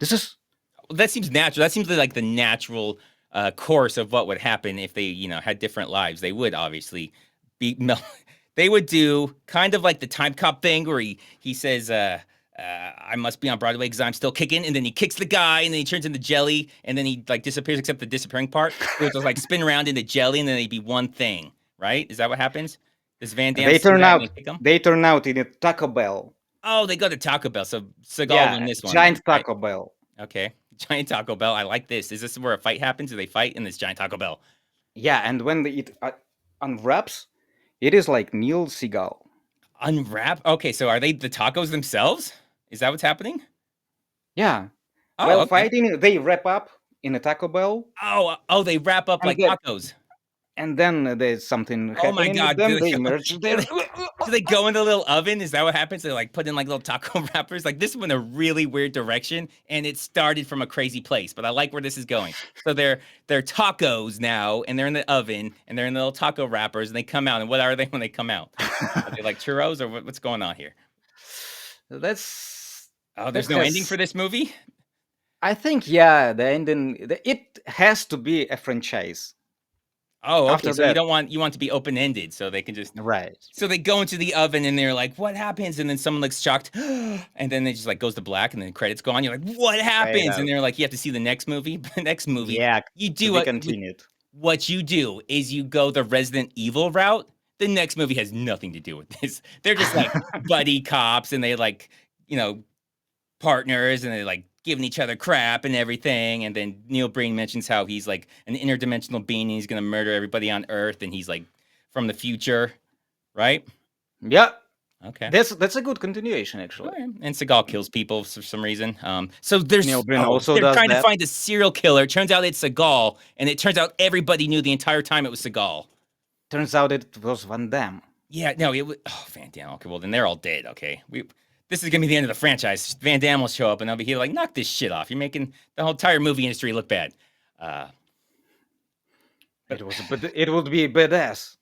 This is. That seems natural. That seems like the natural course of what would happen if they, had different lives. They would obviously be. They would do kind of like the Time Cop thing where he says, I must be on Broadway because I'm still kicking, and then he kicks the guy, and then he turns into jelly, and then he disappears except the disappearing part. So it's like spin around into jelly, and then they'd be one thing, right? Is that what happens? Does Van Damme They turn snap out. and kick him? They turn out in a Taco Bell. Oh, they go to Taco Bell. So Seagal won this one. Giant right? Taco Bell. Okay, giant Taco Bell. I like this. Is this where a fight happens? Do they fight in this giant Taco Bell? Yeah, and when it unwraps, it is like Neil Seagal. Unwrap? Okay, so are they the tacos themselves? Is that what's happening? Yeah. Oh, While okay. fighting, they wrap up in a Taco Bell. Oh, they wrap up And like then- tacos. And then there's something Oh my happening with god, them. They emerge do there. they go in the little oven? Is that what happens? They like put in like little taco wrappers. Like this went a really weird direction, and it started from a crazy place. But I like where this is going. So they're tacos now, and they're in the oven, and they're in the little taco wrappers, and they come out. And what are they when they come out? Are they like churros, or what's going on here? That's there's no ending for this movie. I think the ending. It has to be a franchise. Oh, okay. After So you that- don't want to be open ended, so they can just right. So they go into the oven and they're like, "What happens?" And then someone looks shocked, and then they just like goes to black, and then the credits go on. You're like, "What happens?" And they're like, "You have to see the next movie." The next movie, you do to be continued. What you do is you go the Resident Evil route. The next movie has nothing to do with this. They're just like buddy cops, and they like partners, and they like giving each other crap and everything. And then Neil Breen mentions how he's like an interdimensional being, and he's gonna murder everybody on Earth, and he's like from the future, right? Yeah. Okay. That's a good continuation, actually. Okay. And Seagal kills people for some reason. So there's Neil Breen also they're does trying to that. find a serial killer. Turns out it's Seagal, and it turns out everybody knew the entire time it was Seagal. Turns out it was Van Damme. Yeah, no, it was Van Damme. Okay, well then they're all dead. Okay, this is gonna be the end of the franchise. Van Damme will show up, and they'll be here like, knock this shit off. You're making the whole entire movie industry look bad. It would be badass.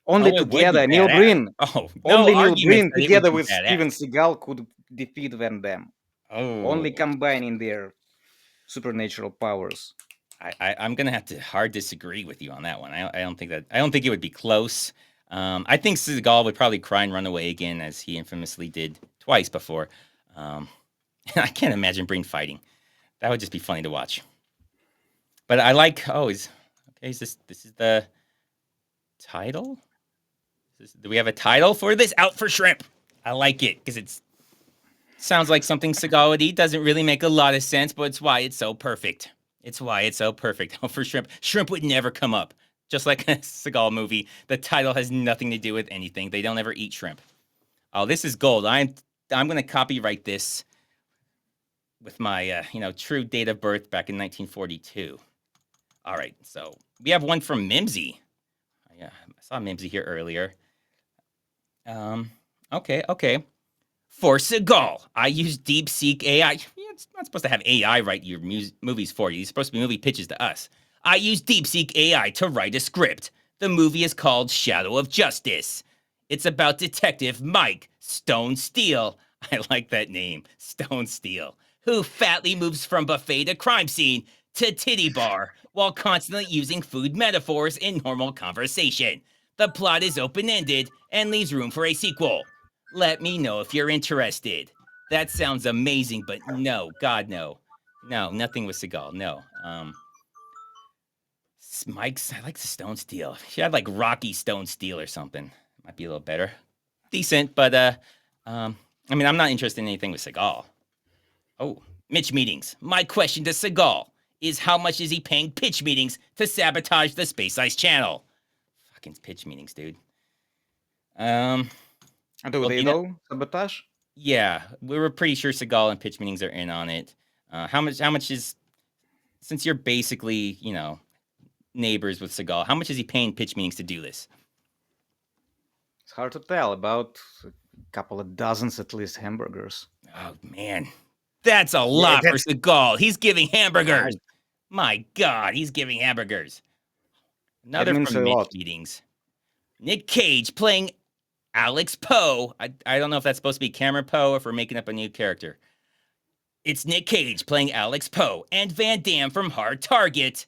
Only it would be together, Neil badass. Breen. No Only Neil arguments Breen that it would together be with badass. Steven Seagal could defeat Van Damme. Oh. Only combining their supernatural powers. I'm gonna have to hard disagree with you on that one. I don't think it would be close. I think Seagal would probably cry and run away again, as he infamously did twice before. I can't imagine Breen fighting. That would just be funny to watch. But I like. Is this is the title? Do we have a title for this? Out for Shrimp. I like it because it sounds like something Seagal would eat. Doesn't really make a lot of sense, but it's why it's so perfect. Out for Shrimp. Shrimp would never come up. Just like a Seagal movie, the title has nothing to do with anything. They don't ever eat shrimp. Oh, this is gold. I'm going to copyright this with my true date of birth back in 1942. All right, so we have one from Mimsy. Yeah, I saw Mimsy here earlier. Okay. For Seagal, I use DeepSeek AI. It's not supposed to have AI write your movies for you. It's supposed to be movie pitches to us. I use DeepSeek AI to write a script. The movie is called Shadow of Justice. It's about Detective Mike Stone Steel. I like that name, Stone Steel, who fatly moves from buffet to crime scene to titty bar while constantly using food metaphors in normal conversation. The plot is open-ended and leaves room for a sequel. Let me know if you're interested. That sounds amazing, but no, God, no. No, nothing with Seagal, no. Mike's, I like the Stone Steel. She had like Rocky Stone Steel or something. Might be a little better. Decent, but I'm not interested in anything with Seagal. Oh, Mitch meetings. My question to Seagal is, how much is he paying pitch meetings to sabotage the Space Ice Channel? Fucking pitch meetings, dude. Do they know sabotage? Yeah, we were pretty sure Seagal and pitch meetings are in on it. How much is, since you're basically, neighbors with Seagal, how much is he paying pitch meetings to do this? It's hard to tell. About a couple of dozens at least hamburgers. Oh man, that's a lot for Seagal. He's giving hamburgers. My God, he's giving hamburgers. Another from Mitch meetings. Nick Cage playing Alex Poe. I don't know if that's supposed to be Cameron Poe or if we're making up a new character. It's Nick Cage playing Alex Poe and Van Damme from Hard Target.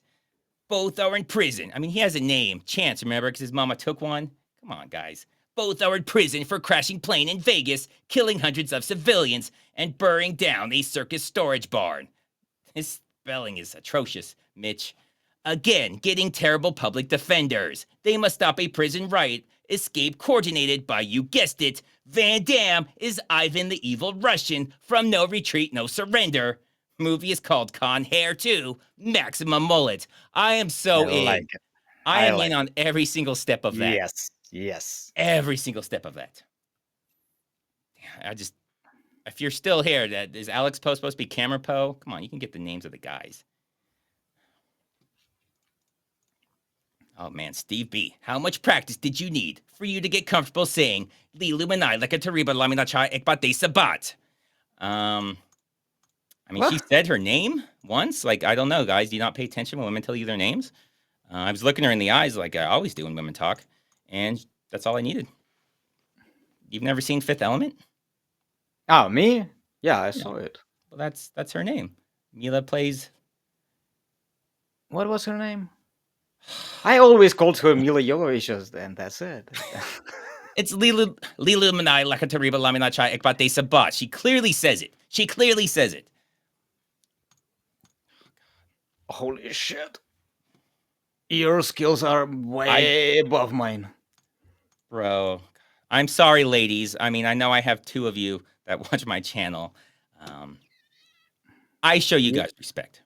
Both are in prison. I mean, he has a name, Chance, remember, because his mama took one? Come on, guys. Both are in prison for crashing plane in Vegas, killing hundreds of civilians, and burning down a circus storage barn. His spelling is atrocious, Mitch. Again, getting terrible public defenders. They must stop a prison riot. Escape coordinated by, you guessed it, Van Damme is Ivan the Evil Russian from No Retreat, No Surrender. Movie is called Con Hair 2, Maximum Mullet. I am so in. Like it. I am in on every single step of that. Yes. Every single step of that. If you're still here, is Alex Poe supposed to be Cameron Poe? Come on, you can get the names of the guys. Oh man, Steve B. How much practice did you need for you to get comfortable saying Lilu Manai like a Tariba Laminacha Ekbate Sabat? I mean, she said her name once. Like, I don't know, guys. Do you not pay attention when women tell you their names? I was looking her in the eyes like I always do when women talk, and that's all I needed. You've never seen Fifth Element? Oh, me? Yeah, I saw it. Well, that's her name. Mila plays. What was her name? I always called her Mila Jovovich, and that's it. It's Lilu Manai Lakatariba Laminacha Ekbate Sabat. She clearly says it. She clearly says it. Holy shit. Your skills are way above mine. Bro, I'm sorry, ladies. I mean, I know I have 2 of you that watch my channel. I show you guys respect.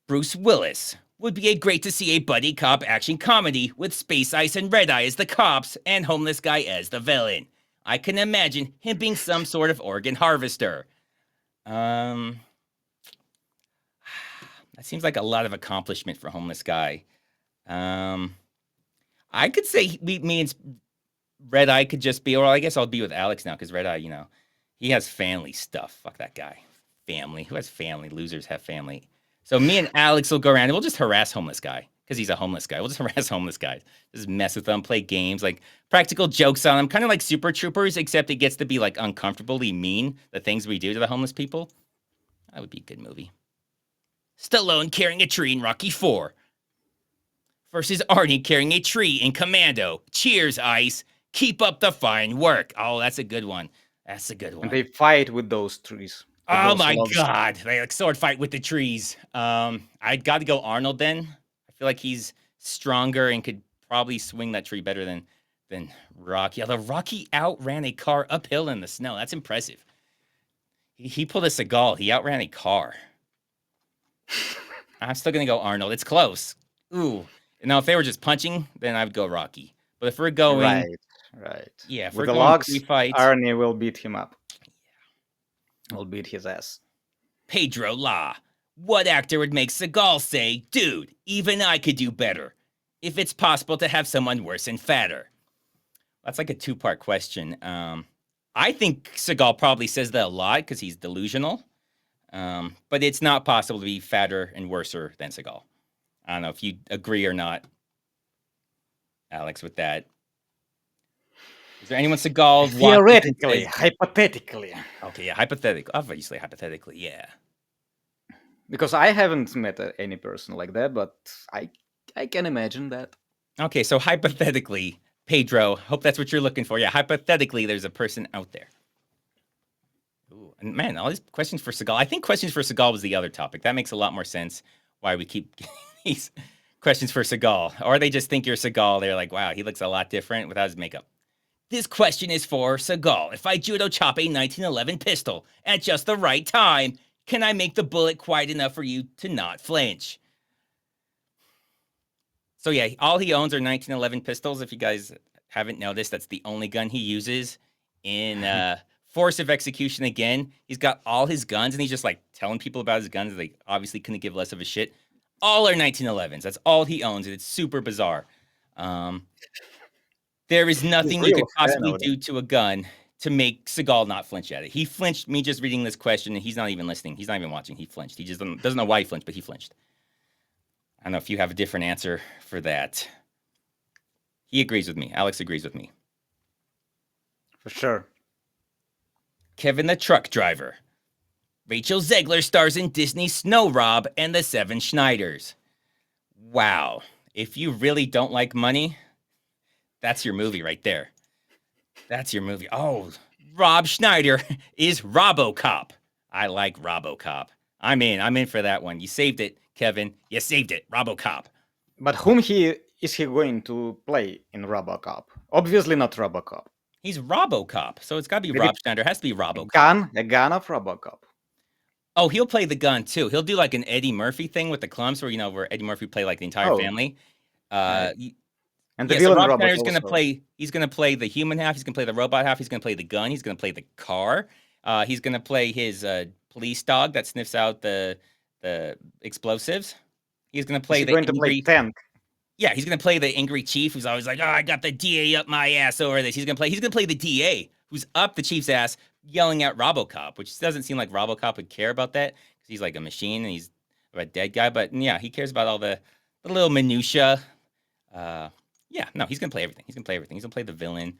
Bruce Willis. Would be great to see a buddy cop action comedy with Space Ice and Red Eye as the cops and Homeless Guy as the villain. I can imagine him being some sort of organ harvester. That seems like a lot of accomplishment for Homeless Guy. I could say me and Red Eye could just be, or I guess I'll be with Alex now because Red Eye, he has family stuff. Fuck that guy. Family. Who has family? Losers have family. So me and Alex will go around and we'll just harass Homeless Guy because he's a homeless guy. We'll just harass homeless guys. Just mess with them, play games, like practical jokes on them, kind of like Super Troopers, except it gets to be like uncomfortably mean, the things we do to the homeless people. That would be a good movie. Stallone carrying a tree in Rocky 4 versus Arnie carrying a tree in Commando. Cheers, Ice. Keep up the fine work. Oh, that's a good one. That's a good one. And they fight with those trees. Oh my God. They like sword fight with the trees. I'd got to go Arnold then. I feel like he's stronger and could probably swing that tree better than Rocky. Although Rocky outran a car uphill in the snow. That's impressive. He pulled a Seagal. He outran a car. I'm still going to go Arnold. It's close. Ooh. Now, if they were just punching, then I would go Rocky. But if we're going... Right. Yeah, if with we're the going logs, three fights... Arnie will beat him up. Will beat his ass. Pedro La. What actor would make Seagal say, dude, even I could do better, if it's possible to have someone worse and fatter? That's like a 2-part question. I think Seagal probably says that a lot because he's delusional. But it's not possible to be fatter and worser than Seagal. I don't know if you agree or not, Alex, with that. Is there anyone Seagal... Theoretically, hypothetically. Okay, yeah, hypothetically. Obviously, hypothetically, yeah. Because I haven't met any person like that, but I can imagine that. Okay, so hypothetically, Pedro, hope that's what you're looking for. Yeah, hypothetically, there's a person out there. Ooh, and man, all these questions for Seagal. I think questions for Seagal was the other topic. That makes a lot more sense why we keep getting these questions for Seagal. Or they just think you're Seagal. They're like, wow, he looks a lot different without his makeup. This question is for Seagal. If I judo chop a 1911 pistol at just the right time, can I make the bullet quiet enough for you to not flinch? So yeah, all he owns are 1911 pistols. If you guys haven't noticed, that's the only gun he uses in Force of Execution again. He's got all his guns, and he's just like telling people about his guns. They obviously couldn't give less of a shit. All are 1911s. That's all he owns, and it's super bizarre. There is nothing you could possibly do to a gun to make Seagal not flinch at it. He flinched me just reading this question, and he's not even listening. He's not even watching. He flinched. He just doesn't know why he flinched, but he flinched. I don't know if you have a different answer for that. He agrees with me. Alex agrees with me. For sure. Kevin the Truck Driver. Rachel Zegler stars in Disney's Snow Rob and the Seven Schneiders. Wow. If you really don't like money, that's your movie right there. That's your movie. Oh, Rob Schneider is RoboCop. I like RoboCop. I'm in for that one. You saved it, Kevin. You saved it. RoboCop. But whom is he going to play in RoboCop? Obviously not RoboCop. He's RoboCop, so it's got to be Rob Schneider. It has to be RoboCop. A gun of RoboCop. Oh, he'll play the gun too. He'll do like an Eddie Murphy thing with the clumps, where Eddie Murphy play like the entire family. And the villain so Rob Schneider's going to play. He's going to play the human half. He's going to play the robot half. He's going to play the gun. He's going to play the car. He's going to play his police dog that sniffs out the explosives. He's gonna Is play he the going to play angry. tank? Yeah, he's gonna play the angry chief who's always like, "Oh, I got the DA up my ass over this." He's gonna play the DA who's up the chief's ass, yelling at RoboCop, which doesn't seem like RoboCop would care about that because he's like a machine and he's a dead guy. But yeah, he cares about all the little minutia. Yeah, no, he's gonna play everything. He's gonna play everything. He's gonna play the villain.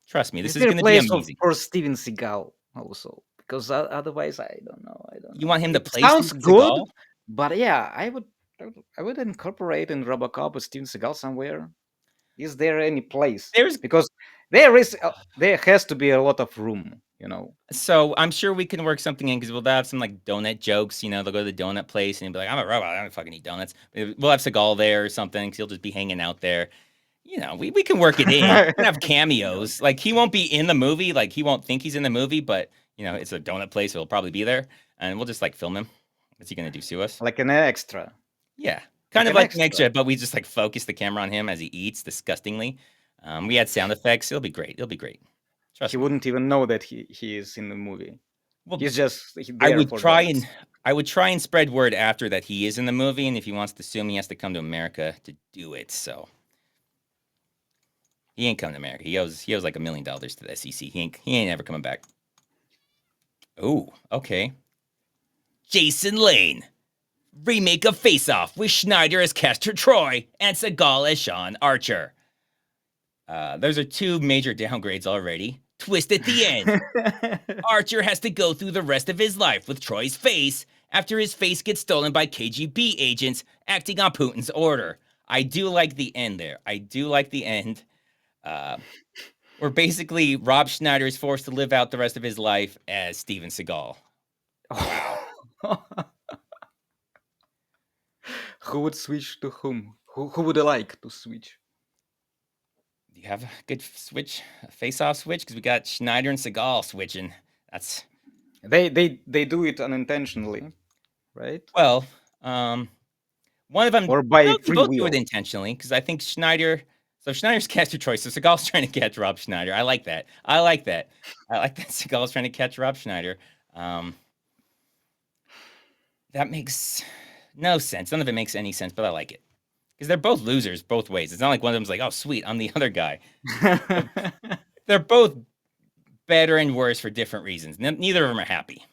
Trust me, this is there a gonna be place amazing. for Steven Seagal also? Because otherwise, I don't know. You want him to It play sounds Steven good, Seagal? but yeah, I would incorporate in RoboCop with Steven Seagal somewhere. Is there any place? Because there has to be a lot of room, you know. So I'm sure we can work something in because we'll have some like donut jokes. You know, they'll go to the donut place and he'll be like, "I'm a robot. I don't fucking eat donuts." We'll have Seagal there or something. 'Cause he'll just be hanging out there. You know, we can work it in. We can have cameos. Like he won't be in the movie. Like he won't think he's in the movie, but you know, it's a donut place. So he'll probably be there, and we'll just like film him. What's he gonna do? Sue us? Like an extra. Yeah, kind of like an extra, but we just like focus the camera on him as he eats disgustingly. We had sound effects. It'll be great. It'll be great. Trust He me. wouldn't even know that he is in the movie. Well, He's just there I would for try donuts. and I would try and spread word after that he is in the movie, and if he wants to sue me, he has to come to America to do it. So he ain't coming to America. He owes like $1 million to the SEC. He ain't ever coming back. Oh, okay. Jason Lane. Remake of Face Off with Schneider as Castor Troy and Seagal as Sean Archer. Those are two major downgrades already. Twist at the end. Archer has to go through the rest of his life with Troy's face after his face gets stolen by KGB agents acting on Putin's order. I do like the end there. I do like the end. Where basically Rob Schneider is forced to live out the rest of his life as Steven Seagal. Wow. Who would switch to whom? Who would like to switch? Do you have a good switch, a face-off switch? Because we got Schneider and Seagal switching. That's They do it unintentionally, right? well, one of them or by they free both will. do it intentionally because I think Schneider. So Schneider's Castor Troy. So Seagal's trying to catch Rob Schneider. I like that. I like that Seagal's trying to catch Rob Schneider. That makes no sense. None of it makes any sense, but I like it. Because they're both losers both ways. It's not like one of them's like, "Oh, sweet, I'm the other guy." They're both better and worse for different reasons. Neither of them are happy.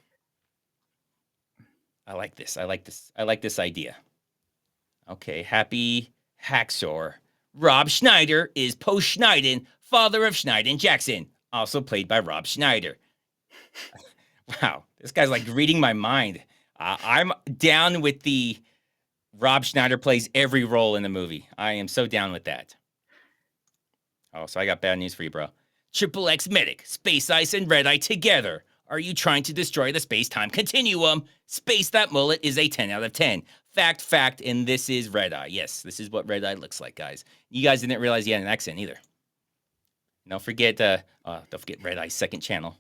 I like this. I like this idea. Okay, Happy Hacksaw. Rob Schneider is Post Schneiden, father of Schneiden Jackson, also played by Rob Schneider. Wow, this guy's like reading my mind. I'm down with the Rob Schneider plays every role in the movie. I am so down with that. Oh, so I got bad news for you, bro. Triple X Medic, Space Ice and Red Eye together. Are you trying to destroy the space-time continuum? Space That Mullet is a 10 out of 10. Fact, and this is Red Eye. Yes, this is what Red Eye looks like, guys. You guys didn't realize he had an accent either. Don't forget Red Eye's second channel.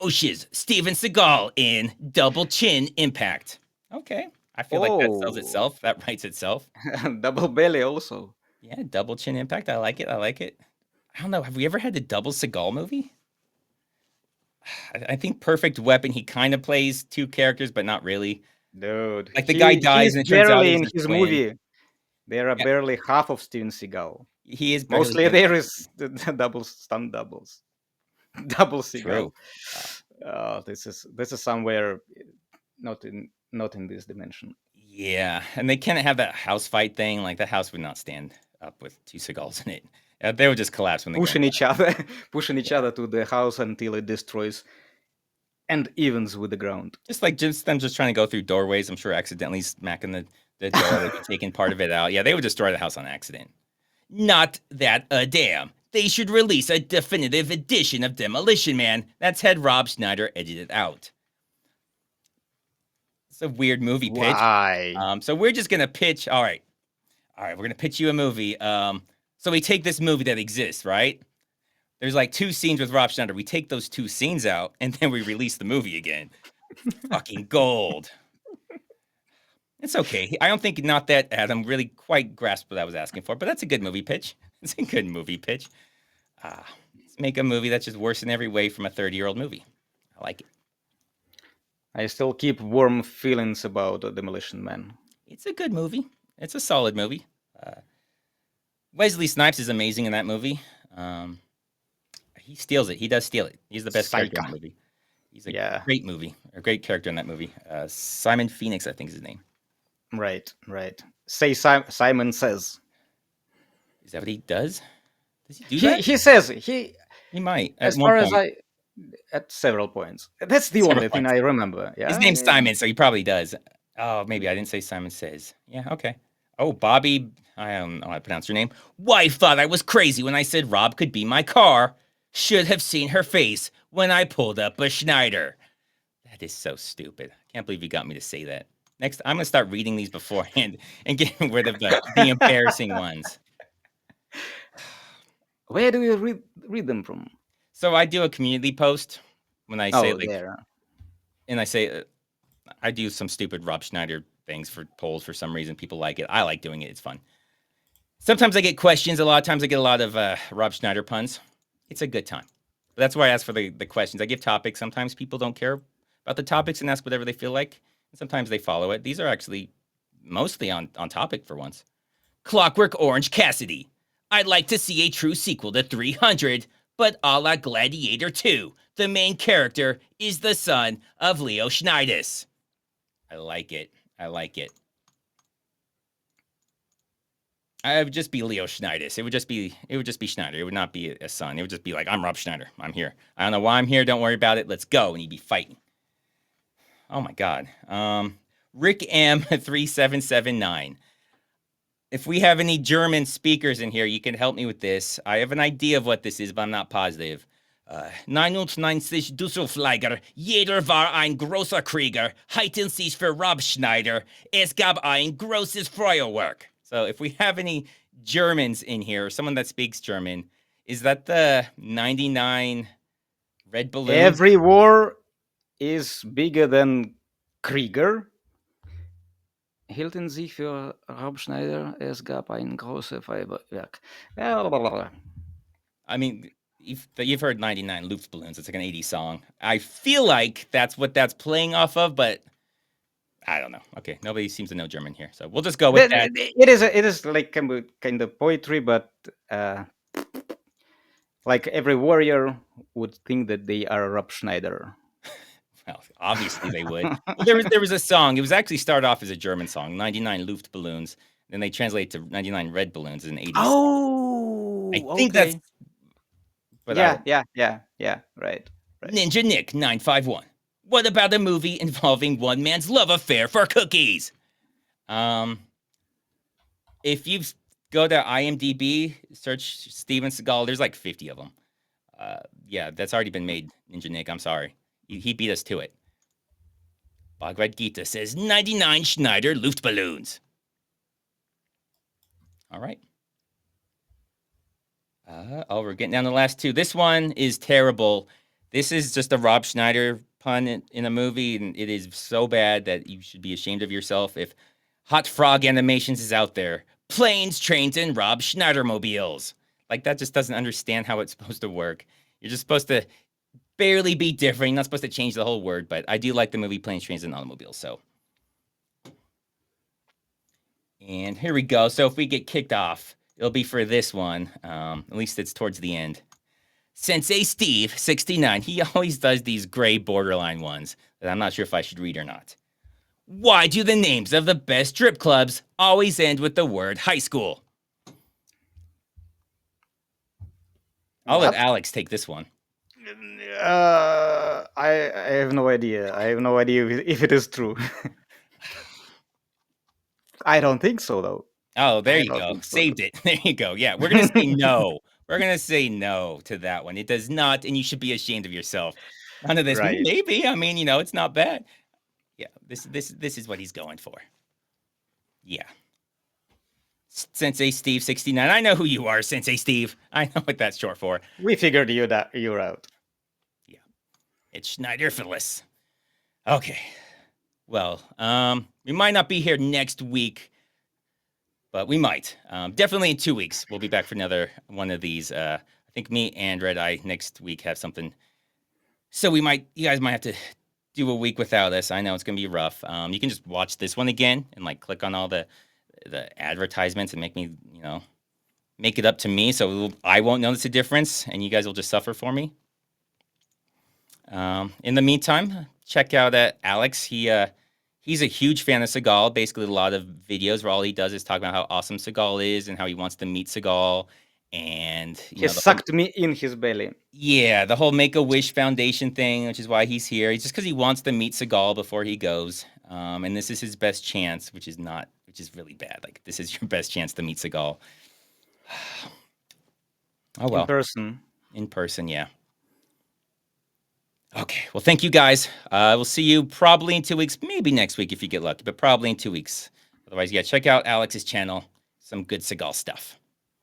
Oh shiz, Steven Seagal in Double Chin Impact. Okay, I feel like that sells itself. That writes itself. Double belly also. Yeah, Double Chin Impact. I like it. I don't know. Have we ever had the Double Seagal movie? I think Perfect Weapon, he kind of plays two characters, but not really. Dude. Like the guy dies and it turns out barely he's in his his twin. movie. There are barely half of Steven Seagal. He is barely Mostly there is the double stunt doubles. Double Seagal. True. This is somewhere not in this dimension. Yeah, and they can't have that house fight thing. Like that house would not stand up with two Seagals in it. They would just collapse when they pushing each other to the house until it destroys and evens with the ground. Just them trying to go through doorways. I'm sure accidentally smacking the door, taking part of it out. Yeah, they would destroy the house on accident. Not that a damn. They should release a definitive edition of Demolition Man that's had Rob Schneider edited out. It's a weird movie pitch. Why? So we're just gonna pitch. All right, we're gonna pitch you a movie. So we take this movie that exists, right? There's like 2 scenes with Rob Schneider. We take those 2 scenes out, and then we release the movie again. Fucking gold. It's okay. I don't think not that Adam really quite grasped what I was asking for, but that's a good movie pitch. It's a good movie pitch. Let's make a movie that's just worse in every way from a 30-year-old movie. I like it. I still keep warm feelings about Demolition Man. It's a good movie. It's a solid movie. Wesley Snipes is amazing in that movie. He steals it. He does steal it. He's the best character in that movie. He's a great movie, a great character in that movie. Simon Phoenix, I think is his name. Right. Say Simon Says. Is that what he does? Does he do that? He says he might. As far as at several points. That's the only thing I remember. Yeah. His name's Simon, so he probably does. Oh, maybe I didn't say Simon Says. Yeah, okay. Oh, Bobby, I don't know how to pronounce her name. Wife thought I was crazy when I said Rob could be my car. Should have seen her face when I pulled up a Schneider. That is so stupid. I can't believe you got me to say that. Next, I'm going to start reading these beforehand and getting rid of the embarrassing ones. Where do you read them from? So I do a community post when I say there. And I say I do some stupid Rob Schneider things for polls for some reason. People like it. I like doing it. It's fun. Sometimes I get questions. A lot of times I get a lot of Rob Schneider puns. It's a good time. But that's why I ask for the questions. I give topics. Sometimes people don't care about the topics and ask whatever they feel like. And sometimes they follow it. These are actually mostly on topic for once. Clockwork Orange Cassidy. I'd like to see a true sequel to 300, but a la Gladiator 2. The main character is the son of Leo Schneidus. I like it. I would just be Leo Schneidus. It would just be Schneider. It would not be a son. It would just be like, I'm Rob Schneider. I'm here. I don't know why I'm here. Don't worry about it. Let's go. And he'd be fighting. Oh my God. Rick M3779. If we have any German speakers in here, you can help me with this. I have an idea of what this is, but I'm not positive. 99 Düsselflieger, jeder war ein großer Krieger, halten sich für Rob Schneider, es gab ein großes Feuerwerk. So if we have any Germans in here, or someone that speaks German, is that the 99 red balloons? Every war is bigger than Krieger. Hielten sich für Rob Schneider, es gab ein großes Feuerwerk. I mean, you've heard 99 Luftballons. It's like an 80s song. I feel like that's what that's playing off of, but I don't know. Okay, nobody seems to know German here, so we'll just go with that. It is like kind of poetry, but like every warrior would think that they are Rob Schneider. Well, obviously they would. There was a song. It was actually started off as a German song, 99 Luftballons. Then they translate to 99 red balloons in the 80s. Oh, I think that's. But yeah, right. Ninja Nick 951. What about a movie involving one man's love affair for cookies? If you go to IMDb, search Steven Seagal, there's like 50 of them. Yeah, that's already been made, Ninja Nick. I'm sorry. He beat us to it. Bhagavad Gita says 99 Schneider Luftballons. All right. We're getting down to the last two. This one is terrible. This is just a Rob Schneider pun in a movie, and it is so bad that you should be ashamed of yourself. If Hot Frog Animations is out there, planes, trains, and Rob Schneider mobiles. Like, that just doesn't understand how it's supposed to work. You're just supposed to barely be different. You're not supposed to change the whole word, but I do like the movie Planes, Trains, and Automobiles, so. And here we go. So if we get kicked off, it'll be for this one. At least it's towards the end. Sensei Steve, 69. He always does these gray borderline ones that I'm not sure if I should read or not. Why do the names of the best strip clubs always end with the word high school? I'll let Alex take this one. I have no idea. I have no idea if it is true. I don't think so, though. Oh, there you go. Saved it. There you go. Yeah, we're going to say no. We're going to say no to that one. It does not, and you should be ashamed of yourself. None of this. Right. Maybe. I mean, it's not bad. Yeah, this is what he's going for. Yeah. Sensei Steve 69. I know who you are, Sensei Steve. I know what that's short for. We figured you're out. Yeah. It's Schneiderphilus. Okay. Well, we might not be here next week, but we might. Definitely in 2 weeks, we'll be back for another one of these. I think me and Red Eye next week have something. So you guys might have to do a week without us. I know it's gonna be rough. You can just watch this one again and like click on all the advertisements and make me, make it up to me, so I won't notice the difference, and you guys will just suffer for me. In the meantime, check out Alex. He's a huge fan of Seagal. Basically, a lot of videos where all he does is talk about how awesome Seagal is and how he wants to meet Seagal. And he sucked me in his belly. Yeah, the whole Make-A-Wish Foundation thing, which is why he's here. It's just because he wants to meet Seagal before he goes. And this is his best chance, which is really bad. Like, this is your best chance to meet Seagal. Oh, well. In person, yeah. Okay, well, thank you, guys. We'll see you probably in 2 weeks, maybe next week if you get lucky, but probably in 2 weeks. Otherwise, yeah, check out Alex's channel. Some good Seagal stuff.